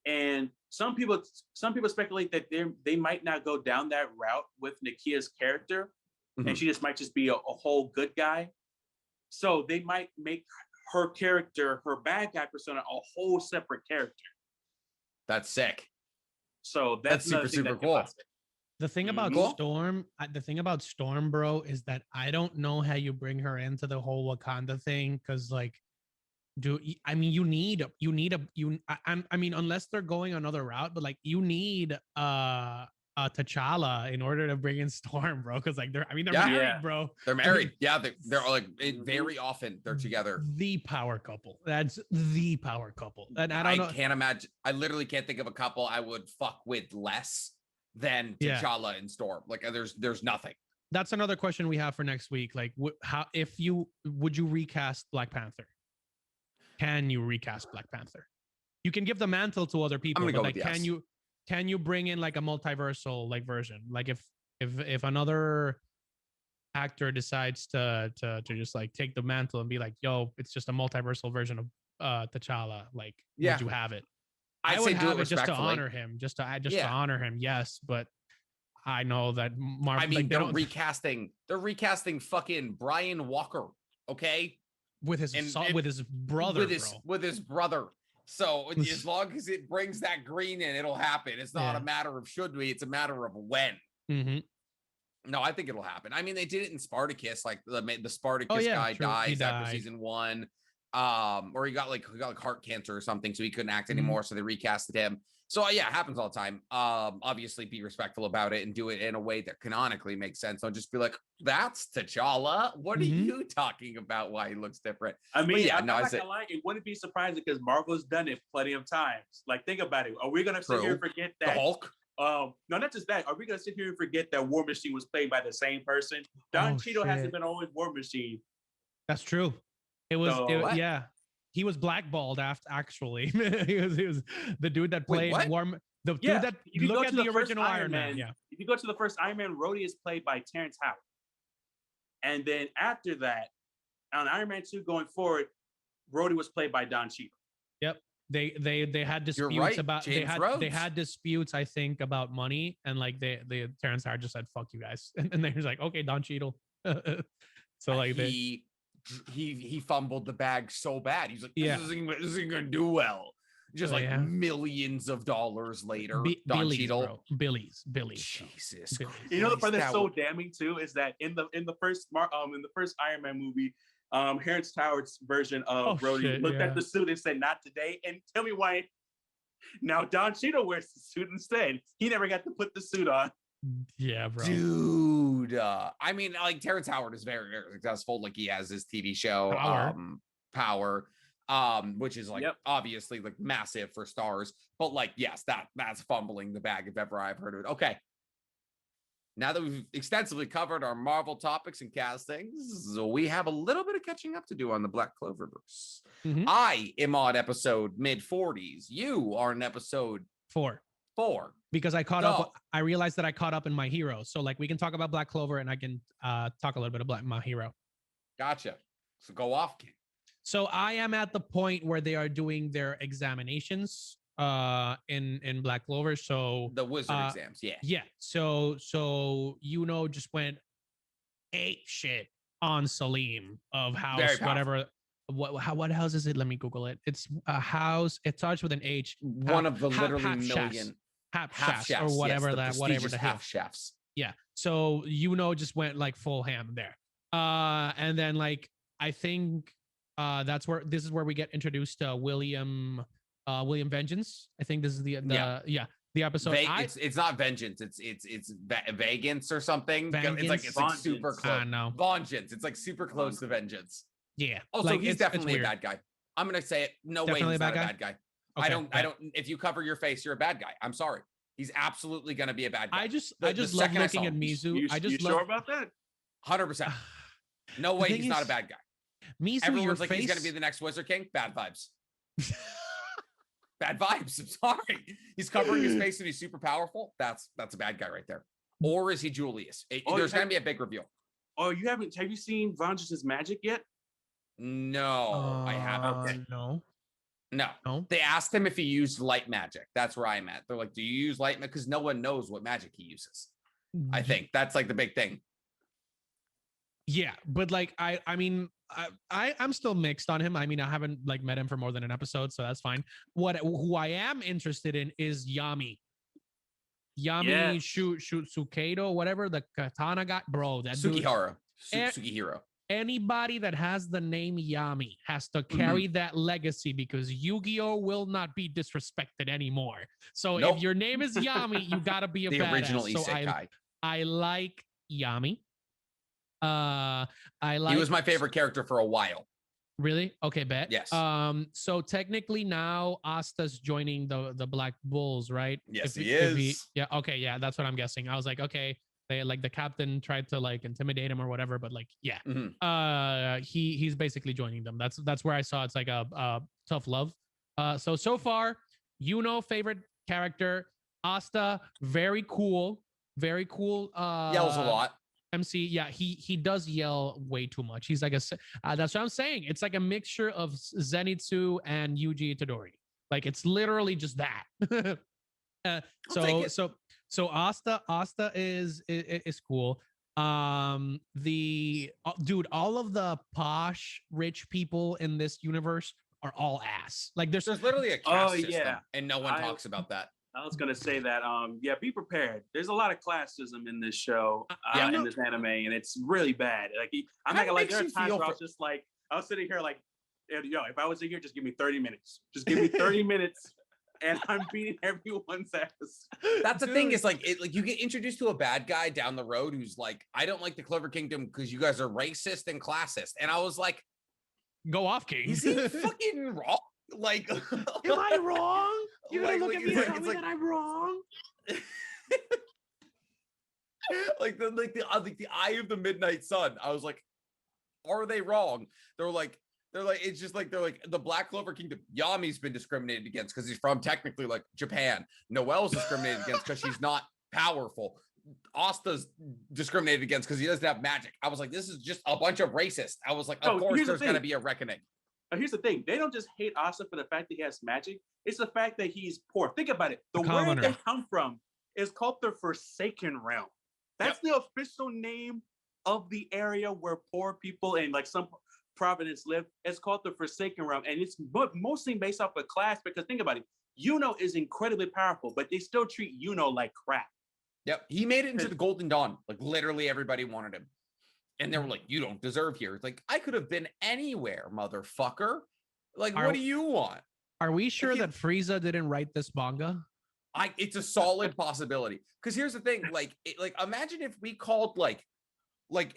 And some people speculate that they might not go down that route with Nakia's character, and she might just be a whole good guy. So they might make her character, her bad guy persona, a whole separate character. That's sick. So that's super cool. The thing about Storm, bro, is that I don't know how you bring her into the whole Wakanda thing, because like, I mean, unless they're going another route, but like you need T'Challa in order to bring in Storm, bro, because like they're married, bro. They're married. Yeah, they're like very often they're together. The power couple. That's the power couple. And I can't imagine. I literally can't think of a couple I would fuck with less than T'Challa and Storm. Like there's nothing. That's another question we have for next week. Like, would you recast Black Panther? Can you recast Black Panther? You can give the mantle to other people, but like, can you bring in like a multiversal like version? Like if another actor decides to just like take the mantle and be like, yo, it's just a multiversal version of T'Challa, like, would you have it? I would have it just to honor him, just to honor him. Yes, but I know that Marvel. I mean, they're recasting fucking Brian Walker, okay, with his brother, with his brother. So as long as it brings that green in, it'll happen. It's not a matter of should we; it's a matter of when. Mm-hmm. No, I think it'll happen. I mean, they did it in Spartacus. Like the Spartacus guy dies after season 1. Or he got like heart cancer or something, so he couldn't act anymore. So they recasted him. So yeah, it happens all the time. Obviously be respectful about it and do it in a way that canonically makes sense. Don't just be like, that's T'Challa. What are you talking about? Why he looks different? I mean, I'm not gonna lie, it wouldn't be surprising because Marvel's done it plenty of times. Like, think about it. Are we gonna sit here and forget that the Hulk? No, not just that. Are we gonna sit here and forget that War Machine was played by the same person? Don Cheadle hasn't been always War Machine. That's true. It was he was blackballed after actually. he was the dude that played dude that look at the original Iron Man. Yeah. If you go to the first Iron Man, Rhodey is played by Terrence Howard. And then after that, on Iron Man 2 going forward, Rhodey was played by Don Cheadle. Yep. They had disputes about they had disputes, I think, about money, and like they Terrence Howard just said fuck you guys. And they was like, okay, Don Cheadle. So like he fumbled the bag so bad. He's like, this isn't gonna do well. Just millions of dollars later, Don Cheadle, Billies. Jesus, you know the part that's so damning too is that in the first Iron Man movie, Terrence Howard's version of Rhodey looked at the suit and said, "Not today." And tell me why. Now Don Cheadle wears the suit instead. He never got to put the suit on. Yeah, bro. Dude. I mean, like Terrence Howard is very, very successful. Like he has his TV show, Power, which is like obviously like massive for stars. But like, yes, that's fumbling the bag if ever I've heard of it. Okay. Now that we've extensively covered our Marvel topics and castings, we have a little bit of catching up to do on the Black Cloververse. I am on episode mid-40s. You are in episode 4. Because I caught up. I realized that I caught up in My Hero. So like we can talk about Black Clover and I can talk a little bit about My Hero. Gotcha. So go off, King. So I am at the point where they are doing their examinations in Black Clover. So the wizard exams, yeah. So just went ape shit on Salim of house whatever. What house is it? Let me Google it. It's a house. It starts with an H. One of the literally million half chefs or whatever whatever the half chefs. Yeah. So just went like full ham there. And then like I think this is where we get introduced to William William Vengeance. I think this is the the episode. It's not vengeance. It's vagance or something. Vengeance? It's like super close. No. Vengeance. It's like super close to vengeance. Yeah. Also, like, he's definitely a bad guy. I'm gonna say it. No Definitely way he's a not bad a bad guy. Okay, I don't. If you cover your face, you're a bad guy. I'm sorry. He's absolutely gonna be a bad guy. I just love looking at Mizu. I just you sure about that? 100%. No way he's not a bad guy. Mizu, Everyone's like, he's gonna be the next Wizard King. Bad vibes. Bad vibes. I'm sorry. He's covering his face and he's super powerful. That's a bad guy right there. Or is he Julius? There's gonna be a big reveal. Oh, have you seen Vengeance's magic yet? No, I haven't. Okay. No. They asked him if he used light magic. That's where I'm at. They're like, do you use light magic? Because no one knows what magic he uses. I think that's like the big thing. Yeah, but like I mean I'm still mixed on him. I mean, I haven't like met him for more than an episode, so that's fine. Who I am interested in is Yami. Shukato, whatever, the katana guy, bro. That Sugihara. Sugihiro. Anybody that has the name Yami has to carry that legacy because Yu-Gi-Oh will not be disrespected anymore. So if your name is Yami, you gotta be a the badass. Original isekai. I like Yami. He was my favorite character for a while. Really? Okay, bet. Yes. So technically now Asta's joining the Black Bulls, right? Yes, he is. Yeah. Okay. Yeah, that's what I'm guessing. I was like, okay, they like the captain tried to like intimidate him or whatever, but like, yeah. He's basically joining them. That's where I saw it's like a tough love. So far, favorite character, Asta, very cool. Yells a lot. MC, yeah, he does yell way too much. He's like that's what I'm saying. It's like a mixture of Zenitsu and Yuji Itadori. Like it's literally just that. So Asta is cool. Dude, all of the posh rich people in this universe are all ass. Like there's literally a caste system, and no one talks about that. I was gonna say that. Be prepared. There's a lot of classism in this show, in this anime, and it's really bad. Like, I'm not gonna like. There are times where I was just like, I was sitting here like, if I was in here, just give me 30 minutes. Just give me 30 minutes, and I'm beating everyone's ass. That's the thing. Is like, you get introduced to a bad guy down the road who's like, I don't like the Clover Kingdom because you guys are racist and classist, and I was like, go off, King. Is he fucking wrong? Like, am I wrong? You're gonna look at me and tell me that I'm wrong? like the Eye of the Midnight Sun. I was like, are they wrong? They're like, it's just like, they're like, the Black Clover Kingdom. Yami's been discriminated against because he's from technically like Japan. Noelle's discriminated against because she's not powerful. Asta's discriminated against because he doesn't have magic. I was like, this is just a bunch of racists. I was like, of course there's gonna be a reckoning. Here's the thing. They don't just hate Asta for the fact that he has magic. It's the fact that he's poor. Think about it. The word they come from is called the Forsaken Realm. That's the official name of the area where poor people and like some province live. It's called the Forsaken Realm. And it's mostly based off of class because think about it. Yuno is incredibly powerful, but they still treat Yuno like crap. Yep. He made it into the Golden Dawn. Like literally everybody wanted him. And they were like, you don't deserve here. It's like, I could have been anywhere, motherfucker. Like, what do you want? Are we sure that Frieza didn't write this manga? It's a solid possibility. Because here's the thing, like imagine if we called like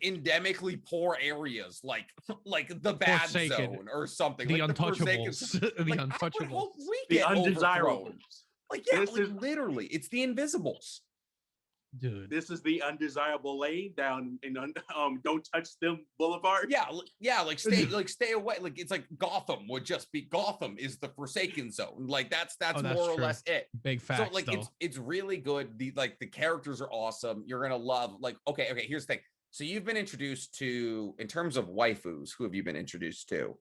endemically poor areas, like the bad Forsaken. zone or something. The like Untouchables. The Untouchables. The Undesirables. Like, literally, it's the Invisibles. Dude, this is the undesirable lane down in Don't Touch Them Boulevard. Yeah, like stay away. Like it's like Gotham would just be Gotham is the Forsaken Zone. Like that's more or less it. Big facts. So like though. it's really good. The characters are awesome. You're gonna love okay. Here's the thing. So you've been introduced to, in terms of waifus, who have you been introduced to?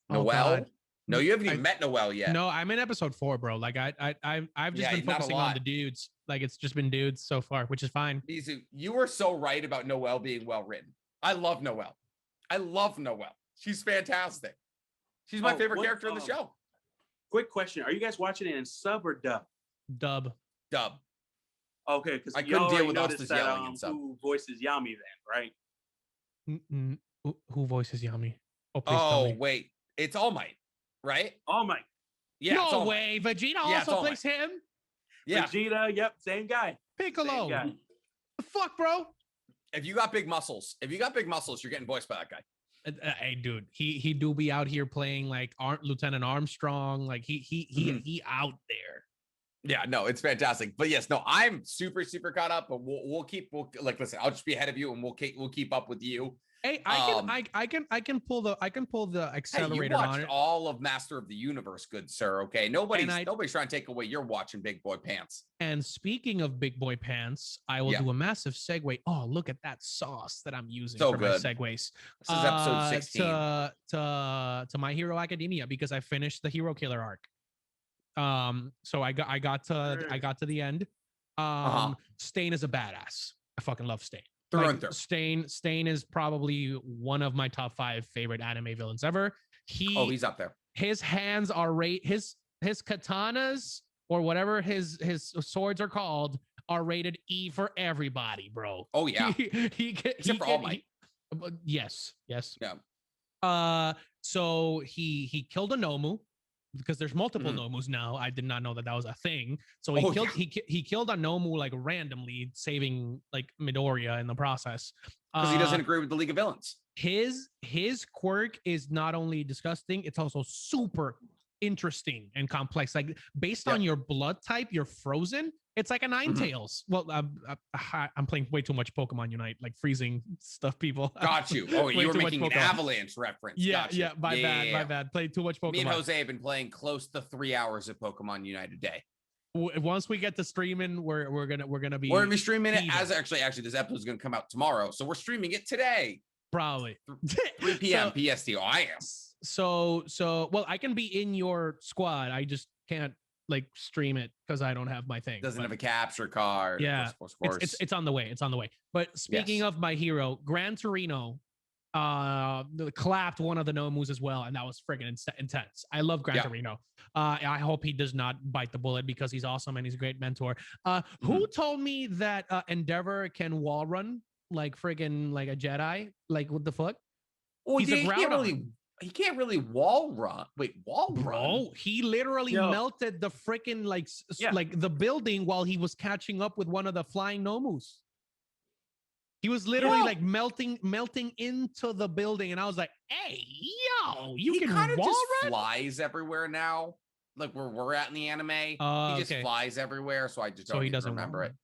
Noelle. God. No, you haven't even met Noelle yet. No, I'm in episode 4, bro. Like I've just been focusing on the dudes. Like it's just been dudes so far, which is fine. Mizu, you were so right about Noelle being well written. I love Noelle. She's fantastic. She's my favorite character in the show. Quick question: are you guys watching it in sub or dub? Dub. Okay, because I couldn't deal with Asta's yelling and stuff. Who voices Yami then, right? Who voices Yami? Oh, please tell me. Wait, it's All Might, right? All Might. Yeah, it's no All Might. way. Vegeta Yeah, it's also All plays him. Yeah. Vegeta, yep, same guy. Piccolo. Same guy. The fuck, bro. If you got big muscles, you're getting voiced by that guy. Hey, dude, he do be out here playing like Lieutenant Armstrong. Like he out there. Yeah, no, it's fantastic. But yes, no, I'm super caught up. But we'll like listen. I'll just be ahead of you, and we'll keep up with you. Hey, I can pull the Hey, accelerator you on watched it. all of Master of the Universe, good sir. Okay, nobody's trying to take away your watching Big Boy Pants. And speaking of big boy pants, I will do a massive segue. Oh, look at that sauce that I'm using for my segues. This is episode 16 to My Hero Academia, because I finished the Hero Killer arc. So I got to the end. Stain is a badass. I fucking love Stain. Stain is probably one of my top 5 favorite anime villains ever. He's up there. His hands are his katanas or whatever his swords are called are rated E for everybody, bro. Oh yeah. Except for All Might. Yes. Yeah. So he killed a Nomu, because there's multiple Nomus now. I did not know that was a thing. So he killed a Nomu like randomly, saving like Midoriya in the process. Because he doesn't agree with the League of Villains. His quirk is not only disgusting, it's also super interesting and complex. Like based on your blood type, you're frozen. It's like a Ninetales. Well, I'm playing way too much Pokemon Unite, like freezing stuff. People got you. Oh, you were making an Avalanche reference. Yeah, my bad. Played too much Pokemon. Me and Jose have been playing close to 3 hours of Pokemon Unite a day. Once we get to streaming, we're gonna be streaming it as actually this episode is gonna come out tomorrow, so we're streaming it today. Probably 3 p.m. PST. Oh, I am. So well, I can be in your squad. I just can't like stream it because I don't have my thing. Doesn't have a capture card. Yeah, of course. It's on the way. It's on the way. But speaking of My Hero, Gran Torino clapped one of the Nomus as well, and that was freaking intense. I love Gran Torino. I hope he does not bite the bullet, because he's awesome and he's a great mentor. Who told me that Endeavor can wall run like freaking like a Jedi? Like what the fuck? Well, he's a Groudon. He can't really wall run. Wait, wall run? Bro, he literally melted the freaking like the building while he was catching up with one of the flying Nomus. He was literally like melting into the building, and I was like, "Hey, yo, you can kind of wall just run?" Flies everywhere now. Like where we're at in the anime, he just flies everywhere. So I just don't even remember it.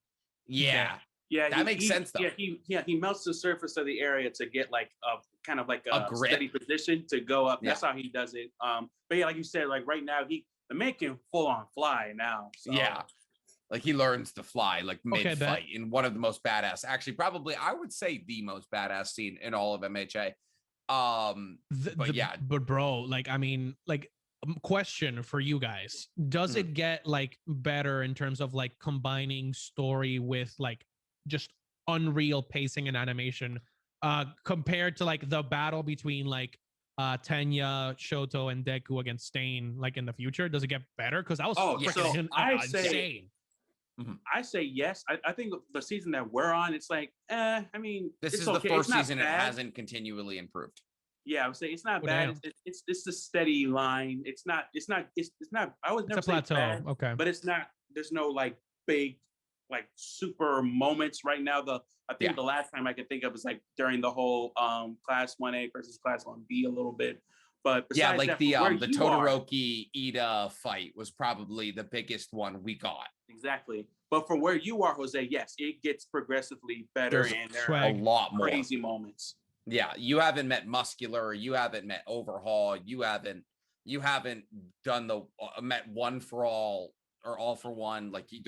Yeah. Yeah, that makes sense though. Yeah, he melts the surface of the area to get like a kind of like a steady position to go up. That's how he does it. But yeah, like you said, like right now the man can full on fly now. So. Yeah, like he learns to fly like mid fight in one of the most badass, actually probably I would say the most badass scene in all of MHA. But bro, like I mean, like question for you guys: does it get like better in terms of like combining story with like just unreal pacing and animation compared to like the battle between like Tenya, Shoto, and Deku against Stain like in the future? Does it get better? Because that was freaking insane. I say yes. I think the season that we're on, it's like, I mean, this is the first season it hasn't continually improved. Yeah, I would say it's not bad. It's a steady line. It's not. I was never say bad, but it's not. There's no like big like super moments right now. I think the last time I could think of is like during the whole class 1A versus class 1B a little bit. But yeah, like that, the Todoroki Ida fight was probably the biggest one we got. Exactly. But from where you are, Jose, yes, it gets progressively better, and there are a lot more crazy moments. Yeah, you haven't met Muscular, you haven't met Overhaul, you haven't done the met One for All or All for One. Like you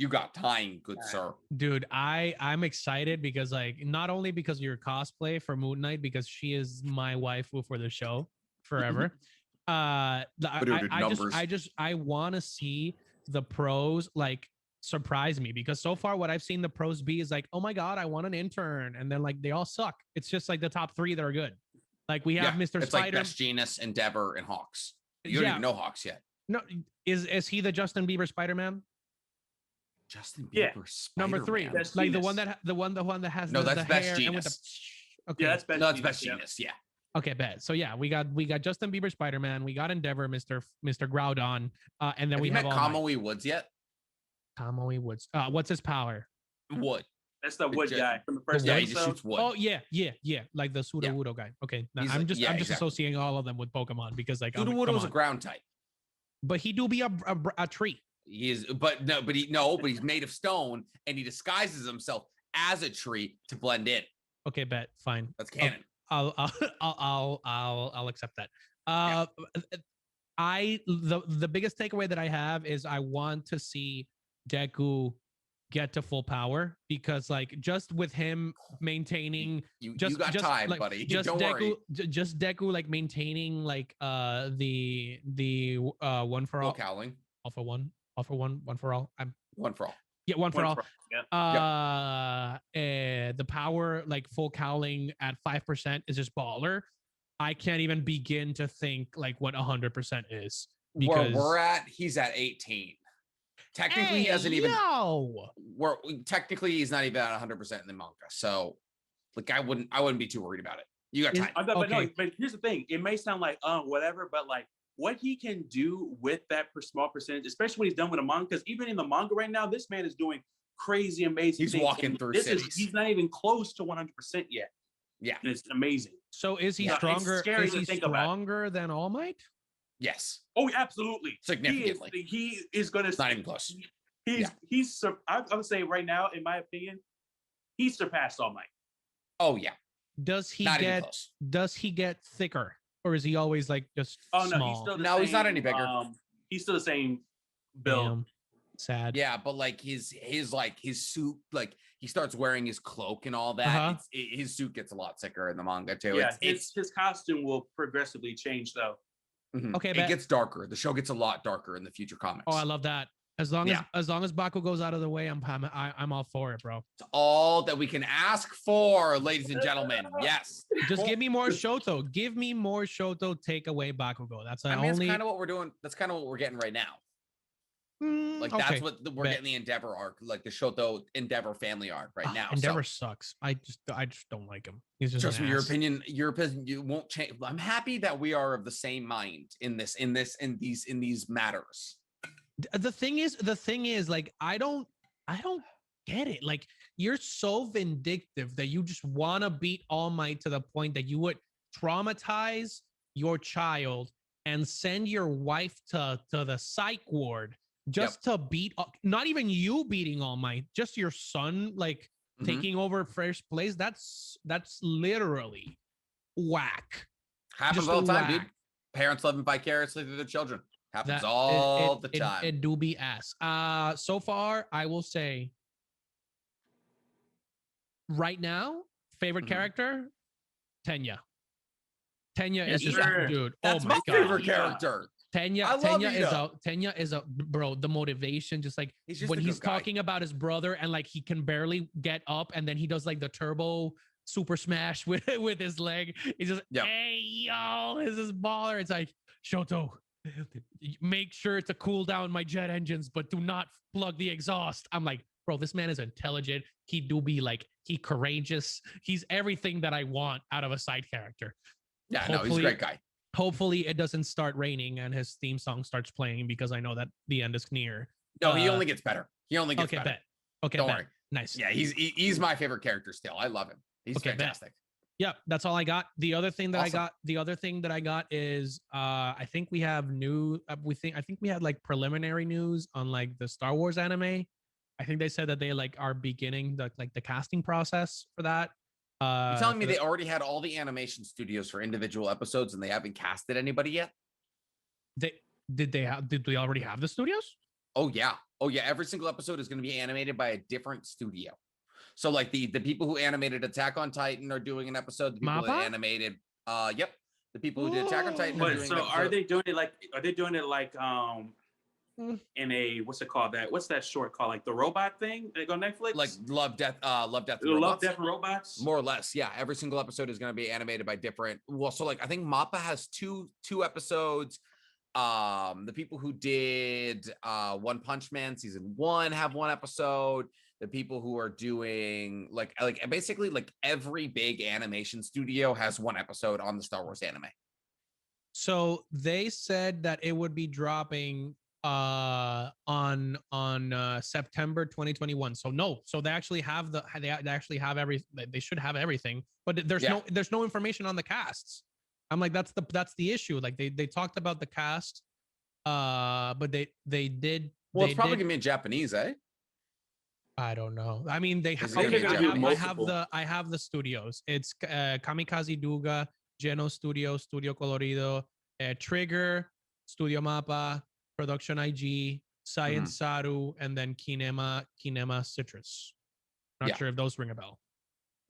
got time, good sir. Dude, I'm excited because like not only because of your cosplay for Moon Knight, because she is my waifu for the show forever. I want to see the pros like surprise me, because so far what I've seen the pros be is like, oh my god, I want an intern, and then like they all suck. It's just like the top 3 that are good. Like we have Mr. It's Spider, like Best Genius, Endeavor, and Hawks. You don't even know Hawks yet. No, is he the Justin Bieber Spider-Man? Justin Bieber, Spider-Man. Number 3, like the one that has that's the Best hair Genius. and with the, yeah, that's Best. No, it's Best Genius. Yeah. Okay, bet. So yeah, we got Justin Bieber Spider-Man, we got Endeavor, Mr. Groudon, and then Have we you have met All Might. Kamui Woods yet? Kamui Woods. What's his power? Wood. That's the wood guy from the first Yeah, episode. he just shoots wood. Oh yeah, like the Sudowoodo guy. Okay, He's I'm like- just yeah, I'm just exactly. associating all of them with Pokemon because like Sudowoodo come was a on. ground type. But he do be a tree. He is, but he's made of stone, and he disguises himself as a tree to blend in. Okay, bet. Fine. That's canon. I'll accept that. The biggest takeaway that I have is I want to see Deku get to full power because like just with him maintaining You just got time, like, buddy. just Don't worry. just Deku like maintaining like the one for all, Full cowling. all for one for all. I'm One for all. yeah, one for all. Yeah. The power like full cowling at 5% is just baller. I can't even begin to think like what 100% is Where because we're at, he's at 18. Technically, he hasn't even. Technically, he's not even at 100% in the manga. So, like, I wouldn't be too worried about it. You got time. But no, but here's the thing. It may sound like whatever, but like what he can do with that small percentage, especially when he's done with a manga, because even in the manga right now, this man is doing crazy, amazing He's things. walking through cities. He's not even close to 100% yet. Yeah. And it's amazing. So is he Yeah, it's stronger? scary Is to he think about. stronger than All Might? Yes. Oh, absolutely. Significantly. He is going to. It's not even close. I would say right now, in my opinion, he surpassed All Might. Oh, yeah. Does he Not even get close. thicker, or is he always like just small? No, he's still the No, same, he's not any bigger. He's still the same build. Damn. Sad. Yeah, but like his suit, like he starts wearing his cloak and all that. Uh-huh. His suit gets a lot thicker in the manga too. Yeah, his costume will progressively change though. Okay, it gets darker. The show gets a lot darker in the future comics. Oh, I love that. As long as Baku goes out of the way, I'm all for it, bro. It's all that we can ask for, ladies and gentlemen. Yes. Just give me more Shoto. Give me more Shoto. Take away Bakugo. That's the That's only. kind of what we're doing. That's kind of what we're getting right now. Like okay. that's what we're getting the Endeavor arc, like the Shoto Endeavor family arc right now. Endeavor sucks. I just don't like him. He's just trust an me, ass. your opinion, you won't change. I'm happy that we are of the same mind in these matters. The thing is, like, I don't get it. Like, you're so vindictive that you just want to beat All Might to the point that you would traumatize your child and send your wife to the psych ward just to beat, not even you beating All Might, just your son, like taking over first place. That's literally whack. Happens Just all the time, whack. dude. Parents living vicariously through their children. Happens That- all the time. It do be ass. So far, I will say, right now, favorite character, Tenya. Tenya is just dude. That's oh my my god, favorite character. Tenya is a bro. The motivation, just like when he's talking about his brother and like he can barely get up, and then he does like the turbo super smash with his leg. He's just hey yo, this is baller. It's like Shoto, make sure to cool down my jet engines, but do not plug the exhaust. I'm like, bro, this man is intelligent. He do be like, he courageous. He's everything that I want out of a side character. Yeah, no, he's a great guy. Hopefully it doesn't start raining and his theme song starts playing because I know that the end is near. No, he only gets better. He only gets better. Bet. Okay, don't worry. Nice. Yeah, he's my favorite character still. I love him. He's fantastic. Yeah, that's all I got. The other thing that I got is I think we have I think we had like preliminary news on like the Star Wars anime. I think they said that they like are beginning the casting process for that. You're telling me they already had all the animation studios for individual episodes and they haven't casted anybody yet? Did they already have the studios? Oh yeah. Every single episode is going to be animated by a different studio. So like the people who animated Attack on Titan are doing an episode. The people that animated, the people who did Attack on Titan are doing an episode. Are they doing it like in a what's it called? What's that short called? Like the robot thing? They go Netflix? Like Love, Death, and Robots? More or less, yeah. Every single episode is going to be animated by different. Well, so like I think Mappa has two episodes. The people who did One Punch Man season 1 have one episode. the people who are doing like basically like every big animation studio has one episode on the Star Wars anime. So they said that it would be dropping on September 2021. So no, so they actually have they actually have they should have everything, but there's no information on the casts. I'm like, that's the issue. Like they talked about the cast, but they did. Well, it's probably gonna be in Japanese, eh? I don't know. I mean, they have. Okay, I have the studios. It's Kamikaze Duga, Geno Studio, Studio Colorido, Trigger, Studio Mappa, Production IG, Science Saru, and then Kinema Citrus. Not sure if those ring a bell.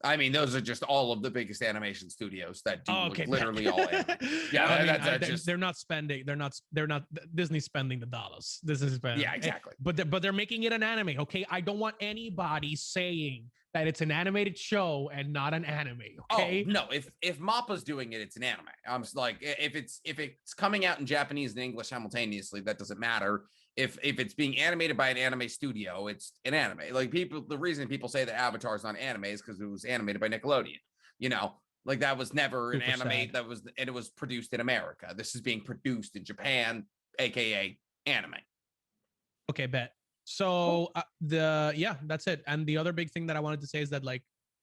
I mean, those are just all of the biggest animation studios that do literally all anime. Yeah, I mean, they're not spending. They're not Disney spending the dollars. This is spending. Yeah, exactly. But they're making it an anime. Okay, I don't want anybody saying that it's an animated show and not an anime. Okay. Oh no, if Mappa's doing it, it's an anime. I'm like, if it's coming out in Japanese and English simultaneously, that doesn't matter. If it's being animated by an anime studio, it's an anime. Like the reason people say that Avatar is not anime is because it was animated by Nickelodeon. You know, like that was never an anime. And it was produced in America. This is being produced in Japan, aka anime. Okay, bet. So that's it. And the other big thing that I wanted to say is that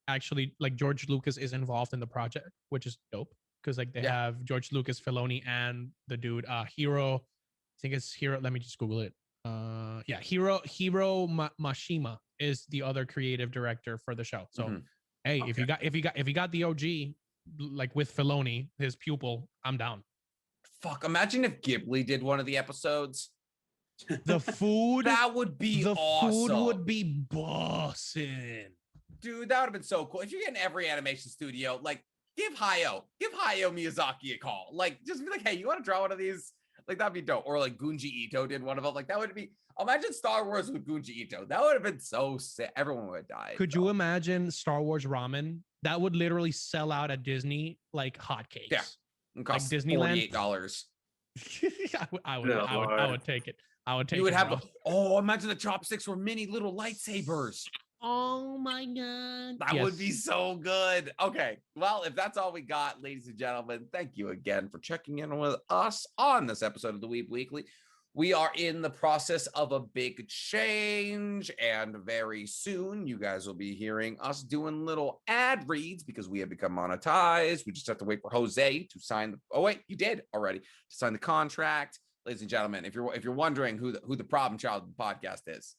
actually George Lucas is involved in the project, which is dope because they have George Lucas, Filoni, and the dude Hiro. I think it's Hiro. Let me just Google it. Hiro Mashima is the other creative director for the show. So hey, if you got the OG with Filoni, his pupil, I'm down. Fuck, imagine if Ghibli did one of the episodes. The food that would be awesome. The food would be bossing. Dude, that would have been so cool. If you're getting every animation studio, give Hayao Miyazaki a call. Just be like, hey, you want to draw one of these? That'd be dope. Or Gunji Ito did one of them. That would be, imagine Star Wars with Gunji Ito. That would have been so sick. Everyone would have died. Could you imagine Star Wars ramen? That would literally sell out at Disney like hotcakes. Yeah. It costs Disneyland $48. I would take it. I would take it. You would have imagine the chopsticks were mini little lightsabers. Oh my God. That would be so good. Okay. Well, if that's all we got, ladies and gentlemen, thank you again for checking in with us on this episode of the Weeb Weekly. We are in the process of a big change, and very soon you guys will be hearing us doing little ad reads because we have become monetized. We just have to wait for Jose to sign he did already, to sign the contract. Ladies and gentlemen, if you're wondering who the problem child of the podcast is.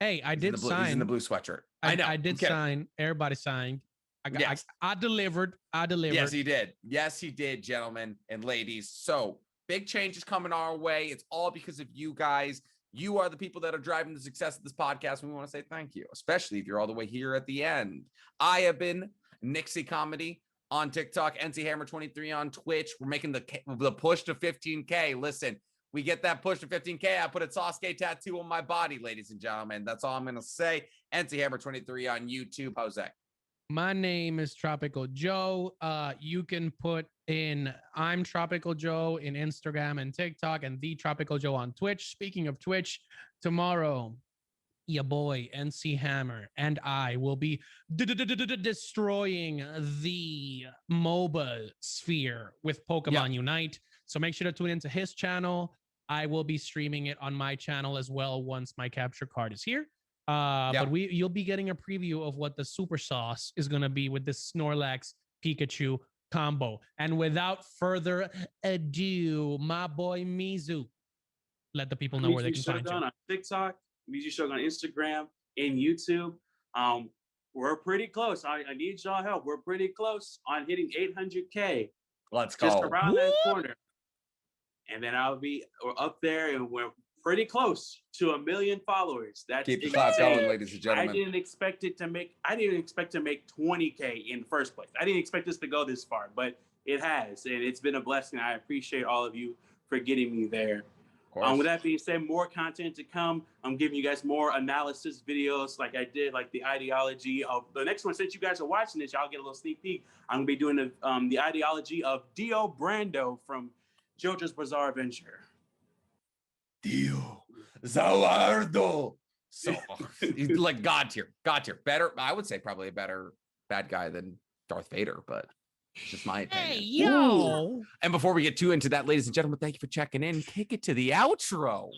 Hey, I did sign. He's in the blue sweatshirt. I know. I did sign. Everybody signed. I delivered. Yes, he did. Yes, he did, gentlemen and ladies. So big changes coming our way. It's all because of you guys. You are the people that are driving the success of this podcast. And we want to say thank you, especially if you're all the way here at the end. I have been Nixie Comedy on TikTok, NC Hammer 23 on Twitch. We're making the push to 15K. Listen, we get that push to 15K. I put a Sasuke tattoo on my body, ladies and gentlemen. That's all I'm going to say. NC Hammer 23 on YouTube. Jose. My name is Tropical Joe. You can put in I'm Tropical Joe in Instagram and TikTok, and The Tropical Joe on Twitch. Speaking of Twitch, tomorrow, your boy NC Hammer and I will be destroying the MOBA sphere with Pokemon Unite. So make sure to tune into his channel. I will be streaming it on my channel as well once my capture card is here. But you'll be getting a preview of what the super sauce is going to be with this Snorlax Pikachu combo. And without further ado, my boy Mizu, let the people know where they can find you. On TikTok, Mizu Shogun on Instagram and YouTube. We're pretty close. I need y'all help. We're pretty close on hitting 800K. Let's go. Just around that corner. And then I'll be up there, and we're pretty close to 1 million followers. That's keep the clock going, ladies and gentlemen. I didn't expect to make 20K in the first place. I didn't expect this to go this far, but it has, and it's been a blessing. I appreciate all of you for getting me there. With that being said, more content to come. I'm giving you guys more analysis videos like I did, like the ideology of the next one. Since you guys are watching this, y'all get a little sneak peek. I'm gonna be doing the ideology of Dio Brando from JoJo's Bizarre Adventure. Dio Zawardo So he's like god tier. Better, I would say probably a better bad guy than Darth Vader, but it's just my opinion. Hey, yo. And before we get too into that, ladies and gentlemen, thank you for checking in. Kick it to the outro.